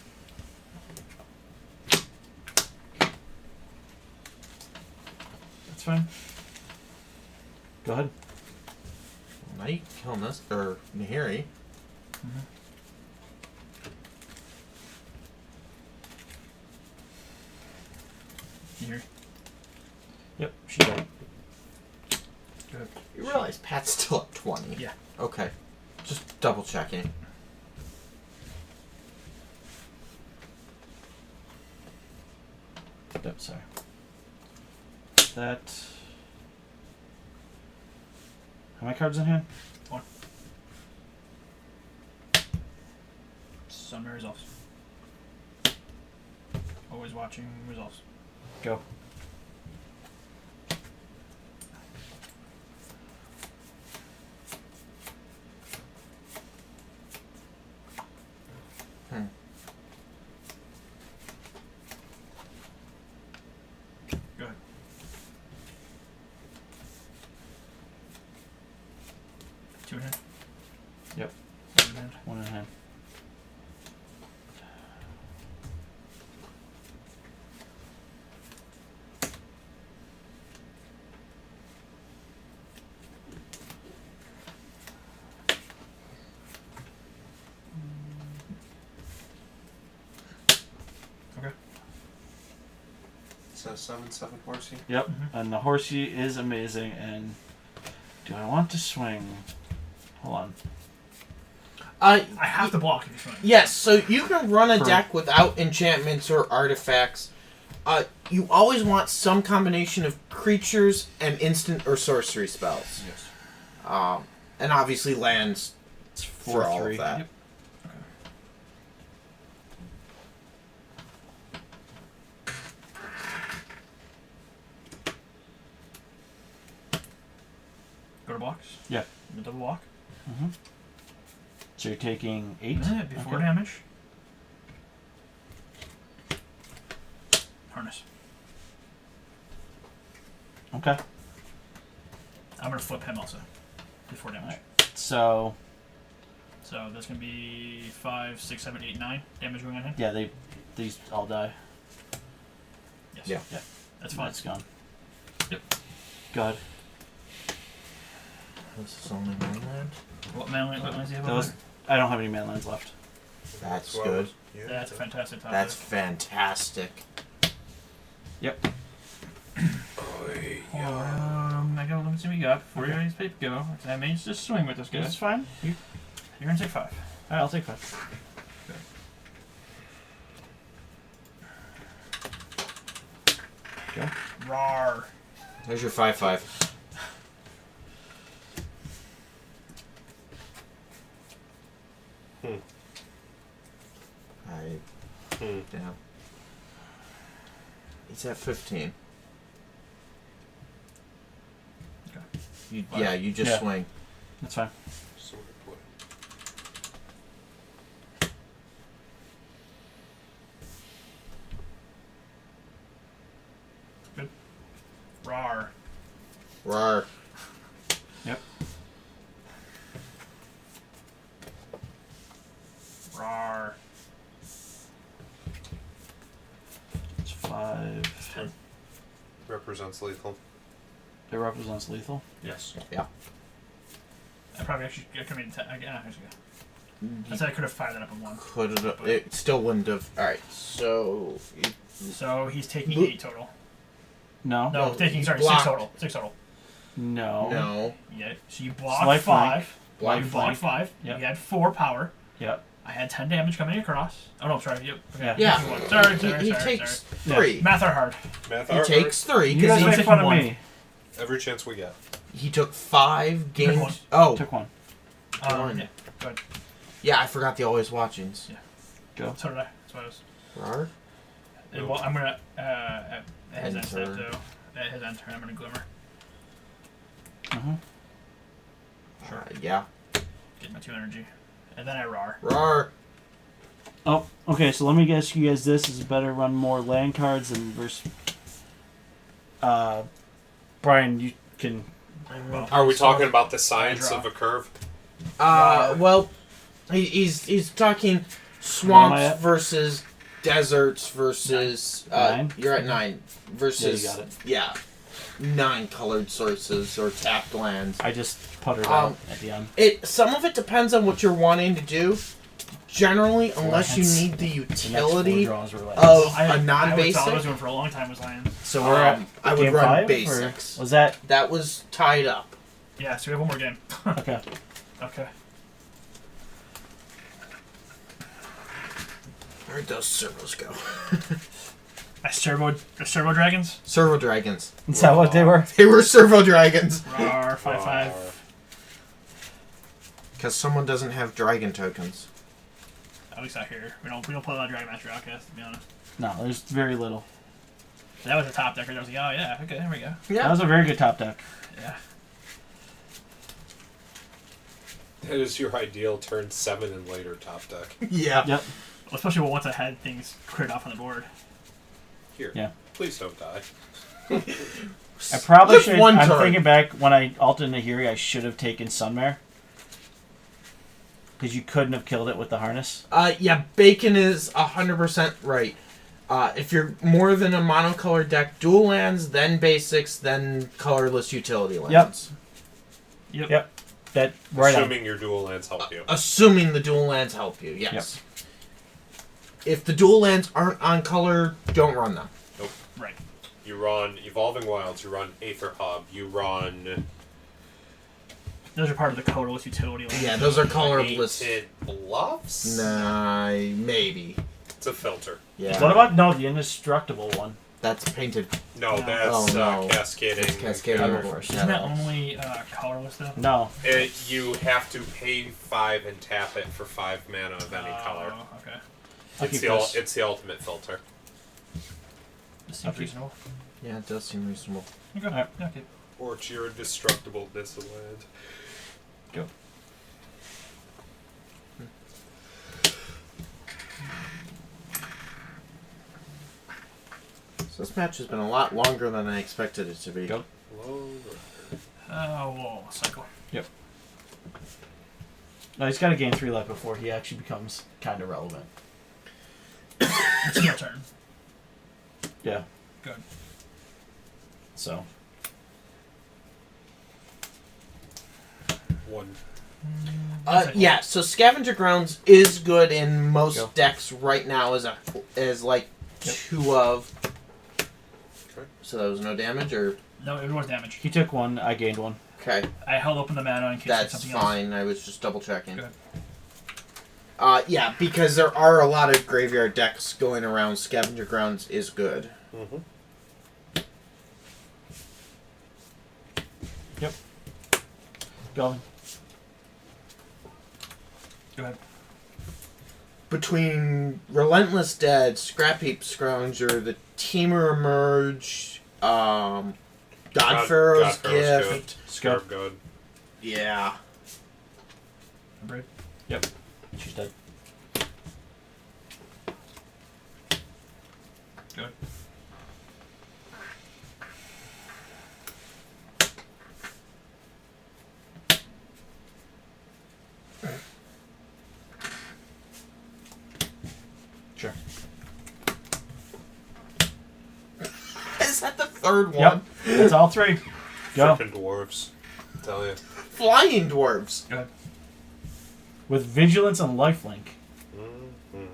That's fine. Go ahead. Now you can kill this or Nahiri. You hear? Yep. She's right. Good. You realize Pat's still up 20. Yeah. Okay. Just double checking. Yep. Sorry. That. How many cards in hand? Sunmare resolves. Always watching resolves. Go. It's a 7/7 horsey. Yep. And the horsey is amazing. And do I want to swing? Hold on. I have to block if you swing. Yes, so you can run a For- deck without enchantments or artifacts. You always want some combination of creatures and instant or sorcery spells. Yes. And obviously lands It's for all 4/3. of that. Yep. Go to blocks? Yeah. The double block? So you're taking 8? Before Okay. damage. Harness. Okay. I'm gonna flip him also. Before damage. Alright. So, So that's gonna be 5, 6, 7, 8, 9 damage going on him. yeah, these all die. Yes. Yeah. Yeah. That's fine. It's gone. Yep. Go ahead. This is only one land. What lands do you have? That over was, I don't have any mana lands left. That's Well, good. yeah, there? That's a fantastic top That's deck. fantastic. Yep. I go. Let me see what we got before you guys paper go. I may just swing with this guy. It's fine. You're gonna take 5. Alright, I'll take 5. Go. Rawr. There's your 5/5. Yeah. He's at 15. Okay. You just Yeah. swing. That's fine. So what? Rawr. Rawr. Yep. Rawr. It's 5. Represents lethal. It represents lethal. Yes. I probably actually I could have made I said I could have fired that up in 1. Could have. It still wouldn't have. Alright, so. So he's taking Bo- 8 total. No. No, No, taking you 6 blocked. total. 6 total. No. No. Yeah. So you It's blocked life 5. Block You blocked 5. Yep. You had 4 power. Yep. I had 10 damage coming across. Oh no, sorry. Yep. Okay. Yeah. Sorry. He takes sorry. 3. Math are hard. Math He art, takes 3 You guys because make taking fun of 1. me. every chance we get. he took 5 Took one. games. Oh, Took 1. One. Yeah. Go ahead. yeah, I forgot the always watchings. Go. So did I. That's what it was. Rawr. Well, I'm gonna at his end step Enter. though. At his end turn, I'm gonna glimmer. Mm-hmm. Yeah. Get my 2 energy, and then I roar. Rawr. Oh, okay. So let me ask you guys this: is it better run more land cards than versus? Brian, you can. Well, Are we so- talking about the science draw. of a curve? Well, he's talking Where am I swamps at? versus deserts versus. 9? You're at 9 versus. Yeah, you got it. Yeah. 9 colored sources or tapped lands. I just puttered out at the end. Some of it depends on what you're wanting to do. Generally, unless you lands. need the The next 4 utility draws were lands. of I a what I was non-basic, doing for a long time was lands. So we're at I would game run 5, or basics. was that That was tied up. Yeah, so we have one more game. okay? Okay. Where'd those servos go? Servo dragons. Servo dragons. Is that what they were? They were servo dragons. Rawr, 5/5. Because someone doesn't have dragon tokens. At least out here, we don't play a lot of Dragon Master Outcast, to be honest. No, there's very little. That was a top decker. I was like, oh yeah, okay, there we go. That was a very good top deck. Yeah. That is your ideal turn 7 and later top deck. Yeah. Yep. Well, especially once I had things cleared off on the board. Here. Yeah. Please don't die. I probably Just should. one I'm turn. thinking back when I altered Nahiri, I should have taken Sunmare. Because you couldn't have killed it with the harness. Yeah, Bacon is 100% right. If you're more than a monocolored deck, dual lands, then basics, then colorless utility lands. Yep. That right on. Assuming your dual lands help you. Assuming the dual lands help you, yes. If the dual lands aren't on color, don't run them. Right. You run Evolving Wilds. You run Aether Hub. You run Those are part of the colorless utility line. Yeah, those are colorless. Painted Bluffs. Nah, maybe. It's a filter. Yeah. What about the indestructible one? That's painted. No, No. that's Oh, no. cascading. It's cascading. I'll go over first. Isn't that shadows. only colorless though? No. You have to pay 5 and tap it for 5 mana of any color. Okay. I'll keep this. It's the ultimate filter. This seems Okay. reasonable. Yeah, it does seem reasonable. Okay. Alright. Okay. Or it's your destructible Disneyland. Go. So this match has been a lot longer than I expected it to be. Go. Whoa, cycle. No, he's got to gain 3 life before he actually becomes kind of relevant. It's your turn. Yeah. Good. So. 1. Yeah, so Scavenger Grounds is good in most Go. decks right now as like 2 of. Okay. So that was no damage, or No, it was damage. He took 1, I gained 1. okay, I held open the mana in case there's that's something fine. I was just double checking. Good. Yeah, because there are a lot of graveyard decks going around. Scavenger Grounds is good. Mm-hmm. Go. Go ahead. Between Relentless Dead, Scrap Heap Scrounger, the Teamer Emerge, Godpharaoh's Godpharaoh's Gift. Scarab God. Yeah. Brave. She's dead. Good. Sure. Is that the third one? Yep. That's all 3. Go. Frickin' dwarves. Tell you. Flying Dwarves. Go ahead. With Vigilance and Lifelink. Mm-hmm.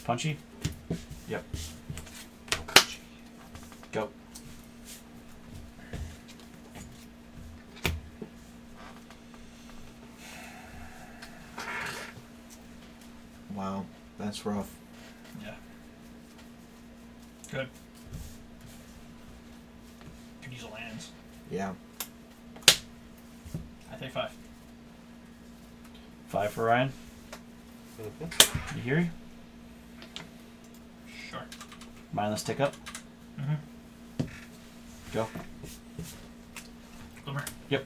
Punchy? Yep. Go. Wow, that's rough. Yeah. Good. Could use a lands. Yeah. I take 5. 5 for Ryan. Mm-hmm. You hear? Sure. Mindless tick up. Mm-hmm. Go. Glimmer. Yep.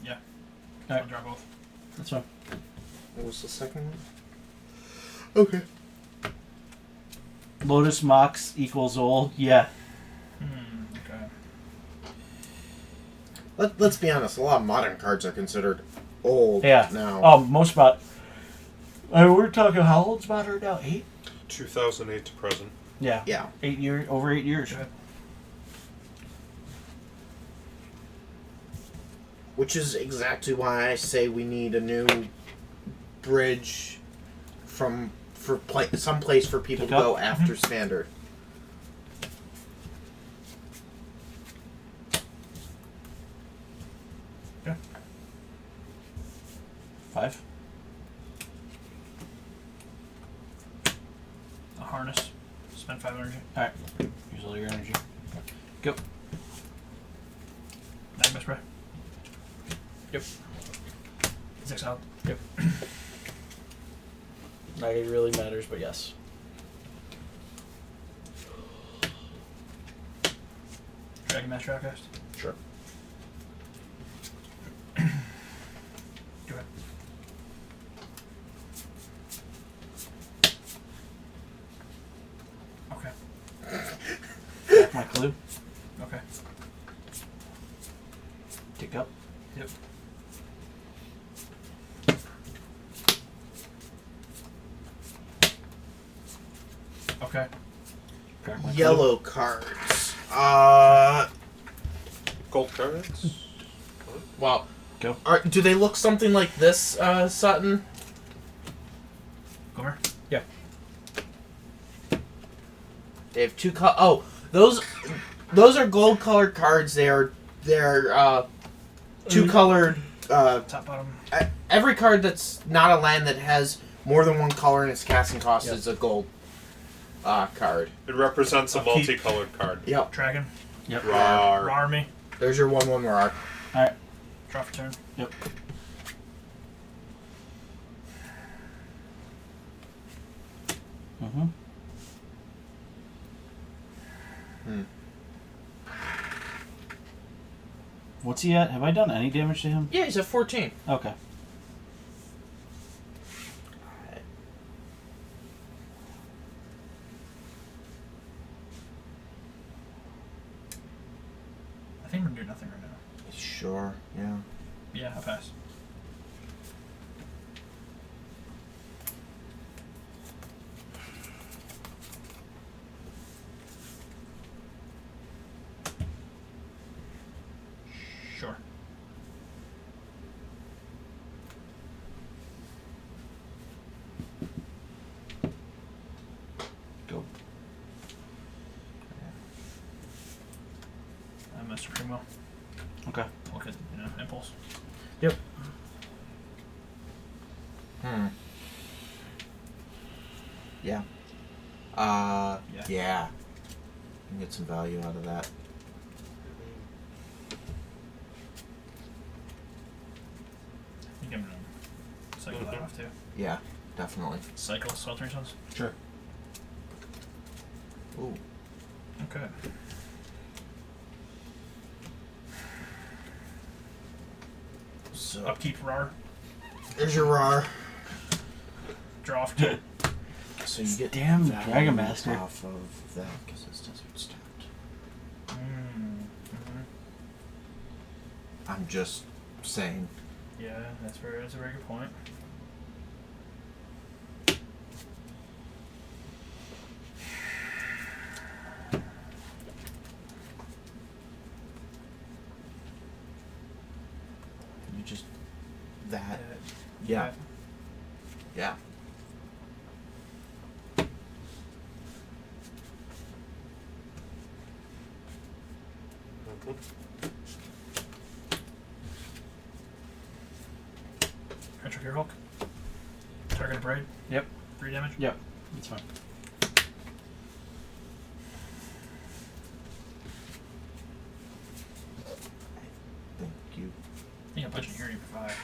Yeah. Alright. I'll draw both. That's fine. What was the second one? Okay. Lotus Mox equals old. Yeah. Okay. Let's be honest, a lot of modern cards are considered old Yeah. now. Most about. We're talking how old's modern now? 8? 2008 to present. Yeah. Yeah. 8 years. Over 8 years. Go ahead. Which is exactly why I say we need a new bridge for some place for people Pick to go up? after standard. Yeah. 5. A harness. Spend 5 energy. Alright. Use all your energy. 9 spray. Yep. 6 out. Yep. Like it really matters, but yes. Dragon Master Outcast. Sure. Go ahead. Okay. Back my clue. Okay. Tick up. Yep. Okay. Crack my clue. Yellow cards. Gold cards. Well, Do they look something like this, Sutton? Gomer. They have two those are gold colored cards. They're two colored. Top bottom. Every card that's not a land that has more than one color in its casting cost is a gold card. It represents a I'll keep- multicolored card. Yep. Dragon. Yep. Rawr. Rar me. There's your 1/1 Rar. Draw for turn. Yep. Mm-hmm. What's he at? Have I done any damage to him? Yeah, he's at 14. Okay. I think we're doing nothing right now. Sure. Yeah. Yeah, I pass. Sure. Go. I'm Mr. Primo. Okay. Look at impulse. Yeah. Yeah. Yeah. You can get some value out of that. I think I'm gonna cycle that off too. Yeah, definitely. Cycle Sweltering Suns. Sure. Ooh. Okay. So Upkeep Rar. there's your Rar. Draw for two. So you get Damn value Dragon Master. off of that because it's desert stacked. I'm just saying. Yeah, that's a very good point. You just that. Uh, Yeah. Yeah. Retro Gear Hulk. Target Braid. Yep. 3 damage. Yep. That's fine. Thank you. I think I'm punching here for 5.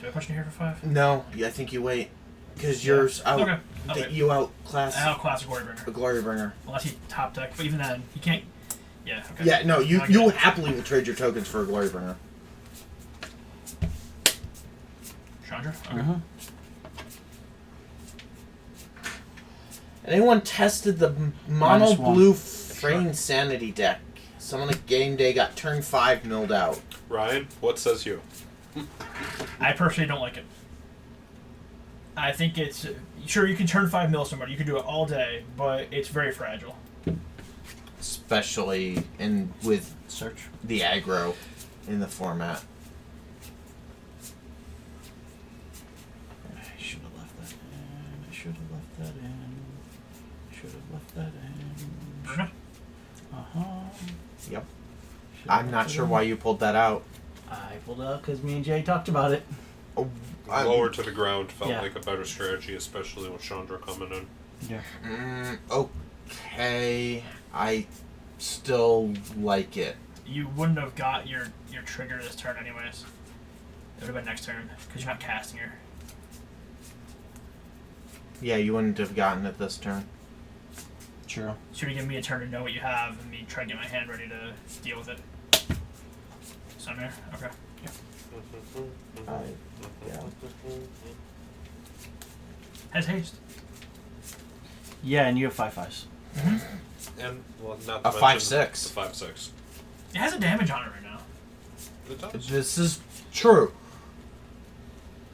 Do I punch in here for 5? No, I think you wait because yours out. Okay. Okay. You outclass I'll class a Glorybringer. a Glorybringer. Unless he top deck, but even then, he can't. Yeah, okay. Yeah, no, you Okay. you happily will trade your tokens for a Glorybringer. Chandra? Okay. Mm-hmm. Anyone tested the mono Minus one. blue Fraying Sanity deck? Someone at game day got turn 5 milled out. Ryan, what says you? I personally don't like it. I think it's. Sure, you can turn 5 mil somebody, you can do it all day, but it's very fragile. Especially with Search. the aggro in the format. I should have left that in. I should have left that in. Should have left that in. Bruna? Uh-huh. Yep. Should've I'm left not it sure in. why you pulled that out. I pulled up because me and Jay talked about it. Lower to the ground felt Yeah. like a better strategy, especially with Chandra coming in. Yeah. Okay. I still like it. You wouldn't have got your trigger this turn anyways. It would have been next turn, because you're not casting her. Yeah, you wouldn't have gotten it this turn. True. Should have given me a turn to know what you have, and me try to get my hand ready to deal with it. Sunmare? Okay. Yeah. Has haste. Yeah, and you have 5/5s. And, well, not A to 5/6. The 5/6. It has a damage on it right now. It does. This is true.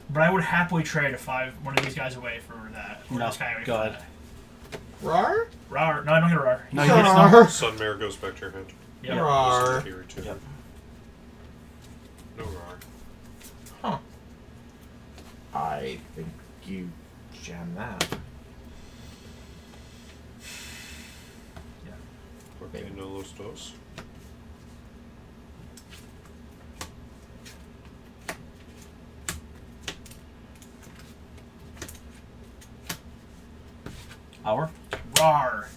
But I would happily trade one of these guys away for that. Or No, this guy away go for ahead. that. Rar? Rar. No, I don't get a Rar. No, you get Rar. Sunmare goes back to your hand. Yep. Rar. Goes to the Fury too. Yep. No Rar. I think you jam that. Okay, no los dos. Hour? Rar.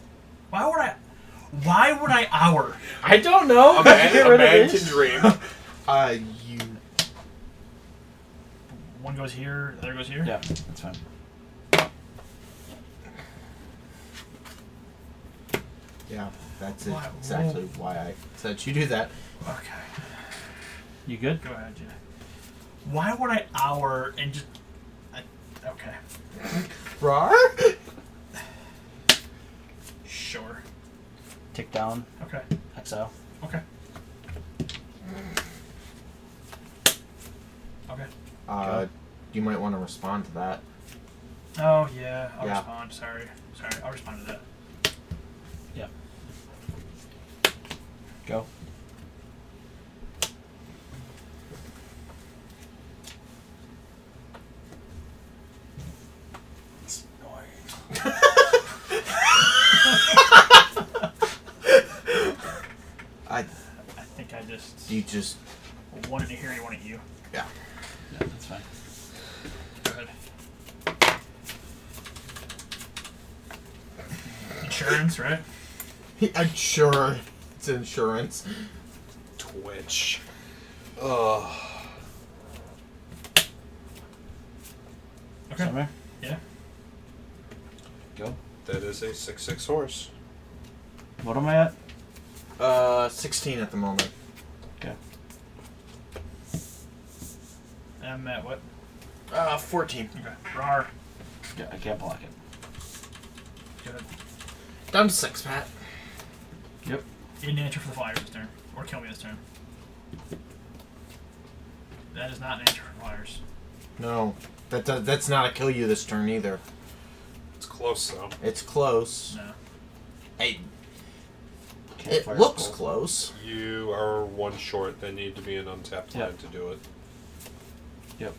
Why would I hour? I don't know. A man, Get a rid of man this. can dream. You. One goes here, the other goes here. Yeah, that's fine. Yeah, that's Why- exactly why I said you do that. Okay. You good? Go ahead, Jay. Why would I hour and just... okay. Rar? Sure. Tick down. Okay. Exile. Okay. Okay. You might want to respond to that. Oh, yeah. I'll Yeah. respond. Sorry. I'll respond to that. Go. It's annoying. I. I think I just You just. wanted to hear you, wanted you. Yeah. Yeah, that's fine. Go ahead. Insurance, right? I'm sure it's insurance. Twitch. Ugh. Okay. Summer? Yeah. Go. That is a 6/6 horse. What am I at? 16 at the moment. Okay. I'm at what? 14. Okay. Rar. Yeah, I can't block it. Go ahead. Down to 6, Pat. Yep. You didn't answer for the Flyers this turn. Or kill me this turn. That is not an answer for Flyers. No, that's not a kill you this turn either. It's close though. It's close. No. Hey, Can't it fire looks both. close. You are one short. They need to be an untapped Yeah. land to do it. Yep.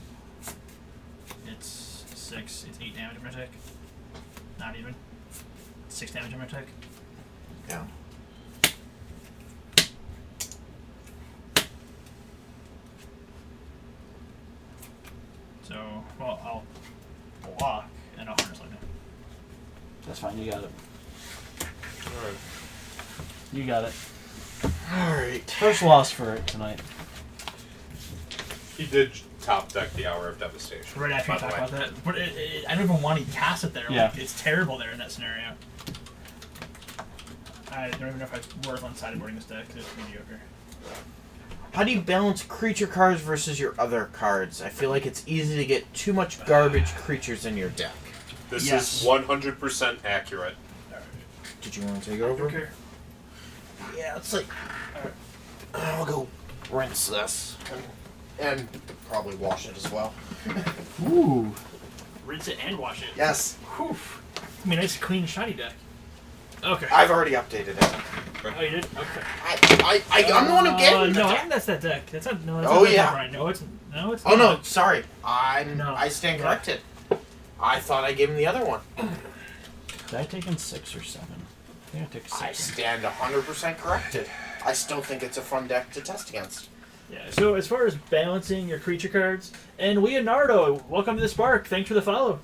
It's 6. It's 8 damage on my tick. Not even. 6 damage on my tick. Yeah. So, well, I'll block and I'll harness lightning. That's fine. You got it. All right. You got it. Alright. First loss for it tonight. He did top deck the Hour of Devastation. Right after by you the talk way. about that. But I don't even want to cast it there. Yeah. Like, it's terrible there in that scenario. I don't even know if it's worth on sideboarding this deck. It's mediocre. How do you balance creature cards versus your other cards? I feel like it's easy to get too much garbage creatures in your deck. This Yes. is 100% accurate. Did you want to take over? Okay. Yeah, it's like... I'll go rinse this. And probably wash it as well. Ooh. Rinse it and wash it. Yes. Whew. I mean, nice, clean, shiny deck. Okay. I've already updated it. Oh, you did? Okay. I'm the one who gave you the no, deck. that's that deck. That's not. No, that's Oh, not that yeah. deck, Brian. No, it's Oh, no, not. sorry. No. I stand corrected. I thought I gave him the other one. Did I take in 6 or 7? I think I took 6. I stand 100% corrected. I still think it's a fun deck to test against. Yeah. So as far as balancing your creature cards, and Leonardo, welcome to the Spark. Thanks for the follow.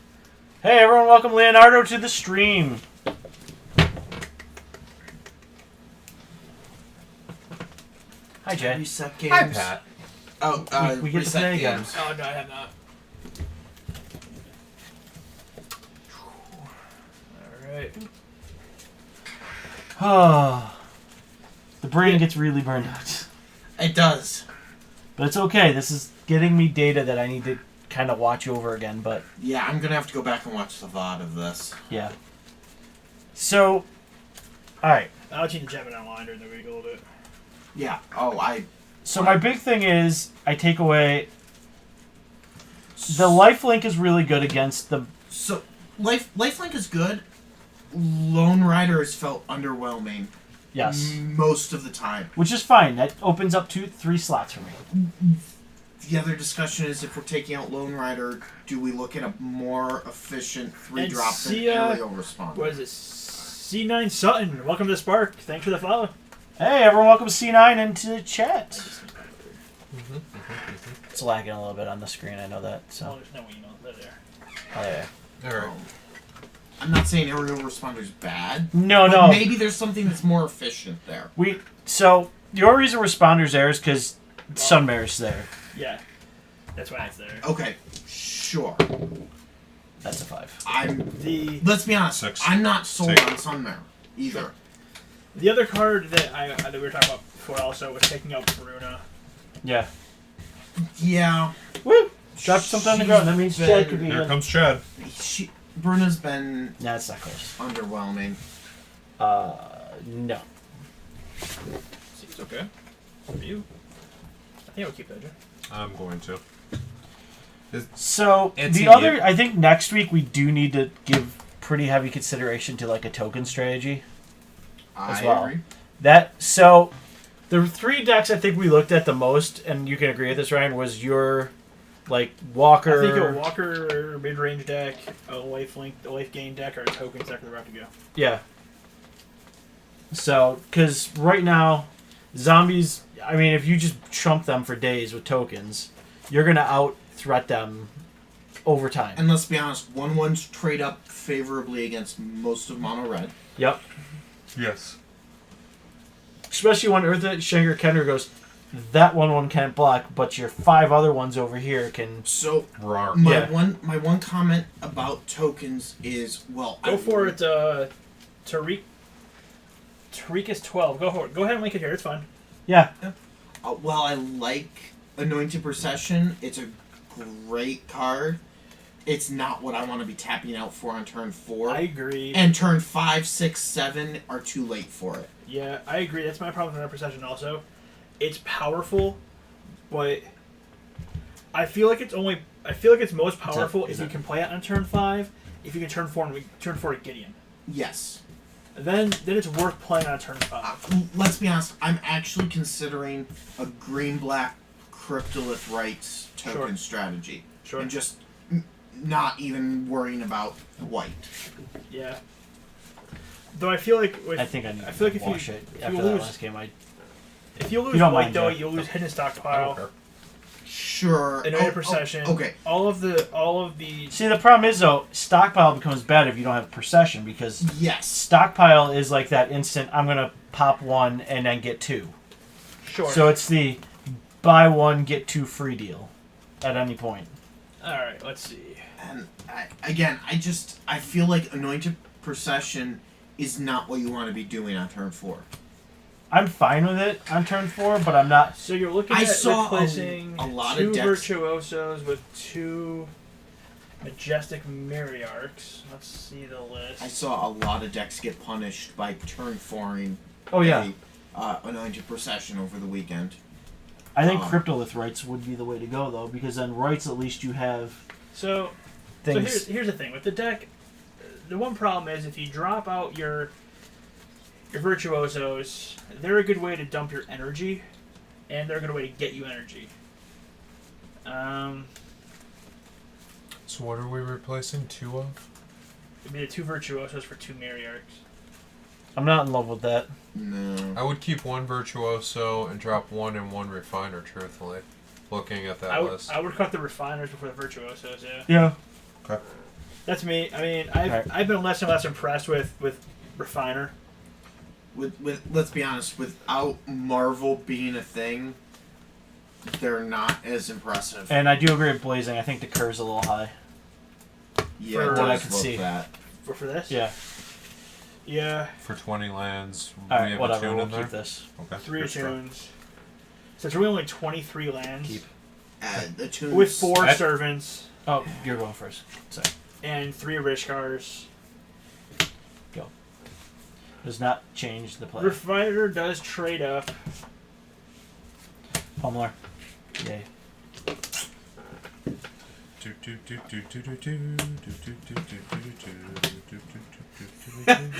Hey everyone, welcome Leonardo to the stream. Hi Jay. Reset games. Hi, Pat. Oh, We get to reset play again. games. Oh no, I have not. All right. The brain gets really burned out. It does. But it's okay. This is getting me data that I need to kind of watch over again. But Yeah, I'm gonna have to go back and watch the VOD of this. yeah. So, all right. I'll let you to jam it online during the week a little bit. Yeah. Oh, So my big thing is I take away the lifelink is really good against the So, Lifelink is good. Lone Rider has felt underwhelming. yes, Most of the time. which is fine. That opens up 2-3 slots for me. the other discussion is if we're taking out Lone Rider, do we look at a more efficient 3-drop than see, aerial responder? What is it? C9 Sutton. Welcome to Spark. Thanks for the follow. Hey, everyone, welcome C9 into the chat. It's lagging a little bit on the screen, I know that. Oh, So, there's no email. They're there. oh, yeah. All right. I'm not saying aerial responder's bad. No, but no. maybe there's something that's more efficient there. So the only reason Responder's there is because Sunmare's there. Yeah. That's why it's there. Okay, sure. That's a 5. Let's be honest. 6. I'm not sold 6. on Sunmare either. Sure. The other card that we were talking about before also was taking out Bruna. Yeah. Yeah. Woo! Drop something on the ground. That means Chad could be Here in. comes Chad. Bruna's been Nah, it's not close. underwhelming. No. Seems okay. For you. I think I'll keep that, Jay. I'm going to. So It's the a other, year. I think next week we do need to give pretty heavy consideration to like a token strategy. As well. Agree. So the 3 decks I think we looked at the most, and you can agree with this, Ryan, was your like Walker. I think a Walker mid-range deck, a life gain deck, or a tokens deck are about to go. Yeah. So, because right now, zombies, I mean, if you just chump them for days with tokens, you're going to out-threat them over time. And let's be honest, 1/1s trade up favorably against most of mono red. Yep. Yes. Especially when Eartha Shanger Kenner goes, that 1/1 can't block, but your 5 other ones over here can. So Rar. my Yeah. one comment about tokens is Go for it, Tariq. Tariq is 12. Go for it. Go ahead and link it here. It's fine. Yeah. Well, I like Anointed Procession. It's a great card. It's not what I want to be tapping out for on turn 4. I agree. And turn 5, 6, 7 are too late for it. Yeah, I agree. That's my problem with Another Procession also. It's powerful, but I feel like it's most powerful if you can play it on turn 5, if you can turn 4 to Gideon. Yes. Then it's worth playing on turn 5. Let's be honest. I'm actually considering a green-black Cryptolith Rites token Sure. strategy. Sure. And just not even worrying about white. Yeah. Though I feel like I think I need I feel like to if you- wash it if after you that lose- last game. if you lose You don't white mind, though, Jack. you'll lose hidden I don't stockpile, care. Sure. Another Procession. Okay. All of the See, the problem is, though, stockpile becomes bad if you don't have procession, because Yes. stockpile is like that instant, I'm going to pop 1 and then get 2. sure. So it's the buy 1, get 2 free deal at any point. All right, let's see. And I feel like Anointed Procession is not what you want to be doing on turn 4. I'm fine with it on turn 4, but I'm not. So you're looking I at saw replacing a lot of 2 decks. Virtuosos with 2 Majestic Myriarchs. Let's see the list. I saw a lot of decks get punished by turn 4ing Oh, yeah. Anointed Procession over the weekend. I think Oh. Cryptolith Rights would be the way to go, though, because then Rights, at least you have So things. here's the thing with the deck. The one problem is if you drop out your Virtuosos, they're a good way to dump your energy, and they're a good way to get you energy. So what are we replacing 2 of? It'd be the 2 Virtuosos for 2 Myriarchs. I'm not in love with that. No. I would keep 1 Virtuoso and drop 1 and 1 Refiner, truthfully. Looking at that list. I would cut the Refiners before the Virtuosos, yeah. Yeah. Okay. That's me. I mean, I've been less and less impressed with Refiner. With let's be honest, without Marvel being a thing, they're not as impressive. And I do agree with Blazing. I think the curve's a little high. Yeah, for it what I does could look see. that. For this? Yeah. Yeah. For 20 lands, we Alright, have whatever. a tune We'll in there? keep this. Okay. 3 good stuff. tunes. So it's really only 23 lands. Keep. The tunes With 4 That- servants Oh, you're going first. Sorry. and 3 Rishkars. Does not change the play. Refiner does trade up. Pummeler. Yay. I mean,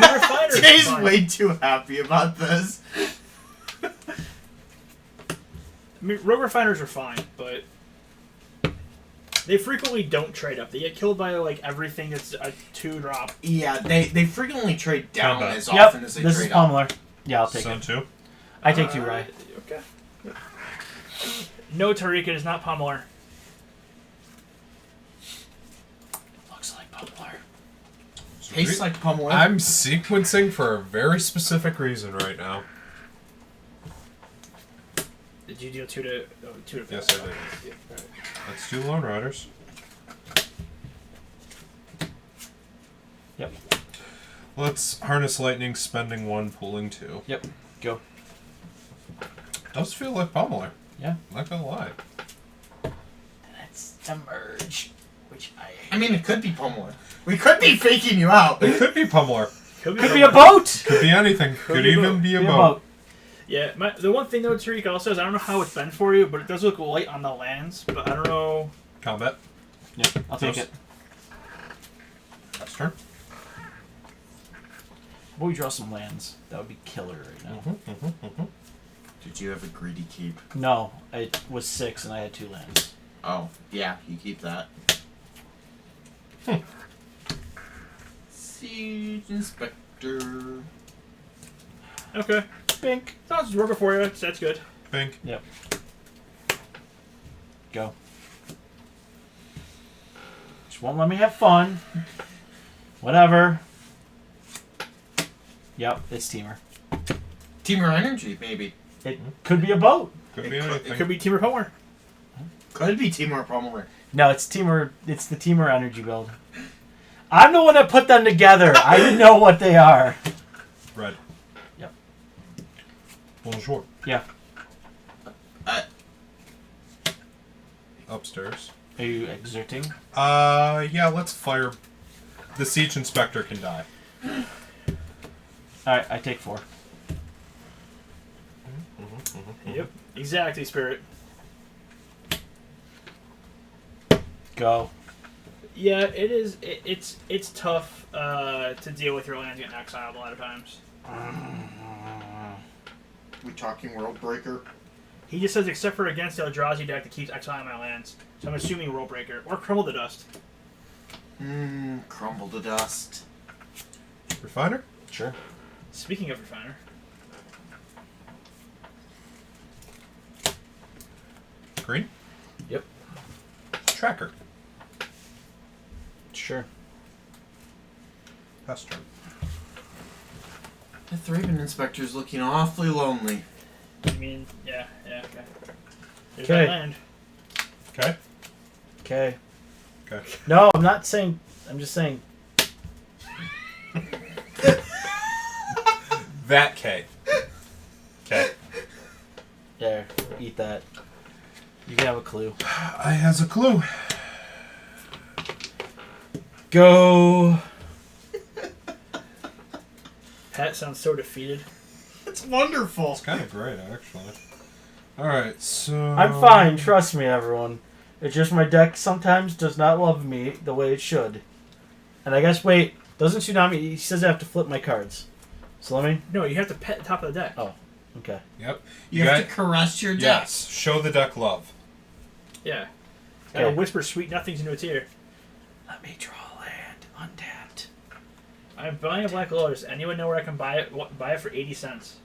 Refiner's Jay's fine. way too happy about this. I mean, rogue refiners are fine, but they frequently don't trade up. They get killed by like everything that's a 2-drop. Yeah, they frequently trade down Combat. as Yep, often as they this trade is up. Pummeler. Yeah, I'll take Sun it. 2. I take 2, Rye. Okay. No, Tariq, it is not Pummeler. Looks like Pummeler. Tastes like Pummeler. I'm sequencing for a very specific reason right now. Did you deal 2 to... Oh, 2 to... Yes, I did. Yeah, alright. Let's do Lone Riders. Yep. Let's harness lightning, spending 1, pulling 2. Yep. Go. Does feel like Pummeler. Yeah. Not gonna lie. Let's emerge. Which I mean, it could be Pummeler. We could be faking you out. It could be Pummeler. Could be a boat. Could be anything. Could be a even boat. be a Be a boat. boat. Yeah, the one thing though, Tariq also is I don't know how it's been for you, but it does look light on the lands. But I don't know. Combat. Yep. I'll take Yes. it. Last turn. How about we draw some lands? That would be killer right now. Did you have a greedy keep? No, it was 6 and I had 2 lands. Oh, yeah, you keep that. Siege Inspector. Okay, Bink. sounds working for you. So that's good. Bink. Go. Just won't let me have fun. Whatever. Yep, it's Teamer. Teamer Energy, maybe. It could be a boat. Could be It could- anything. It could be Teamer Pummeler. Could be Teamer Pummeler. No, it's Teamer. It's the Teamer energy build. I'm the one that put them together. I didn't know what they are. Red. Yep. Bonjour. Yeah. Upstairs. Are you exerting? Yeah, let's fire. The Siege Inspector can die. Alright, I take 4. Yep, exactly, Spirit. Go. Yeah, it is. It's tough to deal with your lands getting exiled a lot of times. We talking World Breaker? He just says except for against the Eldrazi deck that keeps exiling my lands. So I'm assuming World Breaker or Crumble to Dust. Crumble to dust. Refiner? Sure. Speaking of Refiner, Green? Yep. Tracker. Sure. Pass turn. The Thraben Inspector's looking awfully lonely. I mean, yeah, okay. There's Okay. that land. Okay. Okay. Okay. No, I'm not saying. I'm just saying. That K. Okay. There. Eat that. You can have a clue. I has a clue. Go. Pat sounds so defeated. It's wonderful. It's kind of great, actually. Alright, so... I'm fine. Trust me, everyone. It's just my deck sometimes does not love me the way it should. And I guess, wait, doesn't Tsunami... He says I have to flip my cards. So let me... No, you have to pet the top of the deck. Oh, okay. Yep. You have to caress your deck. Yes. Show the deck love. Yeah. Gotta Okay. whisper sweet nothings into its ear. Let me draw land. Untapped. I'm buying a Black Lotus. Anyone know where I can buy it? Buy it for 80 cents.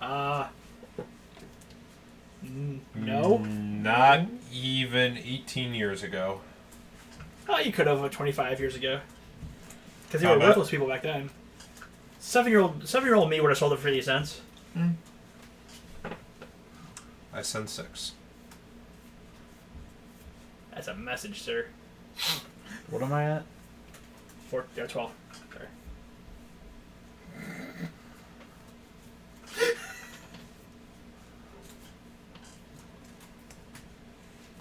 No. Not even 18 years ago. Oh, you could have 25 years ago. Because they were Combat. worthless people back then. 7-year-old me would have sold it for 80 cents. I send 6. That's a message, sir. What am I at? 12. Sorry.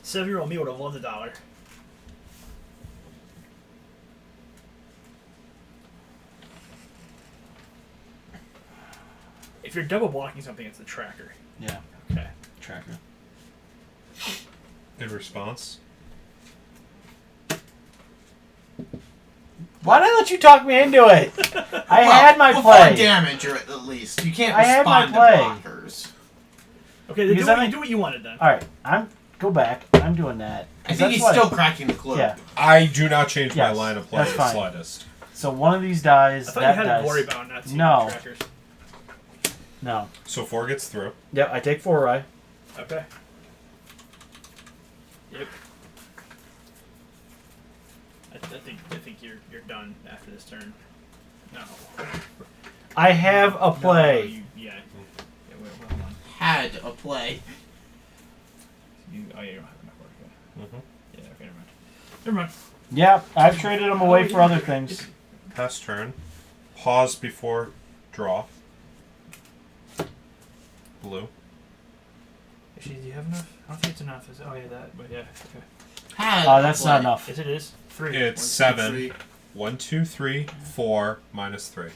Seven-year-old me would have loved $1. If you're double blocking something, it's the tracker. Yeah. Okay. Tracker. In response? Why did I let you talk me into it? I Well, had my before play. damage, or at least you can't I had my respond to play. blockers. Okay, then Because do I what, think- do what you wanted then. All right, go back. I'm doing that. I 'Cause think he's that's what- still cracking the clue. Yeah. I do not change my Yes, line of play that's the fine. slightest. So one of these dies. I thought that you had dies. a glory bound, not seeing No. trackers. No. So 4 gets through. Yep, I take 4 rye. Okay. Yep. I think you're done after this turn. No. I have a play. No, yeah. Wait, hold on. Had a play. You don't have enough work. Mm-hmm. Yeah. Okay. Never mind. Yeah, I've traded them away for other things. Pass turn. Pause before draw. Blue. Actually, do you have enough? I don't think it's enough. Oh yeah, that. But yeah. Okay. Had Oh, a that's play. not enough. Yes, it is. 3. It's 7. 1, 2, 3, 4, minus 3.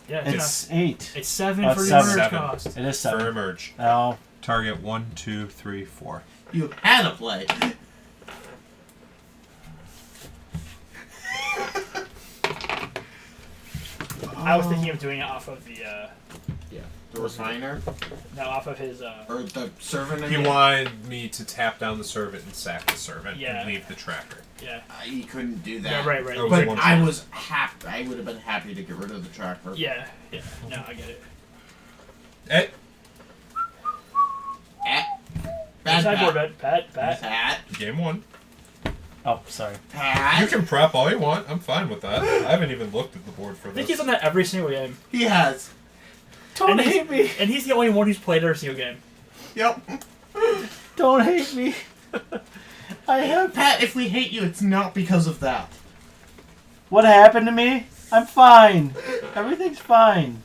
Yeah, it's enough. It's 8. It's 7 Oh, for it's the 7. merge 7. cost. It is For 7. emerge. No. Target 1, 2, 3, 4. You had a play. I was thinking of doing it off of the The refiner off of his or the servant. He wanted me to tap down the servant and sack the servant Yeah. and leave the tracker. yeah. He couldn't do that. Yeah, right. That was But one I turn. was happy. I would have been happy to get rid of the tracker. Yeah. No, I get it. Eh, Bad Sideboard Pat. Pat. Pat. game 1. Oh, sorry. Pat. You can prep all you want. I'm fine with that. I haven't even looked at the board for I think he's this. done that every single game. He has. Don't And hate me. And he's the only one who's played every single game. Yep. Don't hate me. I have. Pat, if we hate you, it's not because of that. What happened to me? I'm fine. Everything's fine.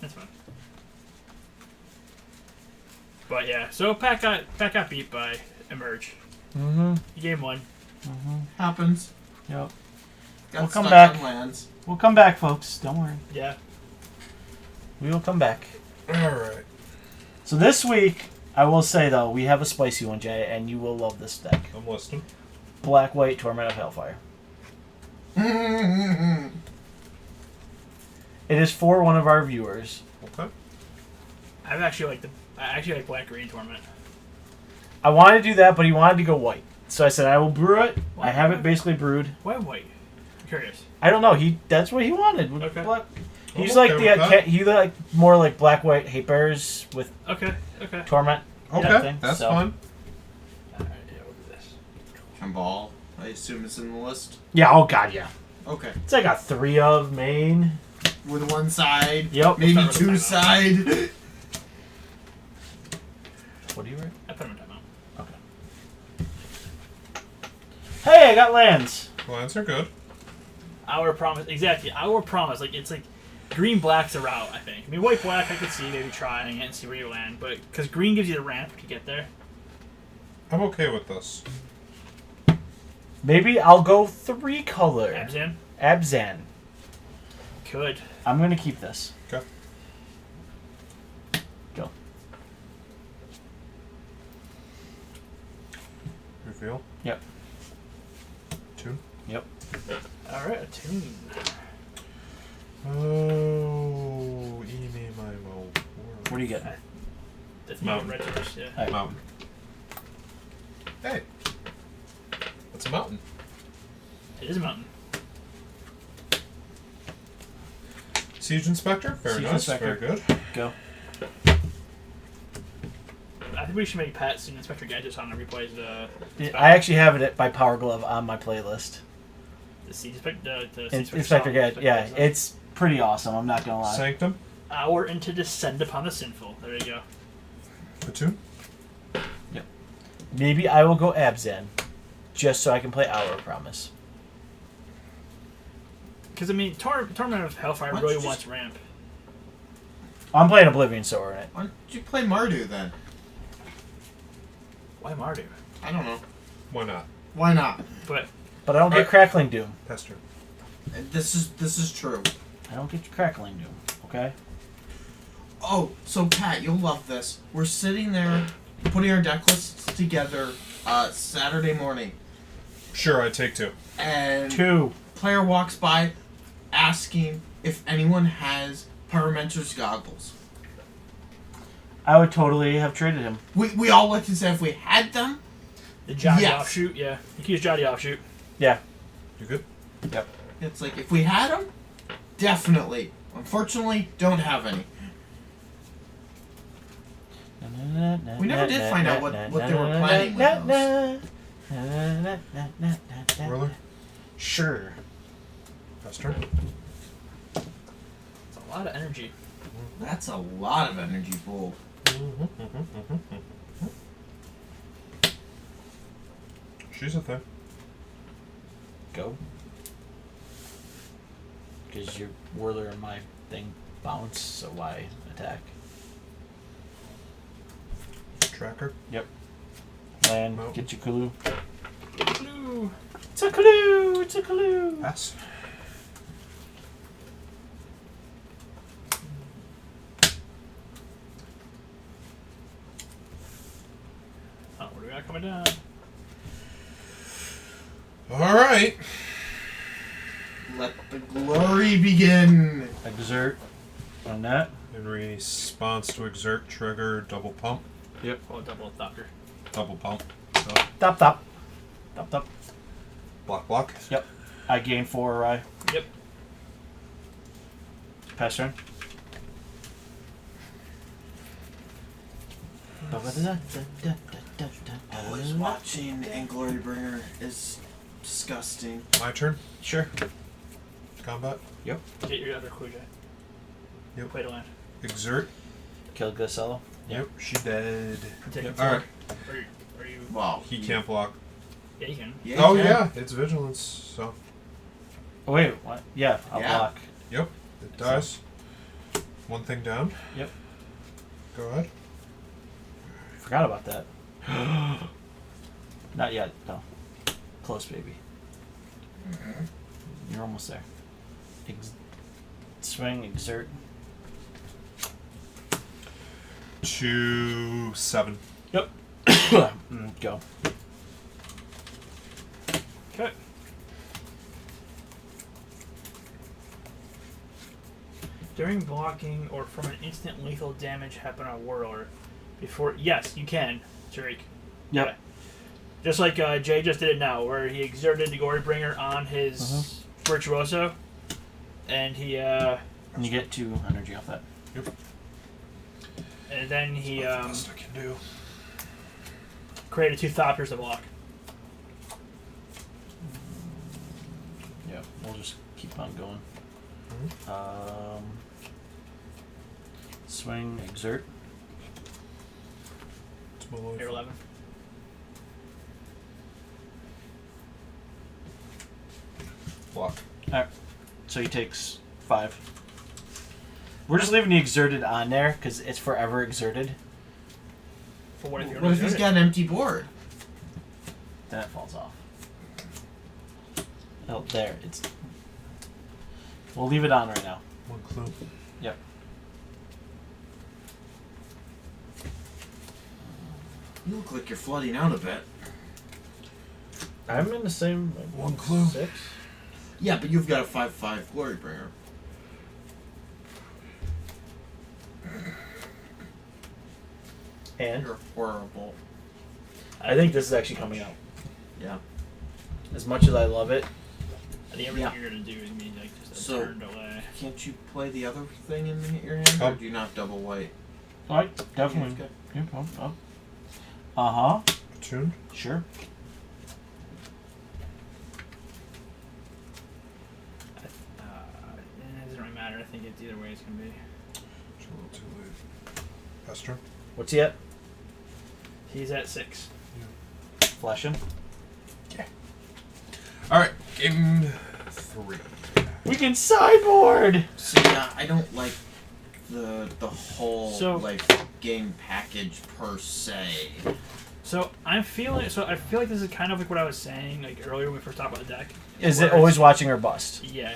That's fine. But yeah, so Pat got beat by Emerge. Mm-hmm. Game 1. Happens. Yep. Got We'll come stuck back. on lands. We'll come back, folks. Don't worry. Yeah. We will come back. Alright. So this week, I will say though, we have a spicy one, Jay, and you will love this deck. I'm listening. Black White Torment of Hellfire. It is for one of our viewers. Okay. I actually like Black Green Torment. I wanted to do that, but he wanted to go white. So I said I will brew it. Why? I have it basically brewed. Why white? I'm curious. I don't know. That's what he wanted. Okay. Black- He's I'm like okay the with that. he like more like Black White Hate Bears with Okay. Torment. Okay, thing, that's so. fine. Alright, yeah, we'll do this. Chambal, I assume it's in the list. Yeah. Oh God. Yeah. Okay. It's I got 3 of main. With one side. Yep. Maybe Start with two the side. What do you write? I put him in timeout. Hey, I got lands. Lands are good. Our promise, exactly. Our promise, like it's like green black's a route. I think. I mean, white black, I could see maybe trying it and see where you land, but because green gives you the ramp to get there. I'm okay with this. Maybe I'll go 3 color. Abzan Abzan. could. I'm gonna keep this. Okay. Go. Reveal. Yep. Tune. Yep. All right, a tune. Oh, email my world. What do you get? That's Mountain. red first, yeah. Alright. Mountain. Hey. That's a mountain. It is a mountain. Siege Inspector. Very Siege nice. Inspector. Very good. Go. I think we should make Pat Student Inspector Gadgets on every plays I actually have it by Power Glove on my playlist. the Siege Inspector. The Inspector Gadget. Yeah, it's pretty awesome. I'm not gonna lie. Sanctum. Hour into Descend Upon the Sinful. There you go. Platoon. Maybe I will go Abzan, just so I can play Hour of Promise. Because I mean, Torment of Hellfire Why don't really you just- wants ramp. I'm playing Oblivion Sower in it. Why don't you play Mardu then? Why Mardu? I don't know. Why not? Why not? But But I don't get Alright. Crackling Doom. Pester. This is true. I don't get Crackling Doom. Okay. Oh, so Pat, you'll love this. We're sitting there putting our deck lists together Saturday morning, Sure, I'd take 2. and 2. player walks by asking if anyone has Pyromancer's goggles. I would totally have traded him. We all looked and said if we had them, The Jotty Yes. offshoot, yeah. You can use Jotty offshoot. Yeah. You good? it's like if we had them, definitely. Unfortunately, don't have any. We never did find out what they were planning with those. Whirler? Sure. Pass turn. It's a lot of energy. That's a lot of energy pool. She's a thing. Go. Because your whirler and my thing bounce, so why attack? Tracker. Land, Nope. get your clue. Clue. It's a clue! It's a clue! Pass. Oh, what do we got coming down? Alright. Let the glory begin. Exert on that. In response to exert, trigger, double pump. Oh, double doctor. Double pump. So, Top, top. Top, top. block. I gain 4 Rye. Yep. Pass turn. Always watching and Glorybringer is disgusting. My turn. Sure. Combat. Get your other clue, Jay. Yep. Play to land. Exert. Kill Glissello. Yep. She dead. I'm taking Alright. Are you? Wow. He can't block. Yeah, you can. Yeah, Oh you can. yeah, it's vigilance. So Oh, wait, what? Yeah, I'll Yeah. block. it dies. One thing down. Yep. Go ahead. Forgot about that. Not yet, no. Close, baby. You're almost there. Swing, exert. 2-7. Go. Okay. During blocking or from an instant lethal damage happen on a whirler, before yes, you can, Tariq. Yep. Okay. Just like Jay just did it now, where he exerted the Glorybringer on his Virtuoso, and he And you get 2 energy off that. and then he Best I can do. created 2 Thoppers to block. Yeah, we'll just keep on going. Swing, exert. It's my life. Air 11. Block. So he takes 5. We're just leaving the exerted on there because it's forever exerted. But what if you're What if he's got an empty board? Then it falls off. Oh, there. It's. We'll leave it on right now. One clue. Yep. You look like you're flooding out a bit. I'm in the same. One clue. 6. Yeah, but you've got a 5/5 Glorybringer. And You're horrible. I think this is actually coming out. Yeah. As much as I love it, I think everything Yeah. you're gonna do is mean like just a So- turn delay. Can't you play the other thing in your hand, or Oh. do you not double white? I definitely. Okay. Yep, Uh huh. Tune. Sure. It doesn't really matter. I think it's either way it's gonna be. It's a little too late. Pass turn. What's he at? He's at 6. Flashing. Alright, game 3. We can sideboard. So yeah, I don't like the whole So- like game package per se. So I'm feeling. So I feel like this is kind of like what I was saying like earlier when we first talked about the deck. Is it Where always watching or bust? Yeah.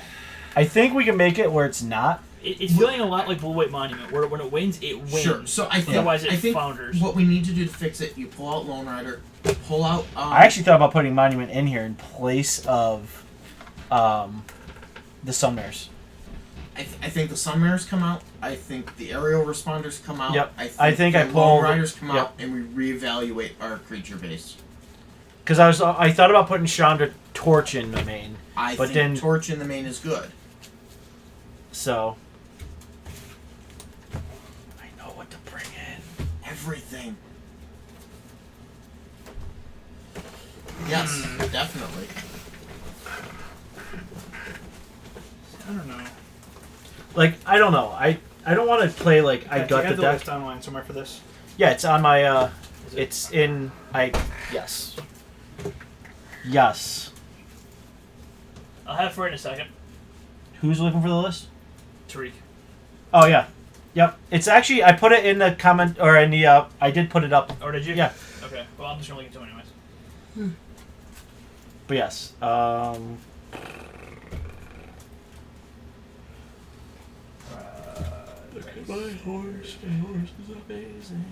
I think we can make it where it's not. It's feeling a lot like Blue White Monument, where when it wins, it wins. Sure. So I think Otherwise, it I think founders. what we need to do to fix it, you pull out Lone Rider, pull out. I actually thought about putting Monument in here in place of the Sunmares. I think the Sunmares come out. I think the aerial responders come out. Yep. I think I the pulled- Lone Riders come yep. out, and we reevaluate our creature base. Because I thought about putting Chandra Torch in the main, I But think then- Torch in the main is good. so I know what to bring in. Everything. Yes, definitely. I don't know. Like I don't know. I don't want to play like I Do you got have the the deck. list online somewhere for this? Yeah, it's on my. Is it? It's in. Yes. Yes. I'll have it for you in a second. Who's looking for the list? Tariq. Oh yeah. Yep. It's actually I put it in the comment or in the. I did put it up. Or did you? Yeah. Okay. Well, I'm just gonna link it to him anyways. But yes. Look at my horse. My horse is amazing.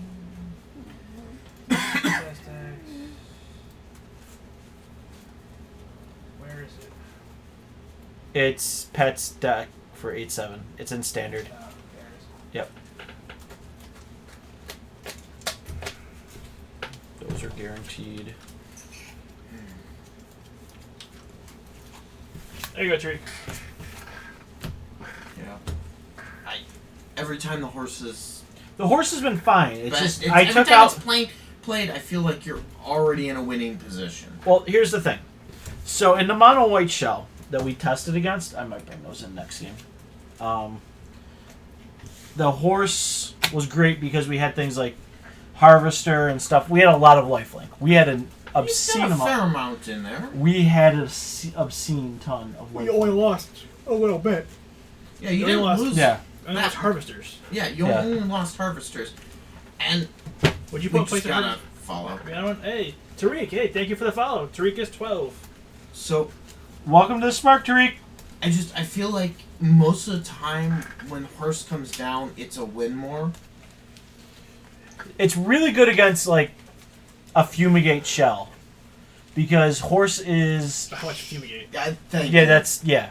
Where is it? It's Pet's deck for 8/7. It's in standard. Oh, there it is. Yep. Those are guaranteed. There you go, Tariq. Yeah. Every time the horses. The horse has been fine. It's but just it's, I every took time out. it's played, I feel like you're already in a winning position. Well, here's the thing. So in the mono white shell that we tested against, I might bring those in next game. The horse was great because we had things like harvester and stuff. We had a lot of lifelink. We had an obscene You've got a amount. fair amount in there. We had an obscene ton of lifelink. lost a little bit. Yeah, you You didn't lost- lose. Yeah. And that's harvesters. Yeah, you Yeah. only lost harvesters, and Would you we put a place just of gotta harvesters? follow. Hey, Tariq. Hey, thank you for the follow. Tariq is 12. So Welcome to the Spark, Tariq. I feel like most of the time when horse comes down, it's a win more. It's really good against like a fumigate shell because horse is How much fumigate? Thank yeah you. that's yeah.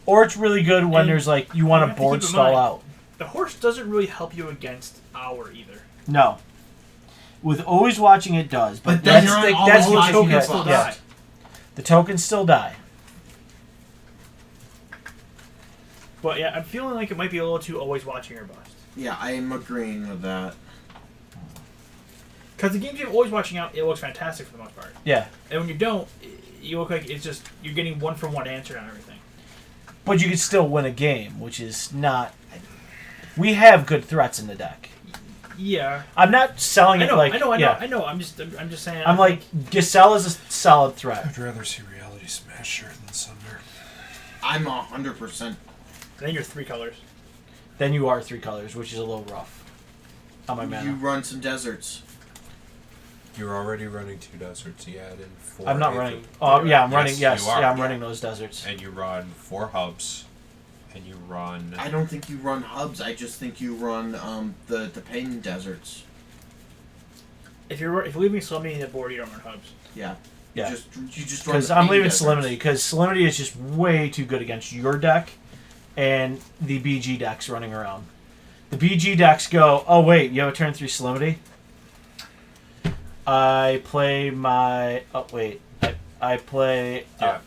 Or it's really good when And there's like you want you to have to board keep in stall mind- out. The horse doesn't really help you against our either. No. With always watching it does, but, But then that's, you're on that's all what the you tokens get. still Yeah. die. The tokens still die. But yeah, I'm feeling like it might be a little too always watching or bust. Yeah, I am agreeing with that. Because the games you're always watching out, it looks fantastic for the most part. Yeah. And when you don't, you look like it's just, you're getting one for one answer on everything. But you can still win a game, which is not. We have good threats in the deck. Yeah. I'm not selling it like. I know. yeah. I'm just saying. I'm like, Giselle is a solid threat. I'd rather see Reality Smasher than Sunder. I'm 100%. Then you're 3 colors. Then you are 3 colors, which is a little rough. On my You mana. run some deserts. You're already running 2 deserts. You add in 4. I'm not running. Oh, yeah, I'm Yes, running. Yes, you are. yeah, I'm running those deserts. And you run 4 hubs. And you run. I don't think you run hubs. I just think you run the pain deserts. If you're leaving Solemnity in the board, you don't run hubs. Yeah. Yeah. You just run. Because the I'm pain leaving deserts. Solemnity, because Solemnity is just way too good against your deck and the BG decks running around. The BG decks go, oh wait, you have a turn 3 Solemnity? I play my... Oh wait. I play... Yeah.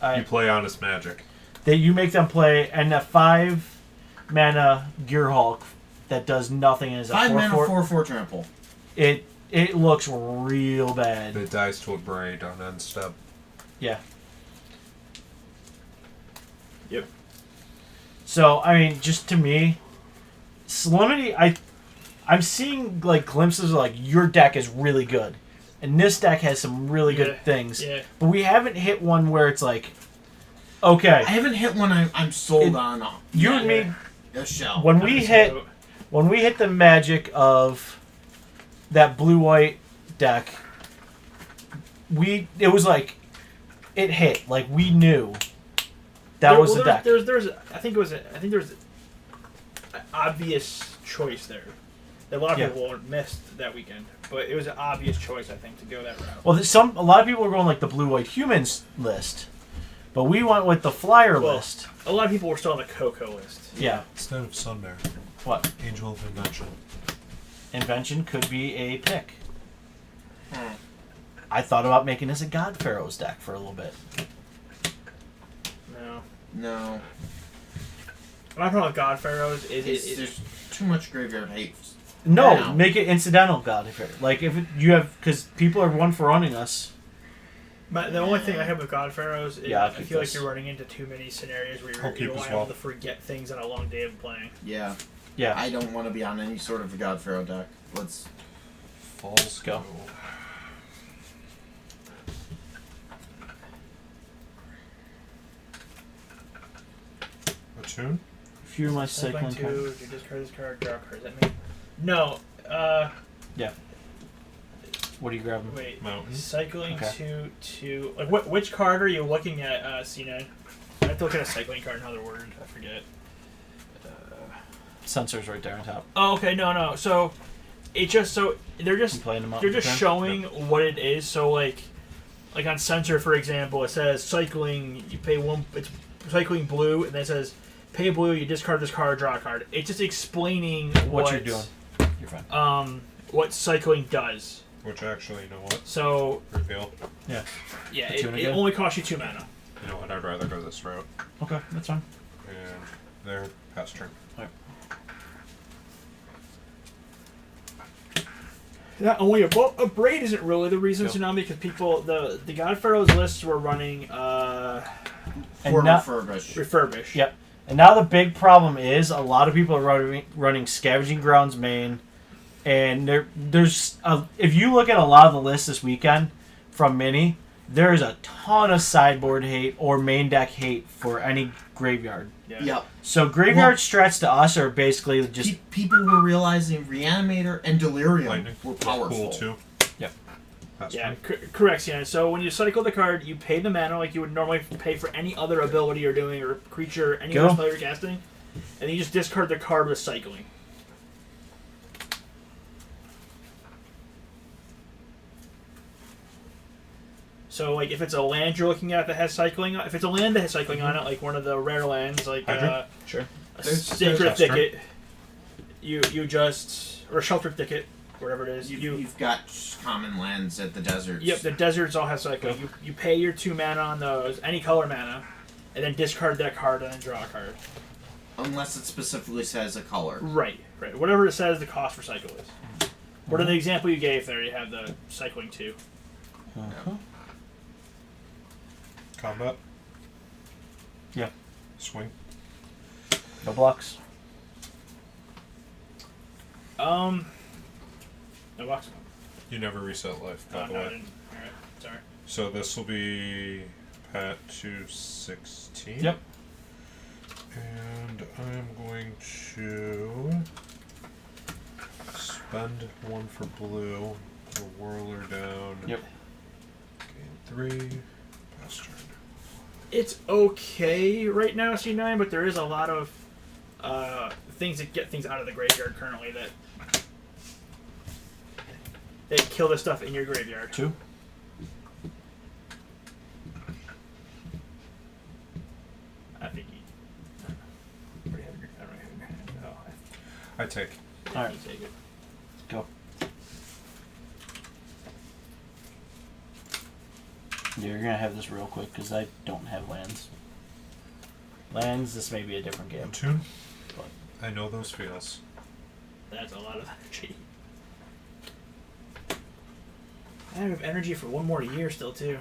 I, You play Honest Magic. that you make them play, and a 5 mana Gearhulk that does nothing and is a 5 mana 4/4. 4/4 trample. It looks real bad. It dies to a braid on end step. Yeah. Yep. So I mean, just to me, Solemnity, I'm seeing like glimpses of like your deck is really good, and this deck has some really Yeah. good things. Yeah. But we haven't hit one where it's like, okay, I haven't hit one I'm sold It- on. you yet. and me, A shell. when we hit the magic of that blue-white deck, it was like it hit. Like we knew that was the deck. There's I think there was an obvious choice there. That a lot of Yeah. people missed that weekend, but it was an obvious choice, I think, to go that route. Well, a lot of people were going like the blue-white humans list, But we went with the flyer Well- list. A lot of people were still on the Coco list. Yeah. Instead of Sunbear. What? Angel of Invention. Invention could be a pick. Hmm. I thought about making this a God Pharaohs deck for a little bit. No. No. My problem with God Pharaohs is There's too much graveyard hate. No, Yeah. make it incidental God Pharaoh. Like if you have, because people are one for running us. the only thing I have with God Pharaohs is Yeah, I'll I keep feel this. like you're running into too many scenarios where I'll keep you're as liable well. to forget things on a long day of playing. Yeah. Yeah. I don't want to be on any sort of a God Pharaoh deck. Let's. Falls Go. A tune? If you're my Cycling cycling two, card. if you discard this card, draw a card. Does that mean? No. What are you grabbing? Wait. Mountain. Cycling Okay. to like which card are you looking at? C9. I have to look at a cycling card. Another word. I forget. Sensors right there on top. Oh, okay. No. So it just they're You just playing them up? they're just okay? showing what it is. So like on sensor, for example, it says cycling. You pay one. It's cycling blue, and then it says pay blue. You discard this card, draw a card. It's just explaining What you're doing. You're fine. What cycling does. Which actually, you know what? So Reveal. yeah, The tune it again? only costs you 2 mana. You know what? I'd rather go this route. Okay, that's fine. And there, pass turn. Not only a braid isn't really the reason Go. tsunami because people the God Pharaohs lists were running And For now, refurbish. refurbish. Yep. And now the big problem is a lot of people are running Scavenging Grounds main, and if you look at a lot of the lists this weekend from Mini, there's a ton of sideboard hate or main deck hate for any graveyard. Yeah. Yep. So graveyard Well- strats to us are basically just People were realizing Reanimator and Delirium Lightning. were powerful. Cool too. Yep. Pass Yeah, turn. correct. Yeah. So when you cycle the card, you pay the mana like you would normally pay for any other ability you're doing or creature, any Go. other spell you're casting, and then you just discard the card with cycling. So, like, if it's a land you're looking at that has cycling, if it's a land that has cycling on it, like one of the rare lands, like Hydra? sure. a There's- Sacred there's- Thicket, you just or a Sheltered Thicket, whatever it is, You've got common lands at the deserts. Yep, the deserts all have cycling. You pay your 2 mana on those, any color mana, and then discard that card and then draw a card. Unless it specifically says a color. Right. Whatever it says the cost for cycle is. What in the example you gave there, you have the cycling 2. Uh-huh. Combat. Yeah. Swing. No blocks. No box. You never reset life, by the No, I way. didn't. Alright, sorry. So this will be Pat 216. Yep. And I'm going to spend 1 for blue, a whirler down. Yep. Gain 3. Pass turn. It's okay right now, C9, but there is a lot of things that get things out of the graveyard currently that kill the stuff in your graveyard. 2. I think you. Pretty heavy. I don't know. Oh, I take. I Alright. you take it. Go. Yeah, you're gonna have this real quick because I don't have lands. Lands, this may be a different game. Tune. But- I know those feels. That's a lot of energy. I have energy for one more year still, too.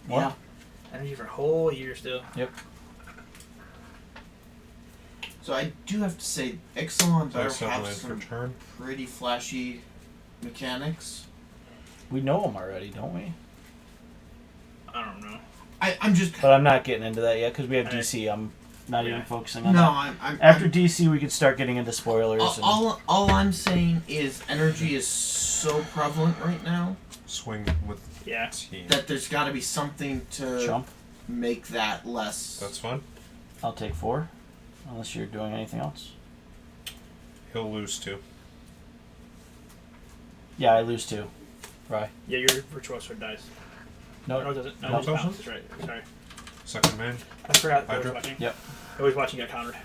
What? Yeah. Energy for a whole year still. So I do have to say, Ixalan So I better set have land for some turn. pretty flashy mechanics. We know them already, don't we? I don't know. I'm just But I'm not getting into that yet because we have I- DC. I'm not even Yeah. focusing on no. that. I'm After DC, we can start getting into spoilers. all I'm saying is energy is so prevalent right now Swing with Yeah. team. that there's got to be something and to chump. make that less. That's fun. I'll take 4, unless you're doing anything else. He'll lose 2. Yeah, I lose 2. Right. Yeah, your Virtuoso dies. No, No, it doesn't. No, No. it just bounces. Right. Sorry. Second man. I forgot that I was Hydra? watching. Yep. I was watching got countered.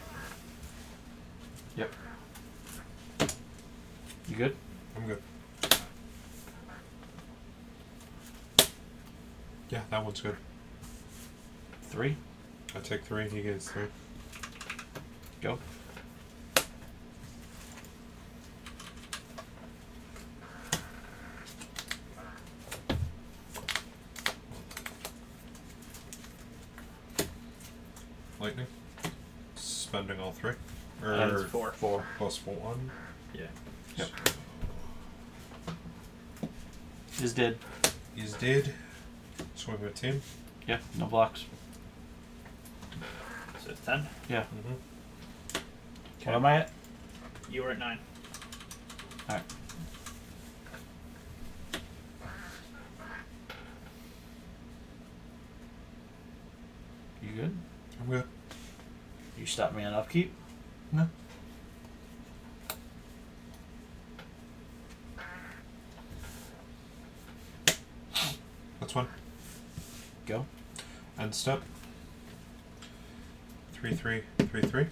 You good? I'm good. Yeah, that one's good. 3. I take 3. He gets 3. Go. Lightning. Spending all 3. And Or 4. 4. plus 1. Yeah. Yep. Is dead. He's dead. Swing with team. Yeah, no blocks. So it's 10. Yeah. Mm-hmm. What am I at? You were at 9. Alright. You good? I'm good. You stop me on upkeep? No. That's one. Go. End step. 3-3. 3-3.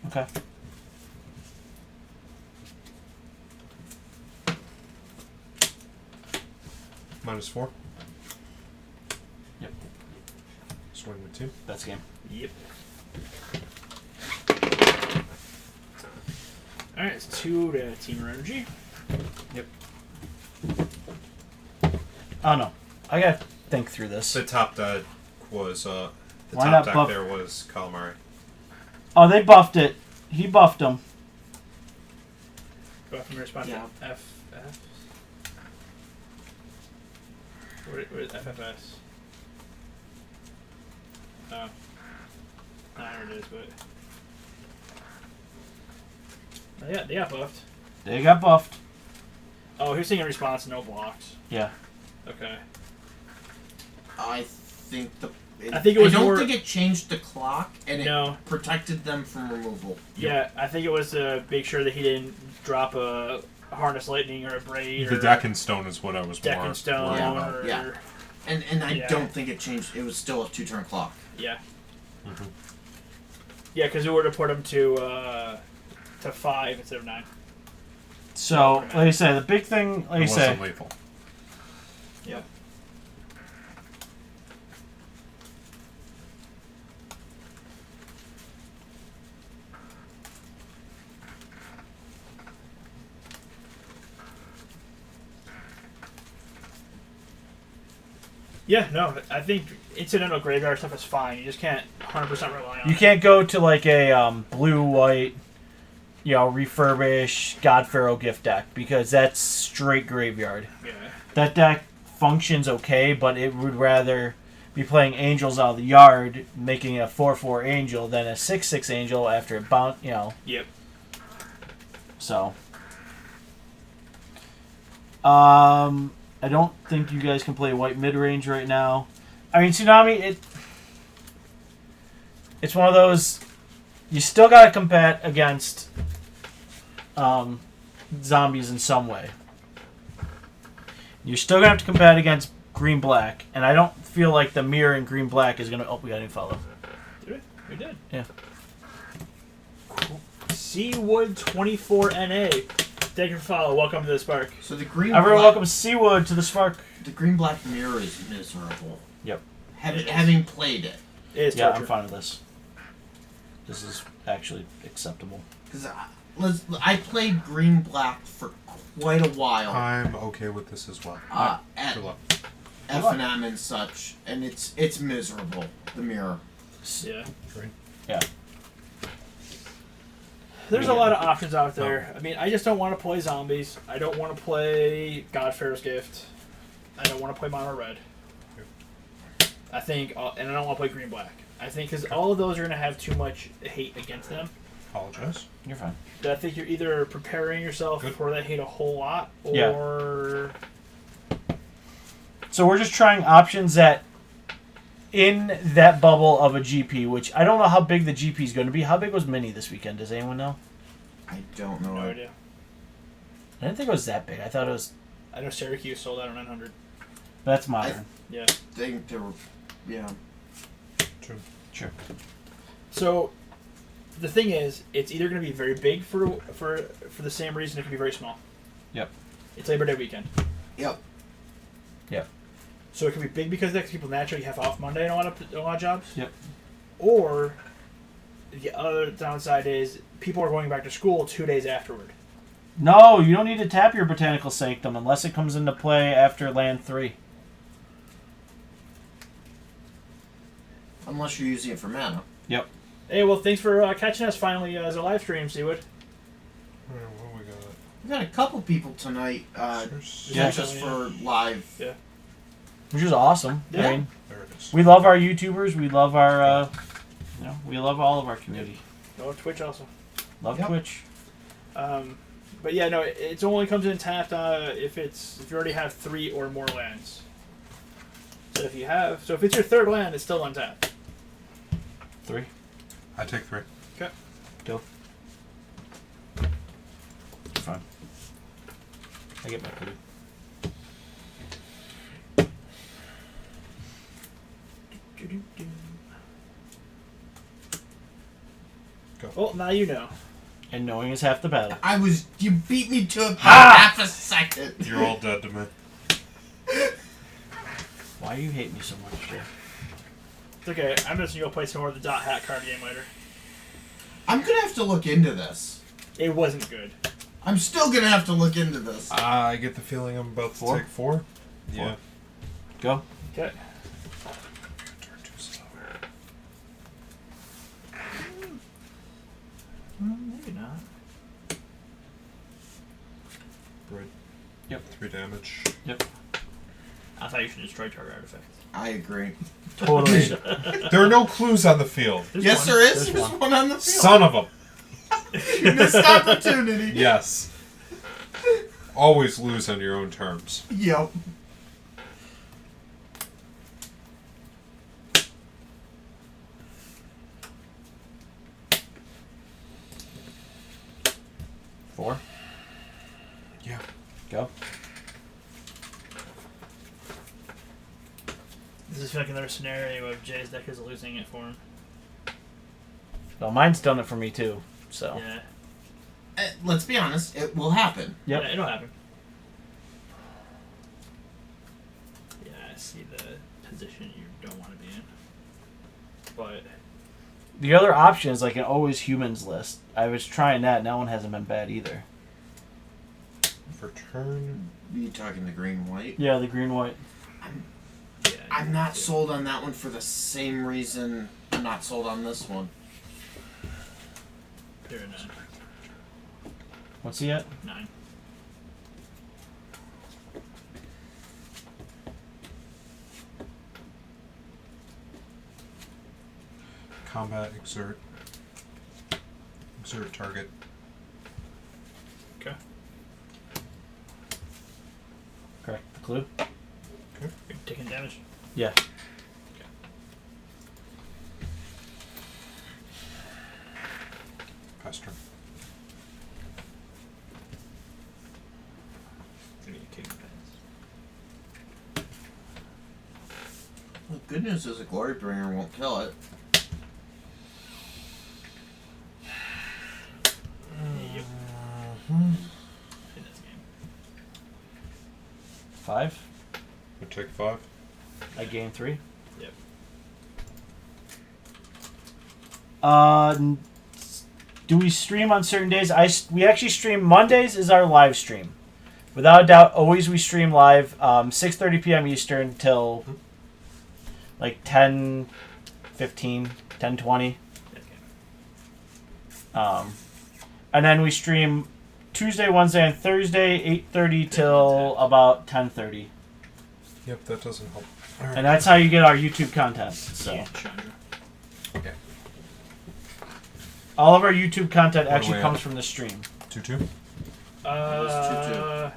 Okay. -4. Yep. Swing with team. That's game. Yep. Alright, it's 2 to Team Energy. Oh no. I gotta think through this. The top deck was the Why top not deck buff- there was calamari. Oh, they buffed it. He buffed him. Go from your response Yeah. to FF. What is FFS? Oh. I don't know what it is, but. Yeah, they got buffed. They got buffed. Oh, he's saying in response, no blocks. Yeah. Okay. I think I think it was I don't more- think it changed the clock, and it No. protected them from removal. Yeah, I think it was to make sure that he didn't drop a harness lightning or a braid The or deck and stone is what I was deck more and stone worried Yeah. about. or Yeah. And I Yeah. don't think it changed. It was still a 2-turn clock. yeah. Mhm. Yeah, because it would have put him to 5 instead of 9. So, like I said, the big thing, like It I say, wasn't lethal. Yeah. Yeah, no, I think incidental graveyard stuff is fine. You just can't 100% rely on you it. can't go to like a blue-white, refurbish God Pharaoh gift deck because that's straight graveyard. Yeah. That deck functions okay, but it would rather be playing angels out of the yard, making a 4/4 angel than a 6/6 angel after it bounce. Yep. So, I don't think you guys can play white mid range right now. I mean, Tsunami, it's one of those. You still gotta combat against zombies in some way. You're still gonna have to combat against green black, and I don't feel like the mirror in green black is gonna. Oh, we got a new fellow. Did we? We did. Yeah. Seawood 24 NA. Thank you for follow. Welcome to the Spark. So the green Everyone, black, welcome Seawood to the Spark. the green black mirror is miserable. Yep. It is. Having played it, It is Yeah, torture. I'm fine with this. This is actually acceptable. because I played green black for quite a while I'm okay with this as well. at Good luck. F&M and such, and it's miserable. The mirror. Yeah. Green. Yeah. There's a lot of options out there. I mean, I just don't want to play zombies. I don't want to play God Pharaoh's Gift. I don't want to play mono red. I think, and I don't want to play green black. I think because all of those are going to have too much hate against them. Apologize. You're fine. That I think you're either preparing yourself Good. for that hate a whole lot, Yeah. or So we're just trying options that, in that bubble of a GP, which I don't know how big the GP is going to be. How big was Mini this weekend? Does anyone know? I don't know. no idea. I didn't think it was that big. I thought it was. I know Syracuse sold out on 900. That's modern. Yeah. Think they were, yeah. Sure. So, the thing is, it's either going to be very big for the same reason it can be very small. Yep. It's Labor Day weekend. Yep. So it can be big because people naturally have off Monday in a lot of jobs. Yep. Or the other downside is people are going back to school 2 days afterward. No, you don't need to tap your Botanical Sanctum unless it comes into play after Land 3. Unless you're using it for mana. Hey, well, thanks for catching us finally as a live stream, Seawood. What we got? We got a couple people tonight Yeah. just for live. Yeah. Which is awesome. Yeah. I mean, There it is. we love our YouTubers. We love our, we love all of our community. Oh, Twitch also. Love Yep. Twitch. But yeah, no, it only comes in tapped if you already have 3 or more lands. So if it's your third land, it's still untapped. 3. I take 3. Go. Fine. I get my 3. Well, now you know. And knowing is half the battle. You beat me to it by Ah! half a second. You're all dead to me. Why you hate me so much, Jeff? It's okay. I'm just gonna go play some more of the Dot Hat card game later. I'm gonna have to look into this. It wasn't good. I'm still gonna have to look into this. I get the feeling I'm about to 4? take 4. Yeah. Go. Okay. Turn too slow. Maybe not. Right. Yep. 3 damage. I thought you should destroy target artifacts. I agree. Totally. There are no clues on the field. There's Yes, one. there is. There's There's one. one on the field. Son of a. Missed opportunity. Yes. Always lose on your own terms. Yep. Four. Yeah. Go. This is like another scenario of Jay's deck is losing it for him. Well, mine's done it for me too. So. Yeah. Let's be honest. It will happen. Yep. Yeah, it'll happen. Yeah, I see the position you don't want to be in. But The other option is like an always humans list. I was trying that. That one hasn't been bad either. For turn. You talking the green white? Yeah, the green white. yeah, I'm not sold on that one for the same reason I'm not sold on this one. Put her a 9. What's he at? 9. Combat, exert. Exert target. Okay. Correct. The clue. You're taking damage. Yeah. Pass turn. Gonna be kicking pants. The good news is a glory bringer won't kill it. Yep. I think that's a game. 5. I take 5. I gain 3. Yep. Do we stream on certain days? We actually stream. Mondays is our live stream. Without a doubt, always we stream live, 6:30 p.m. Eastern till like 10:15, 10:20. And then we stream Tuesday, Wednesday, and Thursday, 8:30 till about 10:30. Yep, that doesn't help. And that's how you get our YouTube content. So Yeah, Chandra. Okay. all of our YouTube content What actually do we comes have? from the stream. 2-2. Yeah,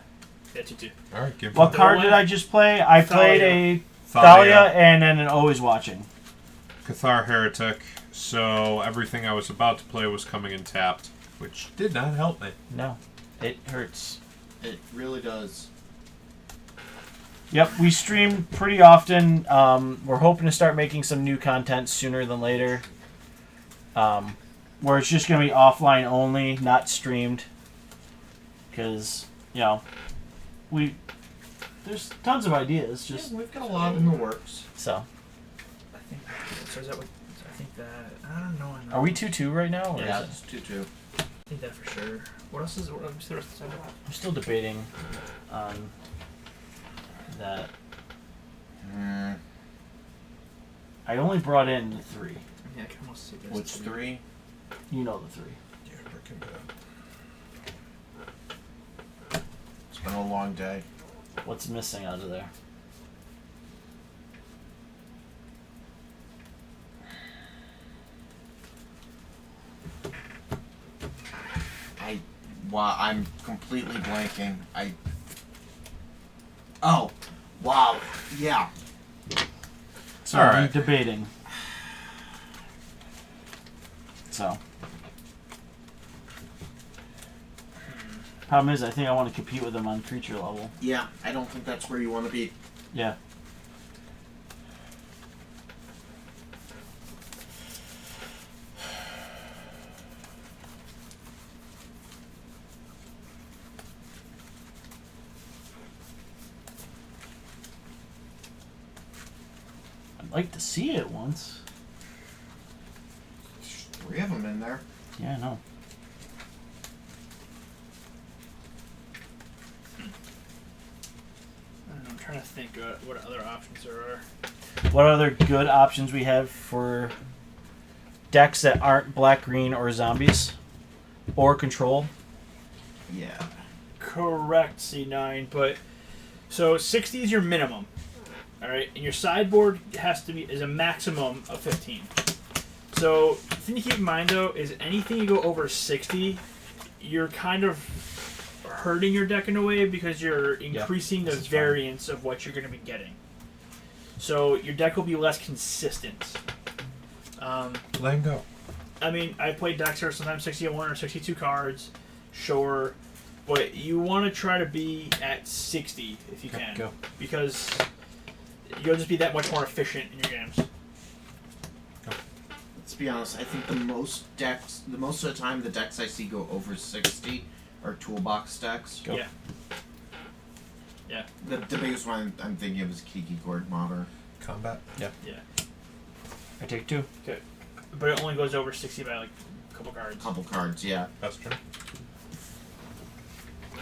2-2. Alright, game What 5. card did I just play? I played a Thalia. Thalia and then an Always Watching. Cathar Heretic. So everything I was about to play was coming in tapped, which did not help me. No, it hurts. It really does. Yep, we stream pretty often. We're hoping to start making some new content sooner than later. Where it's just going to be offline only, not streamed. Because, there's tons of ideas. Just We've got a lot in the works. so. I think. So is that what? I think that. I don't know. Are we 2-2 right now? Or Yeah, is it- it's 2-2. I think that for sure. What else is? What else the rest of the time? I'm still debating on that. I only brought in the 3. Yeah, I can almost see this. Which 3? You know the 3. Yeah, Breaking Bad. It's been a long day. What's missing out of there? I'm completely blanking. Oh, wow. Yeah. So All I'm right. debating. So. Problem is, I think I want to compete with them on creature level. Yeah, I don't think that's where you want to be. Yeah. I'd like to see it once. There's 3 of them in there. Yeah, I know. I'm trying to think what other options there are. What other good options we have for decks that aren't black, green, or zombies? Or control? Yeah. Correct, C9, but so 60 is your minimum. Alright, and your sideboard is a maximum of 15. So the thing to keep in mind though is anything you go over 60, you're kind of hurting your deck in a way because you're increasing the this is variance of what you're going to be getting. So your deck will be less consistent. Let go. I mean, I played decks that are sometimes 61 or 62 cards, sure, but you want to try to be at 60 if you can, Go. because you'll just be that much more efficient in your games. Let's be honest, I think the most of the time the decks I see go over 60 are toolbox decks. Go. Yeah. Yeah. The biggest one I'm thinking of is Kiki Gord Modder. Combat. I take 2. But it only goes over 60 by like a couple cards. Couple cards, yeah. That's true.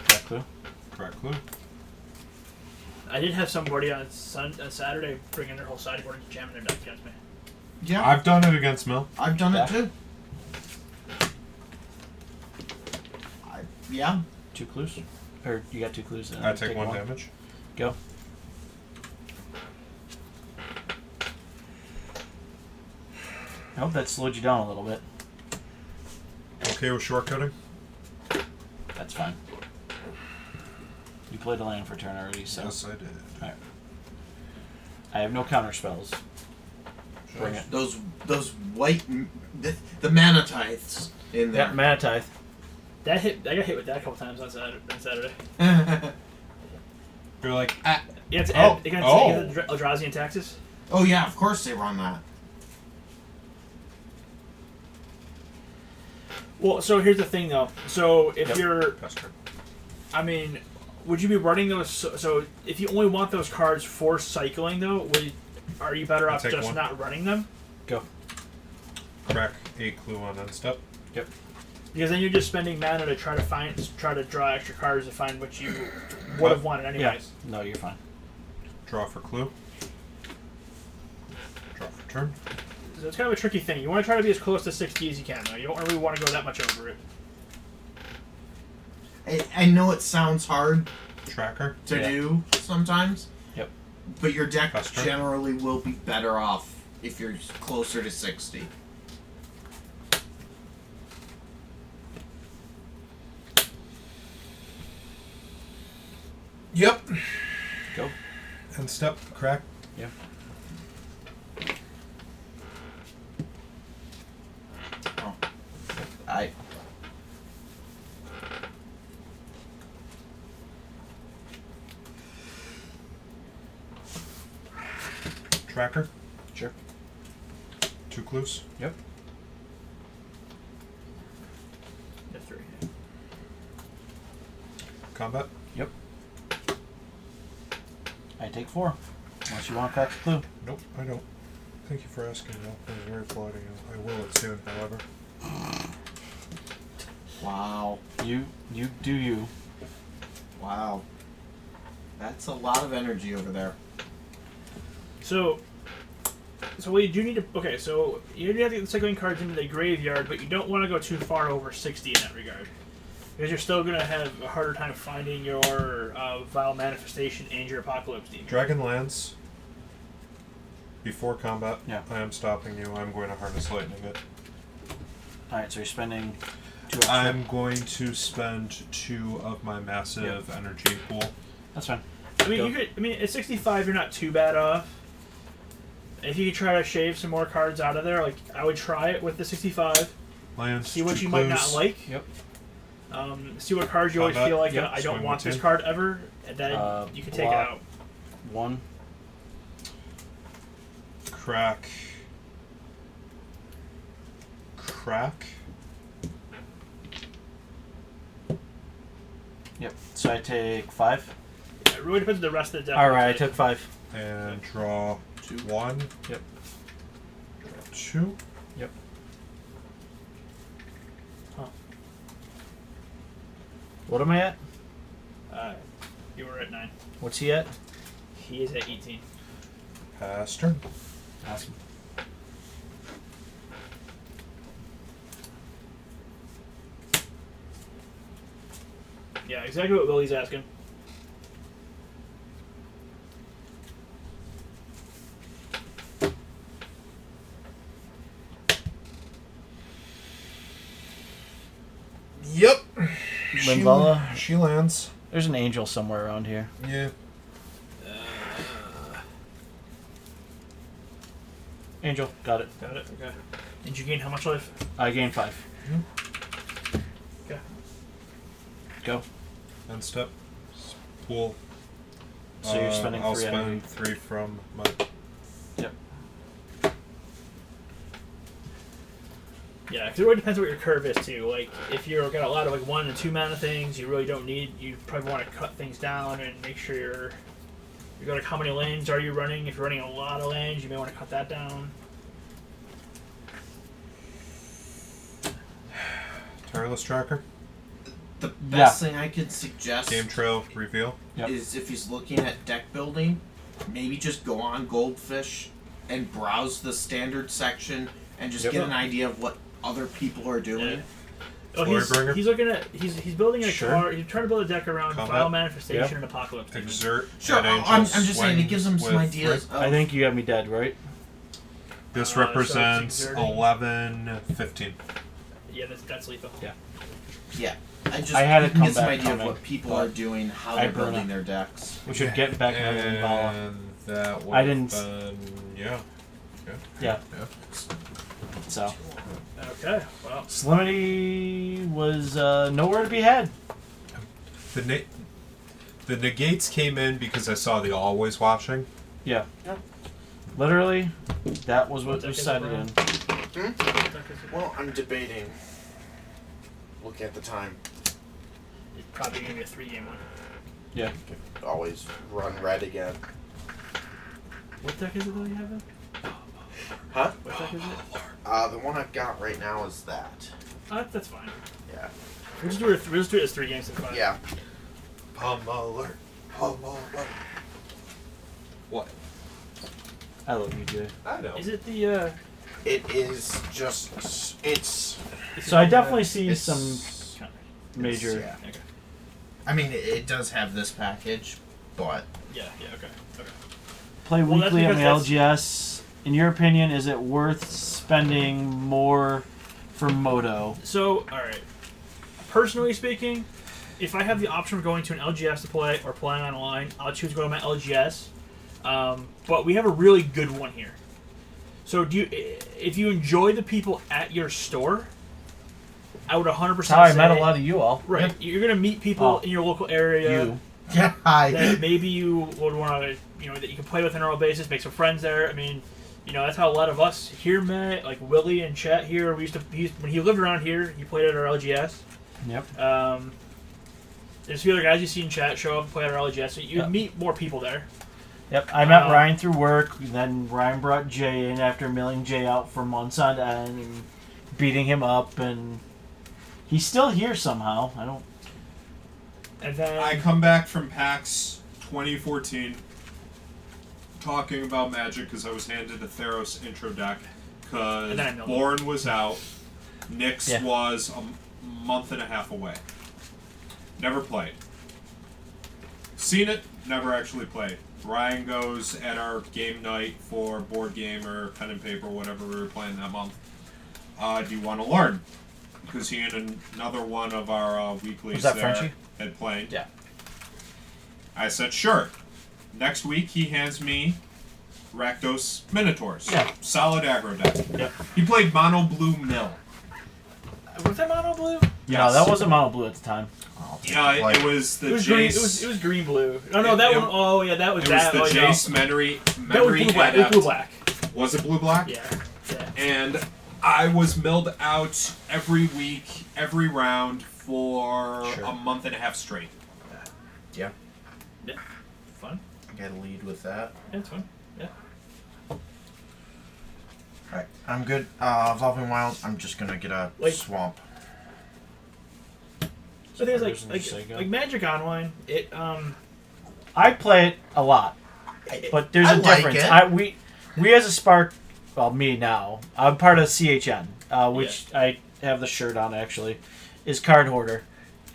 That clue? Correct clue. I did have somebody on Saturday bring in their whole sideboard and jamming their deck against me. Yeah, I've done it against Mill. I've done Yeah. it too. Yeah. 2 clues? Or you got 2 clues then? I take 1 damage. Go. I hope that slowed you down a little bit. Okay with shortcutting? That's fine. You played a land for turn already, so Yes, I did. I have no counter spells. Bring it. Those white the mana tithes in Yeah, there. Mana Tithe. I got hit with that a couple times on Saturday. You're like, Yeah, it's Oh. against Eldrazi and Taxes. Oh yeah, of course they run that. Well, so here's the thing though. So if Yep. you're, Pester. I mean, would you be running those? So if you only want those cards for cycling though, are you better I'll off take just 1. not running them? Crack a clue on end step. Because then you're just spending mana to try to draw extra cards to find what you would have wanted anyways. Yeah. No, you're fine. Draw for clue. Draw for turn. So it's kind of a tricky thing. You want to try to be as close to 60 as you can though. You don't really want to go that much over it. I know it sounds hard Tracker. to Yeah. do sometimes. Yep. But your deck That's true. generally will be better off if you're closer to 60. Yep. Go. End step. Crack. Yeah. I Tracker. Sure. 2 clues. Yep. The 3. Combat. I take 4. Unless you want to crack the clue. Nope, I don't. Thank you for asking, though. That was very polite of you. I will it soon, however. Wow. You do you. Wow. That's a lot of energy over there. So we do need to. Okay, so you do have to get the cycling cards into the graveyard, but you don't want to go too far over 60 in that regard. Because you're still going to have a harder time finding your Vile Manifestation and your Apocalypse Demon. Dragonlance. Before combat, Yeah. I am stopping you. I'm going to harness lightning it. Alright, so you're spending 2 extra. I'm going to spend 2 of my massive energy pool. That's fine. I mean, Go. you could. I mean, at 65, you're not too bad off. If you could try to shave some more cards out of there, like I would try it with the 65. Lands. See what 2 you clues. might not like. Yep. See what cards you always Combat. feel like Yep. I don't Swing want with this 2. card ever, and then you can take it block. out. 1. Crack. Crack. Yep. So I take 5. Yeah, it really depends on the rest of the deck. Alright, I took 5. And draw 2. 1. Yep. Draw 2. Yep. What am I at? You were at 9. What's he at? He is at 18. Pass turn. Awesome. Yeah, exactly what Willie's asking. Yep. Linvala? She lands. There's an angel somewhere around here. Yeah. Angel, got it. Got it. Okay. Did you gain how much life? I gain 5. Okay. Go. End step. Pool. So you're spending I'll 3 energy. spend 3 from my. Yep. Yeah, because it really depends what your curve is too. Like, if you've got a lot of like 1 and 2 mana things, you really don't need. You probably want to cut things down and make sure you're. You go like how many lanes are you running? If you're running a lot of lanes, you may want to cut that down. Tireless tracker. The best thing I could suggest Game trail reveal. Yep. is if he's looking at deck building, maybe just go on Goldfish and browse the standard section and just Yep. get an idea of what other people are doing. Yeah. Oh, Glorybringer? he's looking at he's building a Sure. card. He's trying to build a deck around Combat. Vile Manifestation Yep. and Apocalypse. Demon. Exert. Sure, and I'm angel just saying it gives them some swings ideas. with- Of, I think you have me dead, right? This so it's represents exerting. 11, 15. Yeah, that's lethal. Yeah. yeah, I just I had you a can get some comeback idea coming, of what people but are doing, how I they're burn building up. their decks. We should get back on Linvala. And that would I didn't- Been, yeah. Yeah. Yeah. So. Okay. Well, Slimity was nowhere to be had. The negates came in because I saw the always watching. Yeah. Literally, that was what What was deck is it, decided Brian? in. Well, I'm debating. Look at the time. It's probably gonna be a 3-game one. Yeah. Always run red again. What deck is it that you have? Then? Huh? What deck is it? The one I've got right now is that. That's fine. Yeah. We'll just do it as 3 games and 5. Yeah. Palm alert. Palm alert. What? I love you, Jay. I know. Is it the? It is just. It's. So I definitely see It's some major. yeah. Okay. I mean, it does have this package, but Yeah. Okay. Okay. Play Well, that's weekly on the because LGS. In your opinion, is it worth spending more for Moto? So, all right. Personally speaking, if I have the option of going to an LGS to play or playing online, I'll choose to go to my LGS. But we have a really good one here. So, if you enjoy the people at your store, I would 100% That's how I say, met a lot of you all. Right, you're gonna meet people Oh. in your local area. You. Yeah, hi. that maybe you would want to, that you can play with on a normal basis, make some friends there. I mean, that's how a lot of us here met. Like Willie and Chet here, when he lived around here, he played at our LGS. Yep. There's a few other guys you see in chat show up and play at our LGS, so you Yep. meet more people there. Yep. I met Ryan through work. Then Ryan brought Jay in after milling Jay out for months on end and beating him up, and he's still here somehow. I don't. And then I come back from PAX 2014 talking about Magic because I was handed a Theros intro deck because And then I milled Born was out, Nyx Yeah. was a month and a half away. Never played. Seen it, never actually played. Ryan goes at our game night for board game or pen and paper, whatever we were playing that month. Do you want to learn? Because he and another one of our weeklies Was that there Frenchie? had played. Yeah. I said, sure. Next week, he hands me Rakdos Minotaurs. Yeah. Solid aggro deck. Yep. He played Mono Blue Mill. was that mono blue? No, that wasn't mono blue at the time. Yeah, Like- it was the It was green. Jace. It was green blue. Oh no, that It- one. Oh yeah, that was It was that. the oh, Jace no. Memory That was blue black. It was blue black. Was it blue black? Yeah. Yeah. And I was milled out every week, every round for Sure. a month and a half straight. Fun. I gotta lead with that. Yeah, it's fun. Yeah. Alright, I'm good. Evolving Wild, I'm just gonna get a Like- swamp. So there's Person like just say go. like Magic Online. It I play it a lot, but there's I a like difference. it. We as a Spark, well, me now, I'm part of CHN, which I have the shirt on actually, is Card Hoarder,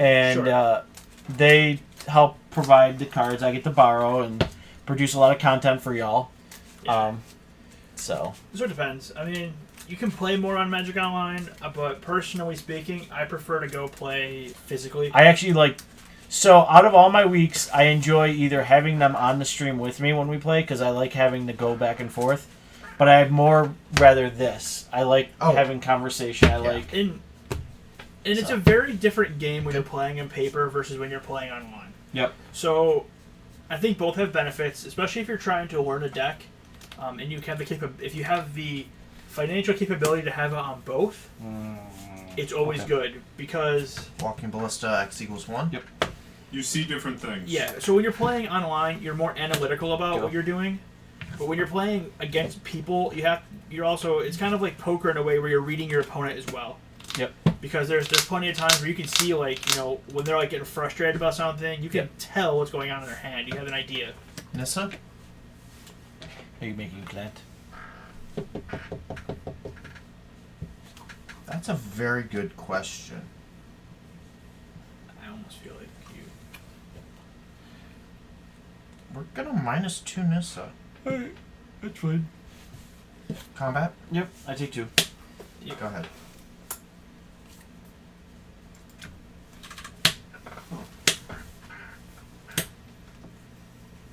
and Sure. they help provide the cards I get to borrow and produce a lot of content for y'all. Yeah. So It sort of depends. I mean, you can play more on Magic Online, but personally speaking, I prefer to go play physically. I actually like. So out of all my weeks, I enjoy either having them on the stream with me when we play because I like having to go back and forth. But I'd more rather this. I like Oh. having conversation. I Yeah. like. And it's So. a very different game when you're playing in paper versus when you're playing online. Yep. So, I think both have benefits, especially if you're trying to learn a deck, and you have if you have the financial capability to have it on both. It's always Okay. good because Walking Ballista, X equals 1. Yep. You see different things. yeah. So when you're playing online, you're more analytical about Go. what you're doing. But when you're playing against people, you're also it's kind of like poker in a way where you're reading your opponent as well. Yep. Because there's plenty of times where you can see when they're like getting frustrated about something, you can Yep. tell what's going on in their hand. You have an idea. Nissa? Are you making a plant? That's a very good question. I almost feel like you. We're gonna -2 Nissa. That's fine. Combat? Yep, I take 2. Go ahead.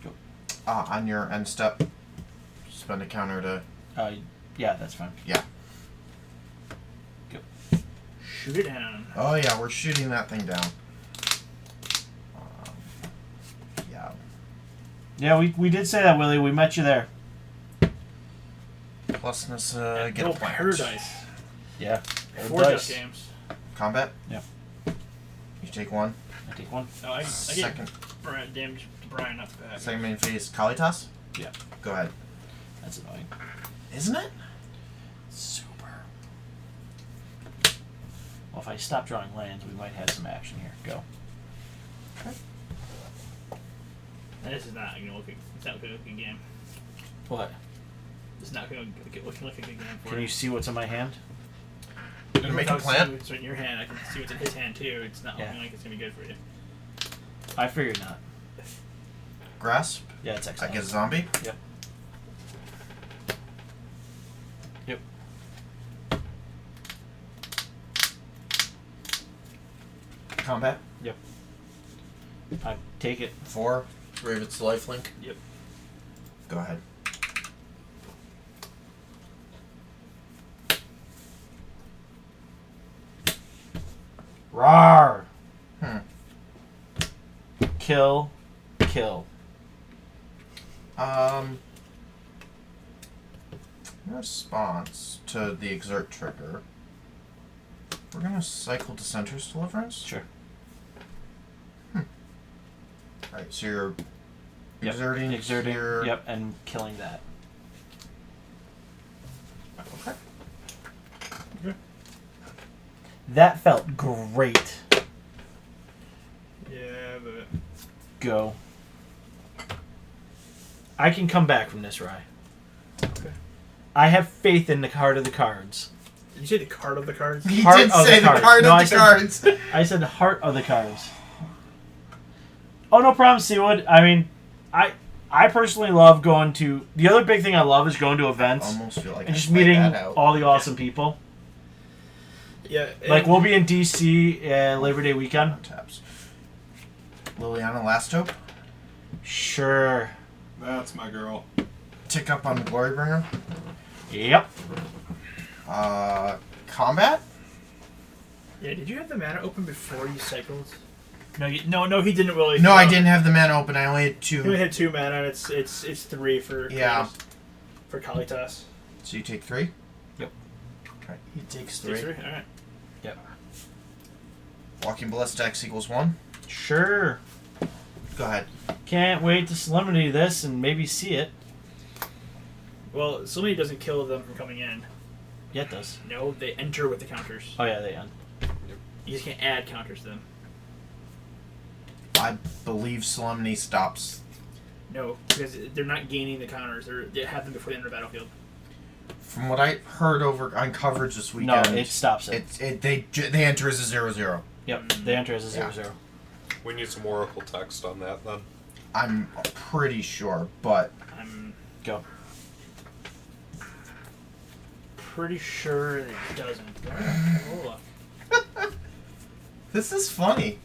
Go. On your end step, spend a counter to. Yeah, that's fine. Shoot it down. Oh yeah, we're shooting that thing down. Yeah. Yeah, we did say that, Willie. We met you there. Plus Nissa, get a Go plant. Paradise. Yeah. 4 just games. Combat? Yeah. You take 1. I take 1. Oh, I get Second. damage to Brian up back. Second main phase, Kalitas? Yeah. Go ahead. That's annoying. Isn't it? Super. Well, if I stop drawing lands, we might have some action here. Go. And this is not going to look. It's not going to look a good game. What? It's not going to look like a good game for Can you see what's in my hand? Gonna make a Without plant? seeing what's in your hand, I can see what's in his hand too. It's not Yeah. looking like it's going to be good for you. I figured not. Grasp? Yeah, it's I excellent. get a zombie? Yep. Yep. Combat? I take it. 4. Raven's lifelink? Yep. Go ahead. Rawr! Hmm. Kill kill. In response to the exert trigger, we're gonna cycle Dissenter's Deliverance. Sure. Alright, so you're Yep. exerting here. Yep, and killing that. Okay. That felt great. Yeah, but Go. I can come back from this, Rye. Okay. I have faith in the heart of the cards. did you say the card of the cards? He Heart did of say the the cards. card No, I of the said- cards. I said heart of the cards. Oh, no problem, Seawood. I mean, I personally love going to... The other big thing I love is going to events Almost feel like and I just played meeting that out. all the awesome people. Yeah. Like, we'll be in D.C. Labor Day weekend. Taps. Liliana Last Hope. Sure. That's my girl. Tick up on the Glorybringer. Yep. Combat. Yeah. Did you have the mana open before you cycled? No, he didn't really. No, I didn't have the mana open. I only had He only two. had 2 mana. And it's 3 for Yeah. for Kalitas. So you take 3? Yep. Alright, he takes Takes 3. 3. All right. Walking Ballista X equals 1. Sure. Go ahead. Can't wait to solemnity this and maybe see it. Well, Solemnity doesn't kill them from coming in. Yeah, it does. No, they enter with the counters. Oh, yeah, they end. You just can't add counters to them. I believe Solemnity stops. No, because they're not gaining the counters. They have them before they enter the battlefield. From what I heard over on coverage this No, weekend, it stops it. they enter as a 0/0. Yep, they enter as a Yeah. 0/0. We need some Oracle text on that then. I'm pretty sure, but I'm Go. pretty sure it doesn't. Hold on. this is funny.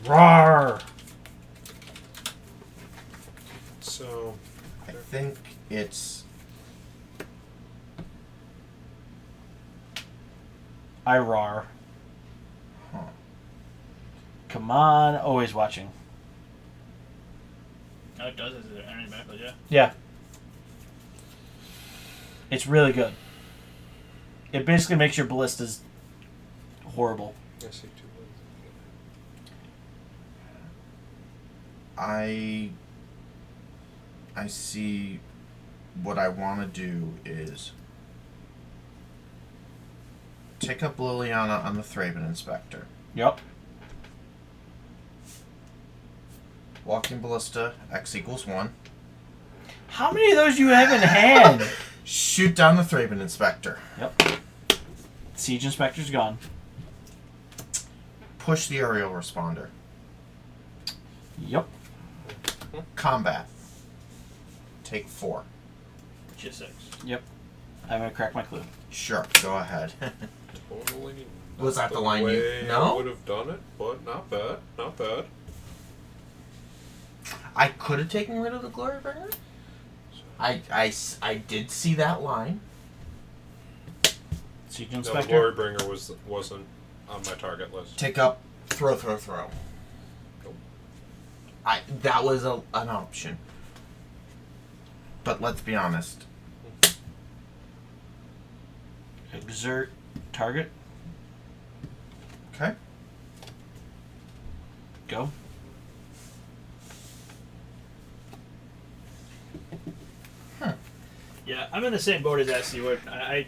Rawr! So, I think it's I rawr. Huh. Come on, always watching. No, it does. Is it enter the battlefield? Yeah. Yeah. It's really good. It basically makes your ballistas horrible. I see 2 I see what I want to do is tick up Liliana on the Thraben Inspector. Yep. Walking Ballista, X equals 1. How many of those do you have in hand? Shoot down the Thraben Inspector. Yep. Siege Inspector's gone. Push the Aerial Responder. Yep. Combat. Take 4. Just 6. I'm gonna crack my clue. Sure, go ahead. Totally. Was not that the line you- way no? I would have done it, but not bad. Not bad. I could have taken rid of the Glorybringer. I did see that line. Siege No, Inspector. Glorybringer wasn't on my target list. Take up, throw. Nope. That was an option. But let's be honest. Exert target. Okay. Go. Yeah, I'm in the same boat as SC. Wood. I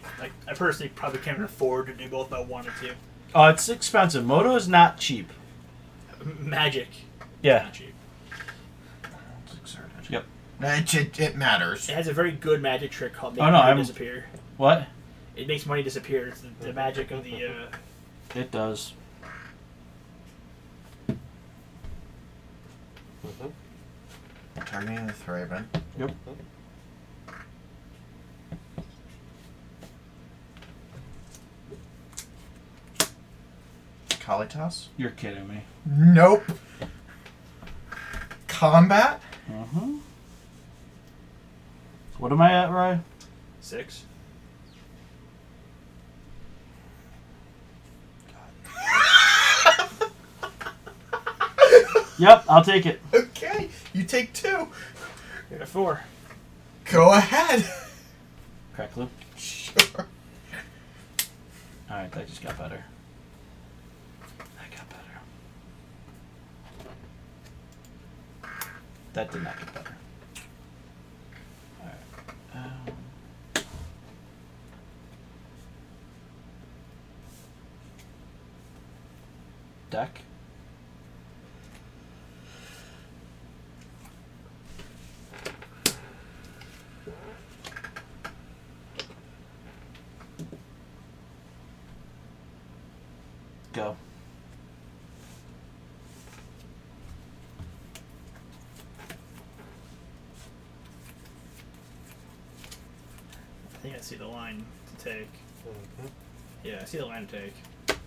personally probably can't afford to do both if I wanted to. Oh, it's expensive. Moto is not cheap. Magic. Yeah. Not cheap. It's exerted. Yep. It matters. It has a very good magic trick called Oh, Make no, Money I'm- Disappear. What? It makes money disappear. It's the magic of the. It does. Targeting the Thraben. Yep. Kalitas? You're kidding me. Nope. Combat? Mm-hmm. What am I at, Rye? 6. Yep, I'll take it. Okay, you take 2. You're at 4. Go ahead. Crack Lou. Sure. Alright, that just got better. That got better. That did not get better. Alright. Deck. Go. I think I see the line to take. Mhm. Yeah, I see the line to take.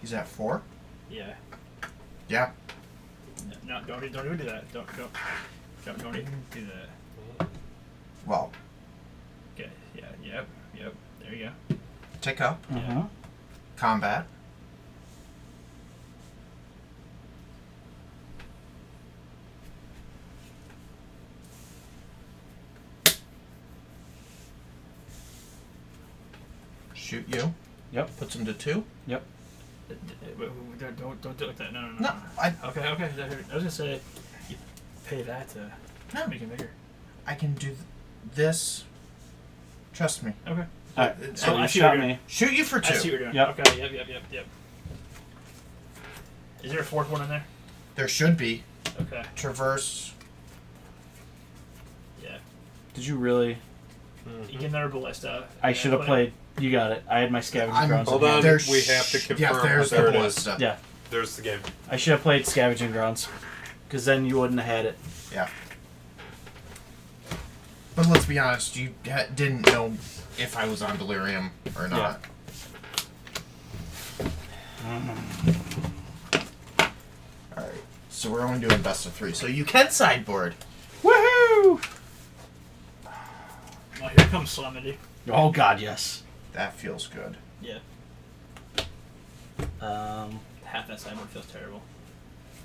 He's at 4? Yeah. Yeah. No, don't even do that. Don't even do that. Well, Okay. Yeah. Yep. There you go. tick up. Mm-hmm. Combat. Shoot you. Yep. Puts him to 2. Don't do it like that. No. No, I Okay. I was gonna say, you pay that to No. make it bigger. I can do this. Trust me. Okay. Alright, So so I you see what shot you're me. Shoot you for I see 2. what you're doing. Yep. Okay. Yep. Is there a 4th one in there? There should be. Okay. Traverse. Yeah. Did you really? You get another ballista. I should have played. You got it. I had my scavenging I'm- grounds. Hold in on, hand. There's- we have to confirm. Yeah, there's there the it is. ballista. Yeah. There's the game. I should have played scavenging grounds, because then you wouldn't have had it. Yeah. But let's be honest, you didn't know if I was on delirium or not. Alright, so we're only doing best of 3. So you can sideboard. Woohoo! Well, here comes Solemnity. Oh God, yes. That feels good. Yeah. Half that sideboard feels terrible.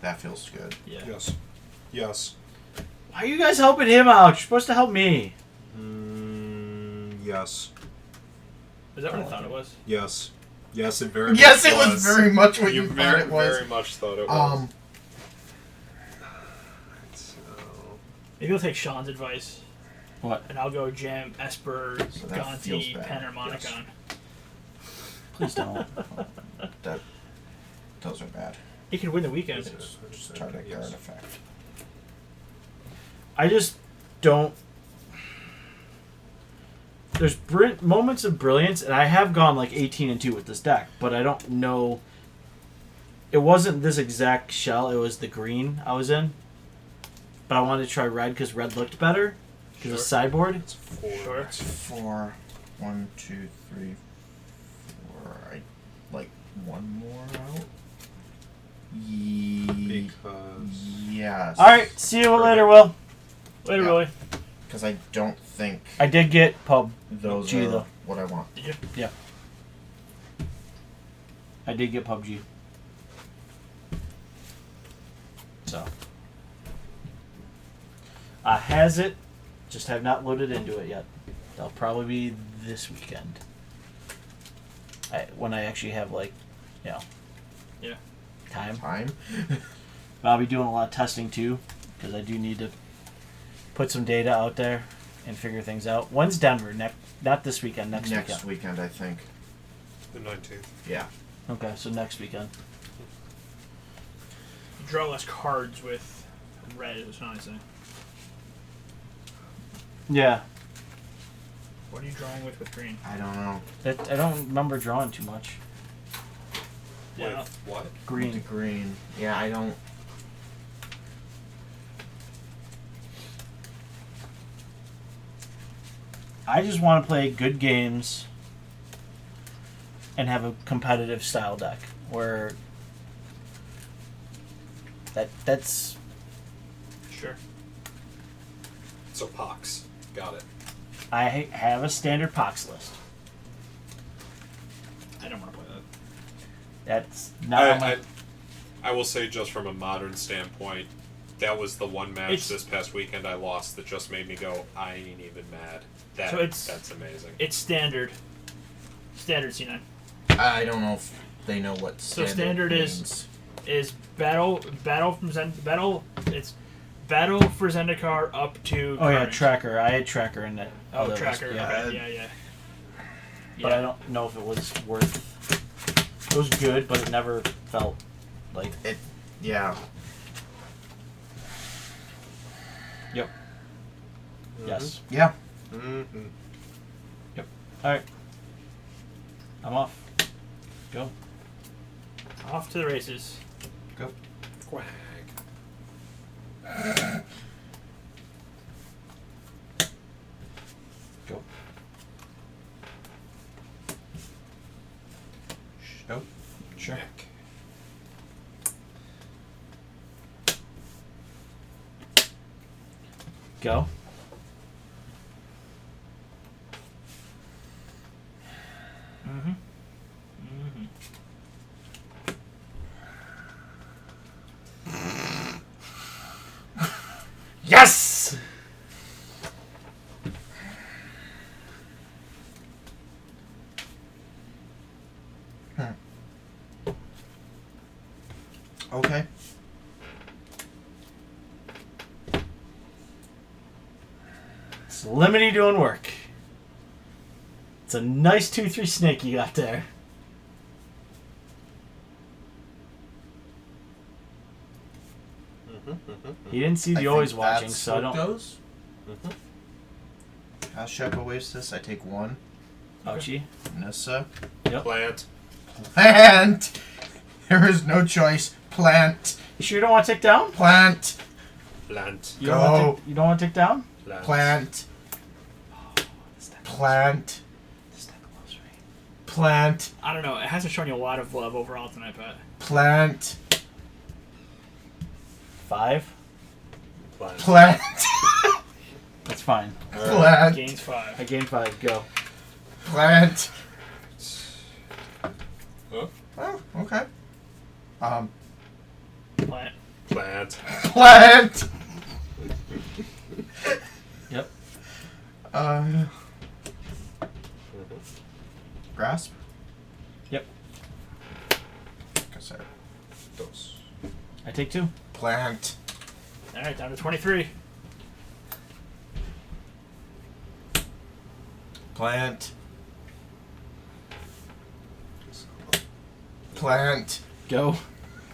That feels good. Yeah. Yes. Why are you guys helping him out? You're supposed to help me. Yes. Is that what I thought it was? Yes. Yes, it very Yes, much it was very much what you thought it was. very much thought it was. So, Maybe we'll take Sean's advice. What? And I'll go Jam, Esper, So that feels Gonti, bad. Pen, or Monicon. Please don't. Those are bad. He can win the weekend. Just target guard effect. I just don't. There's moments of brilliance, and I have gone like 18-2 with this deck, but I don't know. It wasn't this exact shell; it was the green I was in. But I wanted to try red because red looked better because of sideboard. it's 4. Sure. It's 4, 1, 2, 3, 4. I like one more out. because Yes. All right, see you later, Will. Later, Yeah. Willie. Because I don't think I did get pub. those G, are though. what I want. Did you? I did get PUBG. So. I has it, just have not loaded into it yet. That'll probably be this weekend. When I actually have, like, you know, Yeah. time. Time. But I'll be doing a lot of testing too, because I do need to put some data out there and figure things out. When's Denver? Not this weekend, next weekend. weekend, I think. the 19th. Yeah. Okay, so next weekend. You draw less cards with red, is what I'm saying. Yeah. What are you drawing with green? I don't know. I don't remember drawing too much. Yeah. With what? The Green. green. Yeah, I don't. I just want to play good games and have a competitive style deck where that's Sure. So Pox. Got it. I have a standard Pox list. I don't want to play that. That's not on my I will say, just from a modern standpoint, that was the one match It's- this past weekend I lost that just made me go, I ain't even mad. So it's- That's amazing. It's standard. Standard C9 I don't know if they know what So standard standard means. is battle from It's battle for Zendikar up to. Oh yeah, current. tracker. I had tracker in it. Oh, other tracker. list, yeah. Okay. Yeah. But I don't know if it was worth. It was good, but it never felt like. Yeah. Yes. Yeah. Mm-hmm. All right. I'm off. Go. Off to the races. Quack. Go. Nope. Sure. Go. Mm-hmm. Yes. Okay. It's Lemony doing work. It's a nice 2-3 snake you got there. He didn't see the I always think watching, that's so I what don't. goes. Mm-hmm. Hashep Oasis, I take one. Ouchie. Nissa. Plant. Plant! There is no choice. Plant. You sure you don't want to tick down? Plant. Plant. You don't want Go. you don't want to tick down? Plant. Plant. Plant. I don't know. It hasn't shown you a lot of love overall tonight, but Plant. 5. Plant. Plant. That's fine. Plant. gains 5. I gained 5. Go. Plant. Huh? Oh, okay. Plant. Plant. Plant. Yep. Grasp. Yep. Cassette. Dos. I take 2. Plant. All right, down to 23. Plant. Plant. Go.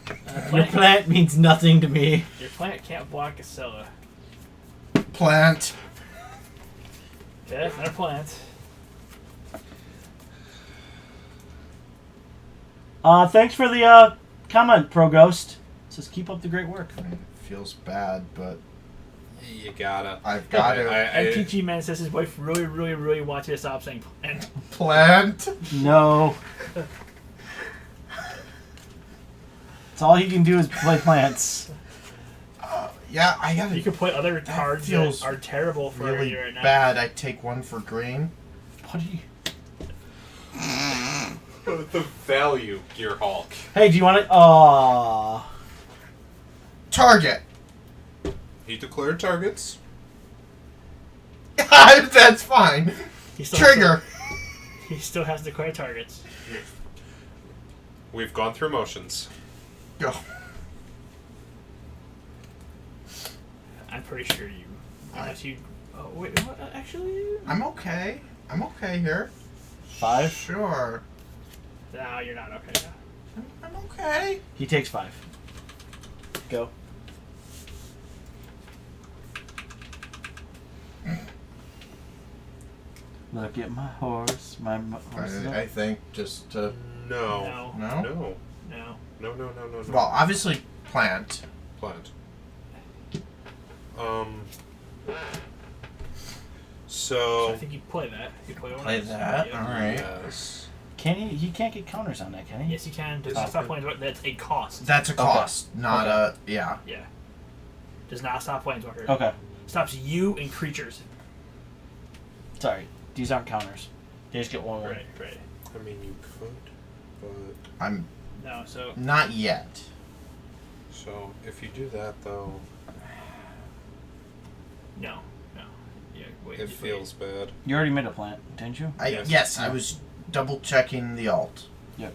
Your Plant, plant means nothing to me. your plant can't block a Scylla. Plant. Okay, another plant. Thanks for the comment, Pro Ghost. It says keep up the great work. I mean, it feels bad, but You gotta. I've got to. MTG Man says his wife really, really, really wants you to stop saying plant. Plant. No. It's all he can do is play plants. Yeah, I got You it. could play other cards feels that are terrible for Really you right now. bad. I take one for green. What do you? The value, Gear Hulk. Hey, do you want it? Aww. Target. He declared targets. That's fine. He still Trigger. He still has to clear targets. We've gone through motions. Go. I'm pretty sure you. Unless you. Oh wait, what, actually, I'm okay. I'm okay here. 5. Sure. no, you're not okay. I'm okay. He takes 5. Go. Look at my horse. My horse. is I up. think just to. No. No, No? No. no. No, no, no, no, no. Well, obviously, plant. Plant. So. I think you play that. You play one. Play of those. that. Yep. Alright. Yes. Can he? He can't get counters on that, can he? Yes, you can. Does Yes, not you stop can. playing. That's a cost. That's a cost, not Okay. a. Yeah. Yeah. Does not stop Planeswalker. Okay. Stops you and creatures. Sorry. These aren't counters. They just get 1/1. Right, right. I mean, you could, but. I'm No, so not yet. So if you do that though, No. Yeah, wait. it feels bad. You already made a plant, didn't you? Yes, I was double checking the alt. Yep.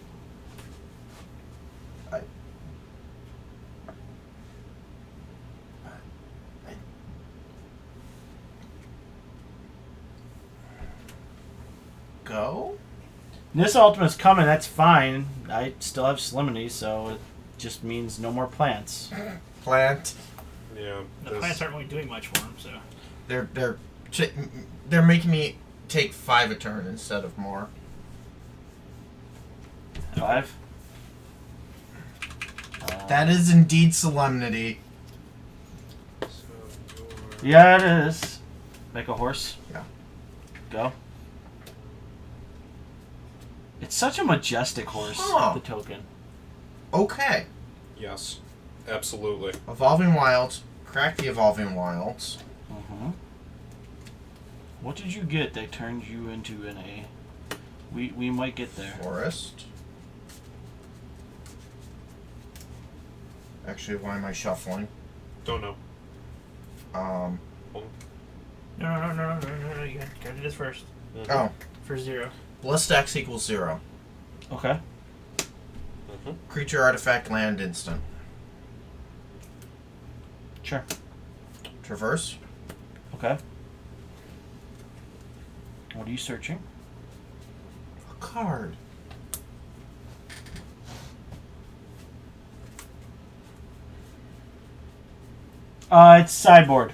Go? Nissa Ultimate's coming, that's fine. I still have Slimity, so it just means no more plants. Plant. Yeah. The plants aren't really doing much for him, so. They're making me take 5 a turn instead of more. 5. That is indeed solemnity. Yeah, it is. Make a horse. Yeah. Go. It's such a majestic horse, Huh. the token. Okay. Yes. Absolutely. Evolving Wilds. Crack the Evolving Wilds. Mm-hmm. What did you get that turned you into an A? We might get there. Forest. Actually, why am I shuffling? Don't know. Um. No. You gotta do this first. Oh. For 0. Blistax equals 0. Okay. Creature, artifact, land, instant. Sure. Traverse. Okay. What are you searching? A card. It's sideboard.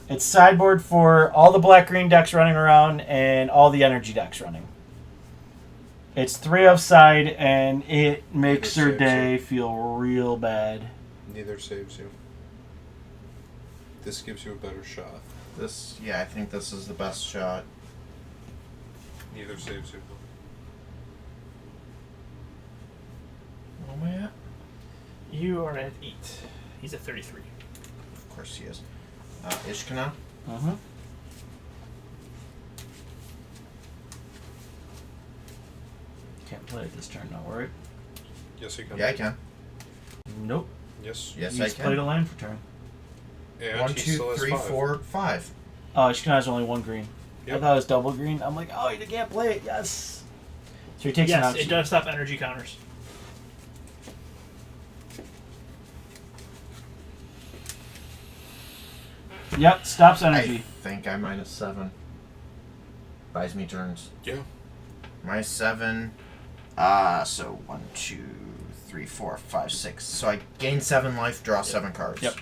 It's sideboard for all the black-green decks running around and all the energy decks running. It's 3 offside, and it makes Neither your saves day feel real bad. Neither saves you. This gives you a better shot. This, yeah, I think this is the best shot. Neither saves you. Where am I at? You are at 8. He's at 33. Of course he is. Ishkana. Mm-hmm. Can't play it this turn, no worry. Yes, you can. Yeah, I can. Nope. Yes. Yes, You I just played a can. land for turn. And 1, he 2, still has 3, 5. 4, 5. Oh, Ishkana has only 1 green. I Yep. thought it was double green. I'm like, oh, you can't play it. Yes. So he takes an Yes, option. it does stop energy counters. Yep, stops I energy. think I -7. Buys me turns. Yeah. -7. So 1, 2, 3, 4, 5, 6. So I gain 7 life, draw 7 cards. Yep.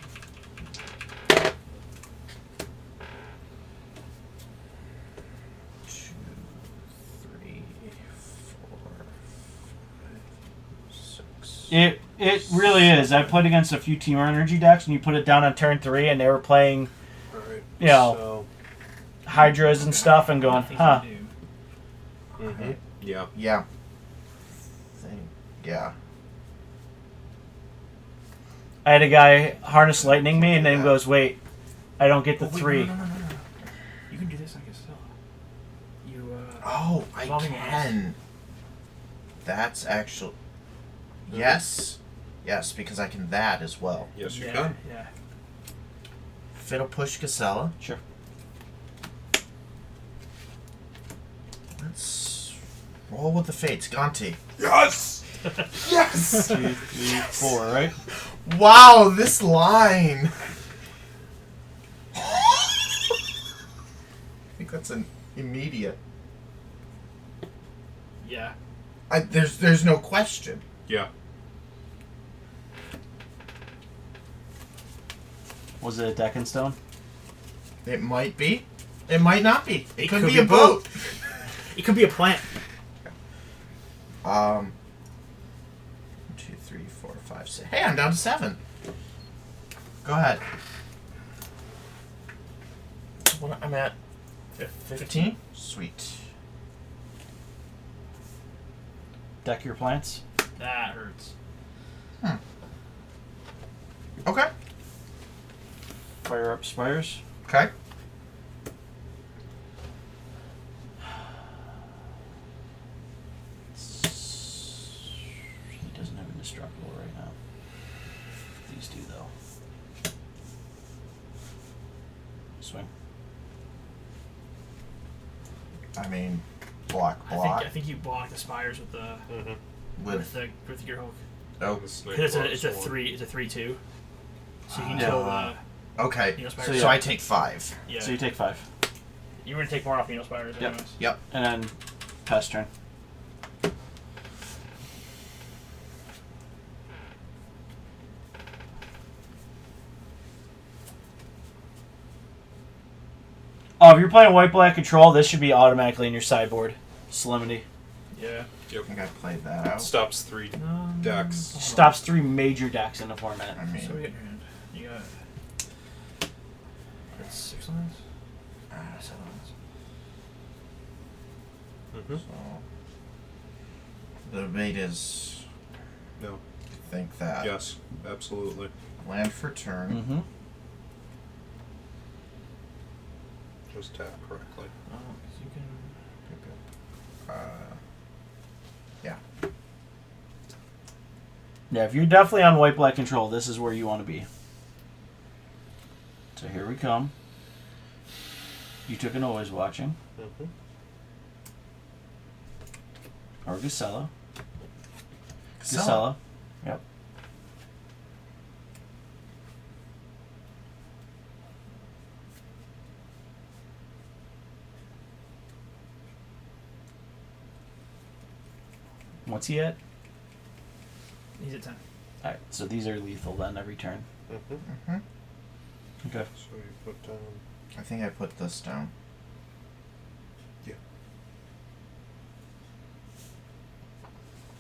Two, 3, 4, 5, 6. It really is. I played against a few Team Energy decks, and you put it down on turn 3, and they were playing Alright. You know. So, Hydras and stuff, and going, Nothing huh. to do. yeah. Yeah. Yeah. I had a guy harness lightning me, and then goes, wait, I don't get the Oh, wait, 3. No. You can do this, I guess, still. You, Oh, I Evolving can. That's actually. Yes. Yes, because I can that as well. Yes, you yeah, can. Yeah. Fiddle push Casella. Sure. Let's roll with the fates. Gonti. Yes! Yes! 2, 3, 4, right? Wow, this line. I think that's an immediate. Yeah. There's no question. Yeah. Was it a deck and stone? It might be. It might not be. It could could be be a boat. It could be a plant. 1, 2, 3, 4, 5, 6. Hey, I'm down to 7. Go ahead. I'm at 15. Sweet. Deck your plants? That hurts. Okay. Fire up spires? Okay. He doesn't have indestructible right now. these do though. Swing. I mean, block. I think you block the spires with the Mm-hmm. with your hook. Oh, Because it's a 3/2. So you can Yeah. kill the okay. Needle So, spires. I take 5. yeah. So you take 5. You're gonna take more off needle spires. Yep. Anyways. And then pass turn. Oh, if you're playing white black control, this should be automatically in your sideboard. Solemnity. Yeah. I think I played that out. Stops 3 decks. Stops 3 major decks in the format. I mean, So we get in your hand. You got. That's 6 lines. 7 lines. Mm-hmm. so the debate is. No. I think that Yes, absolutely. land for turn. Mm-hmm. Just tap correctly. Oh, 'cause you can. Yeah. Yeah, if you're definitely on white black control, this is where you want to be. So here we come. You took an always watching. Mm-hmm. Or Gisela. Gisela. Gisela. Yep. What's he at? He's at 10. Alright, so these are lethal then every turn. Mm-hmm. hmm Okay. So you put down. I think I put this down.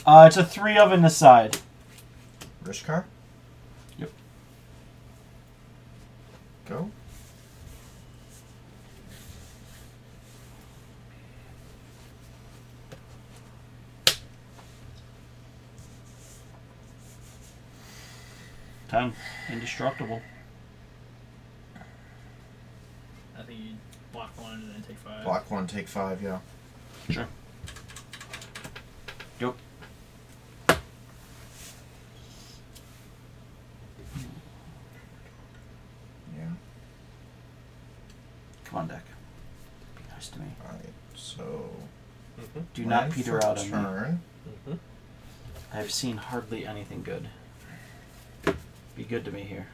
It's a 3 of in the side. Rishkar? Yep. Go. Ten. Indestructible. I think you block 1 and then take 5. Block 1, take 5, yeah. Sure. Yep. Yeah. Come on, deck. Be nice to me. Alright, so. Mm-hmm. Do not land peter for out on me. turn. Mm-hmm. I've seen hardly anything good. Be good to me here.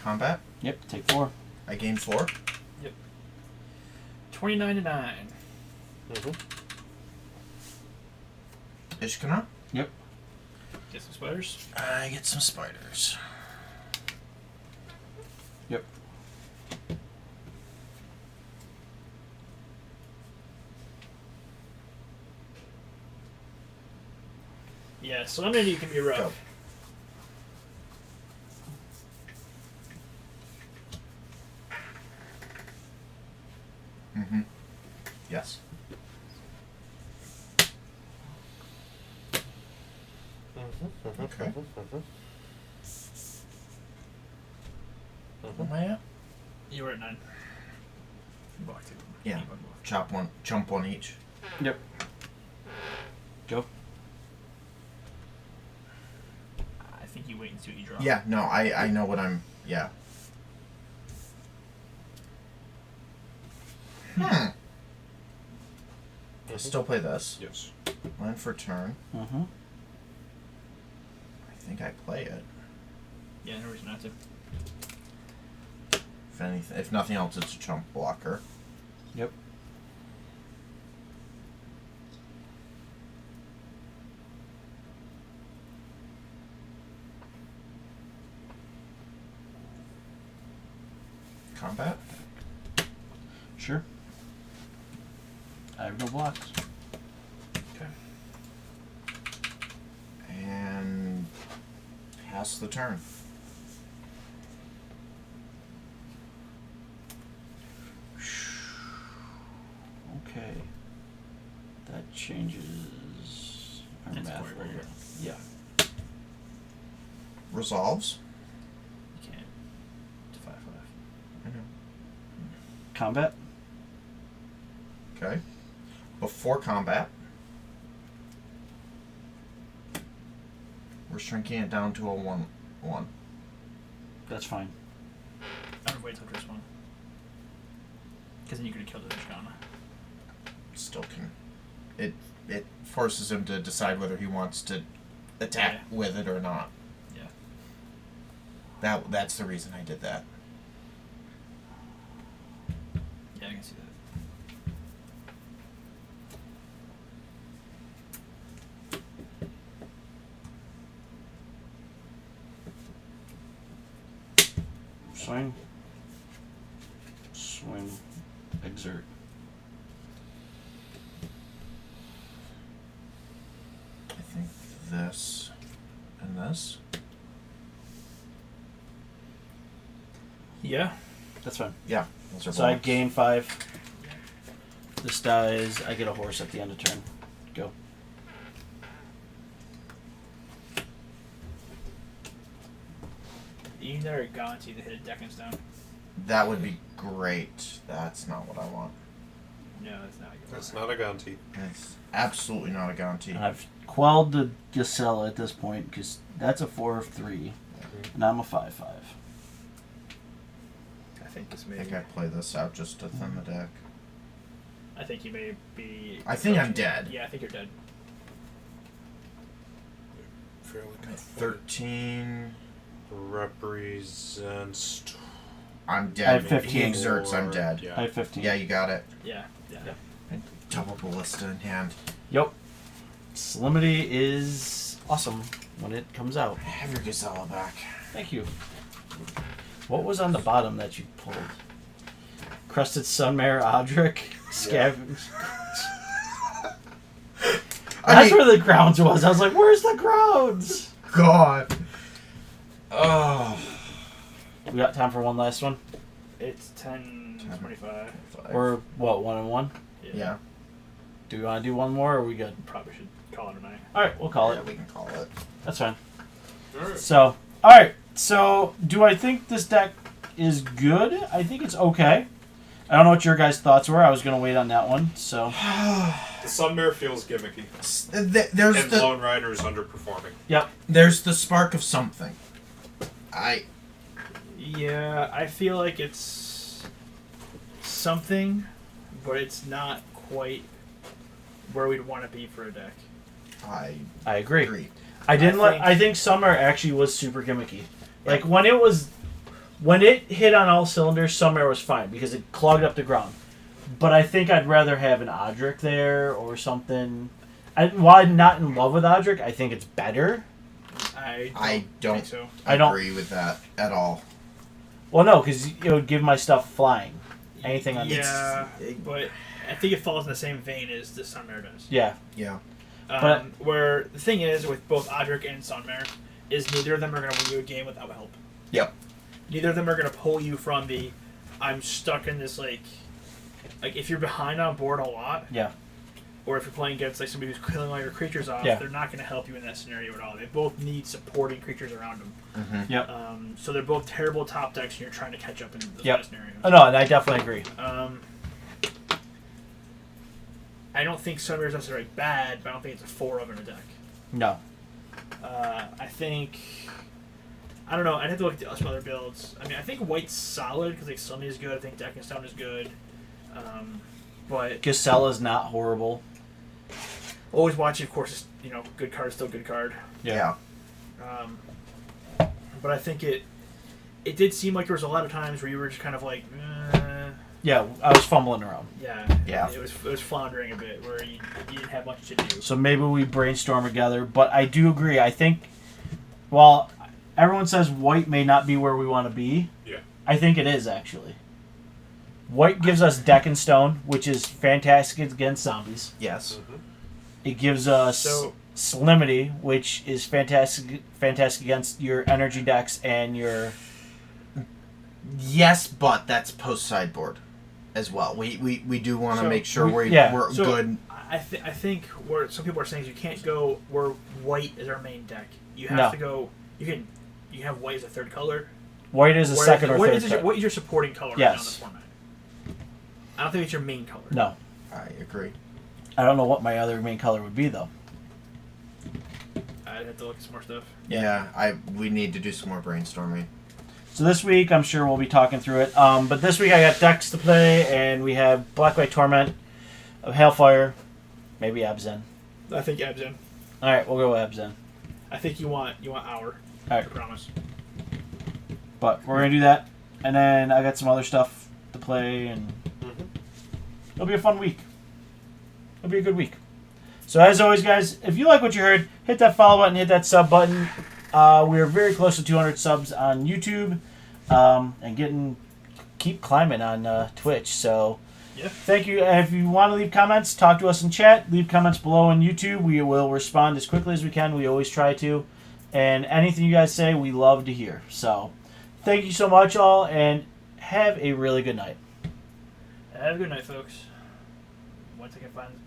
Combat. Yep, take 4. I gain 4. 29 to 9. Mm-hmm. Ishkana. Yep. Get some spiders. I get some spiders. Yep. Yeah, Solemnity can be rough. Go. Mm-hmm. Yes. Mm-hmm. Okay. Mm-hmm. Am I at? You were at 9. You block 2. Yeah. You block both. Chop 1, jump 1 each. Yep. Go. I think you wait and see what you draw. Yeah, no, I know what I'm. Yeah. Still play this. Yes. Land for turn. Mm-hmm. I think I play it. Yeah, no reason not to. If anything, if nothing else, it's a chump blocker. Yep. Combat. Sure. I have no blocks. Okay. And pass the turn. Okay. That changes our That's math quite a little right bit. Yeah. Resolves. You can't. It's a 5/5. Combat. Okay. before combat. We're shrinking it down to a 1/1. That's fine. I would wait till this one. Because then you could have killed the Vishkana. Still can. It forces him to decide whether he wants to attack with it or not. Yeah. That's the reason I did that. Yeah, I can see that. Swing. Swing. Exert. I think this and this. Yeah. That's fine. Yeah, those are So I blocks. gain 5. This dies. I get a horse at the end of turn. Go. You never guaranteed to hit a deck and stone. That would be great. That's not what I want. No, that's not good. That's not a Gonti. It's absolutely not a guarantee. And I've quelled the Gisela at this point because that's a 4/3, and I'm a 5/5. I think this I may. think I play this out just to thin the deck. I think you may be. I think I'm dead. Yeah, I think you're dead. Fairly good. 13. Represents. I'm I dead. have 15. He exerts, I'm dead. Yeah. I have 15. Yeah, you got it. Yeah. Yeah. Double ballista in hand. Yep. Slimity is awesome when it comes out. Have your Gazella back. Thank you. What was on the bottom that you pulled? Crested Sunmare Odric? Scavenge. That's where the grounds was. I was like, where's the grounds? God. Oh. We got time for one last one? It's 10:25. Or what, 1 and 1? Yeah. Do we want to do one more or are we good? Probably should call it a night. Alright, we'll call Yeah, it. we can call it. That's fine. Alright. So, alright. So, do I think this deck is good? I think it's okay. I don't know what your guys' thoughts were. I was going to wait on that one. So, The Sunmare feels gimmicky. There's And the Lone Rider is underperforming. there's the spark of something. Yeah, I feel like it's something, but it's not quite where we'd want to be for a deck. I I agree. agree. I think Summer actually was super gimmicky. Like when it hit on all cylinders, Summer was fine because it clogged up the ground. But I think I'd rather have an Odric there or something. While I'm not in love with Odric, I think it's better. I don't think so. I don't- agree with that at all. Well, no, because it would give my stuff flying. Anything on Yeah, but I think it falls in the same vein as the Sunmare does. Yeah. Yeah. But- Where the thing is with both Odric and Sunmare is neither of them are going to win you a game without help. Yep. Neither of them are going to pull you from the I'm stuck in this like if you're behind on board a lot. Yeah. Or if you're playing against like somebody who's killing all your creatures off, Yeah. they're not going to help you in that scenario at all. They both need supporting creatures around them. Mm-hmm. Yep. So they're both terrible top decks, and you're trying to catch up in those Yep. scenarios. Oh, no, and I definitely agree. I don't think Sunmare is necessarily bad, but I don't think it's a 4 of in a deck. No. I think I don't know. I'd have to look at some other builds. I mean, I think White's solid because like Sunny is good. I think Deck and Stone is good. But Gisela's not horrible. always watching, of course, good card is still good card. Yeah. But I think it did seem like there was a lot of times where you were just kind of like, Yeah, I was fumbling around. Yeah. It was floundering a bit where you didn't have much to do. So maybe we brainstorm together. But I do agree. I think, while everyone says White may not be where we want to be, Yeah. I think it is, actually. White gives us Deck and Stone, which is fantastic against zombies. Yes. It gives us So- Slimity, which is fantastic against your energy decks and your... Yes, but that's post sideboard as well. We do want to So make sure we're So- good. I think where some people are saying is you can't go where White is our main deck. You have No. to go. You can have White as a third color. White is a second or White third is card. what is your supporting color right now in Yes. this format? I don't think it's your main color. No. I agree. I don't know what my other main color would be though. I'd have to look at some more stuff. Yeah, we need to do some more brainstorming. So this week, I'm sure we'll be talking through it. But this week I got decks to play, and we have Black White Torment, of Hailfire, maybe Abzan. I think Abzan. All right, we'll go with Abzan. I think you want Hour. All I right, promise. but we're gonna do that, and then I got some other stuff to play, and it'll be a fun week. It'll be a good week. So as always, guys, if you like what you heard, hit that follow button, hit that sub button. We are very close to 200 subs on YouTube, and keep climbing on Twitch. So, Yeah. thank you. If you want to leave comments, talk to us in chat. Leave comments below on YouTube. We will respond as quickly as we can. We always try to. And anything you guys say, we love to hear. So, thank you so much, all, and have a really good night. Have a good night, folks. Once I can find this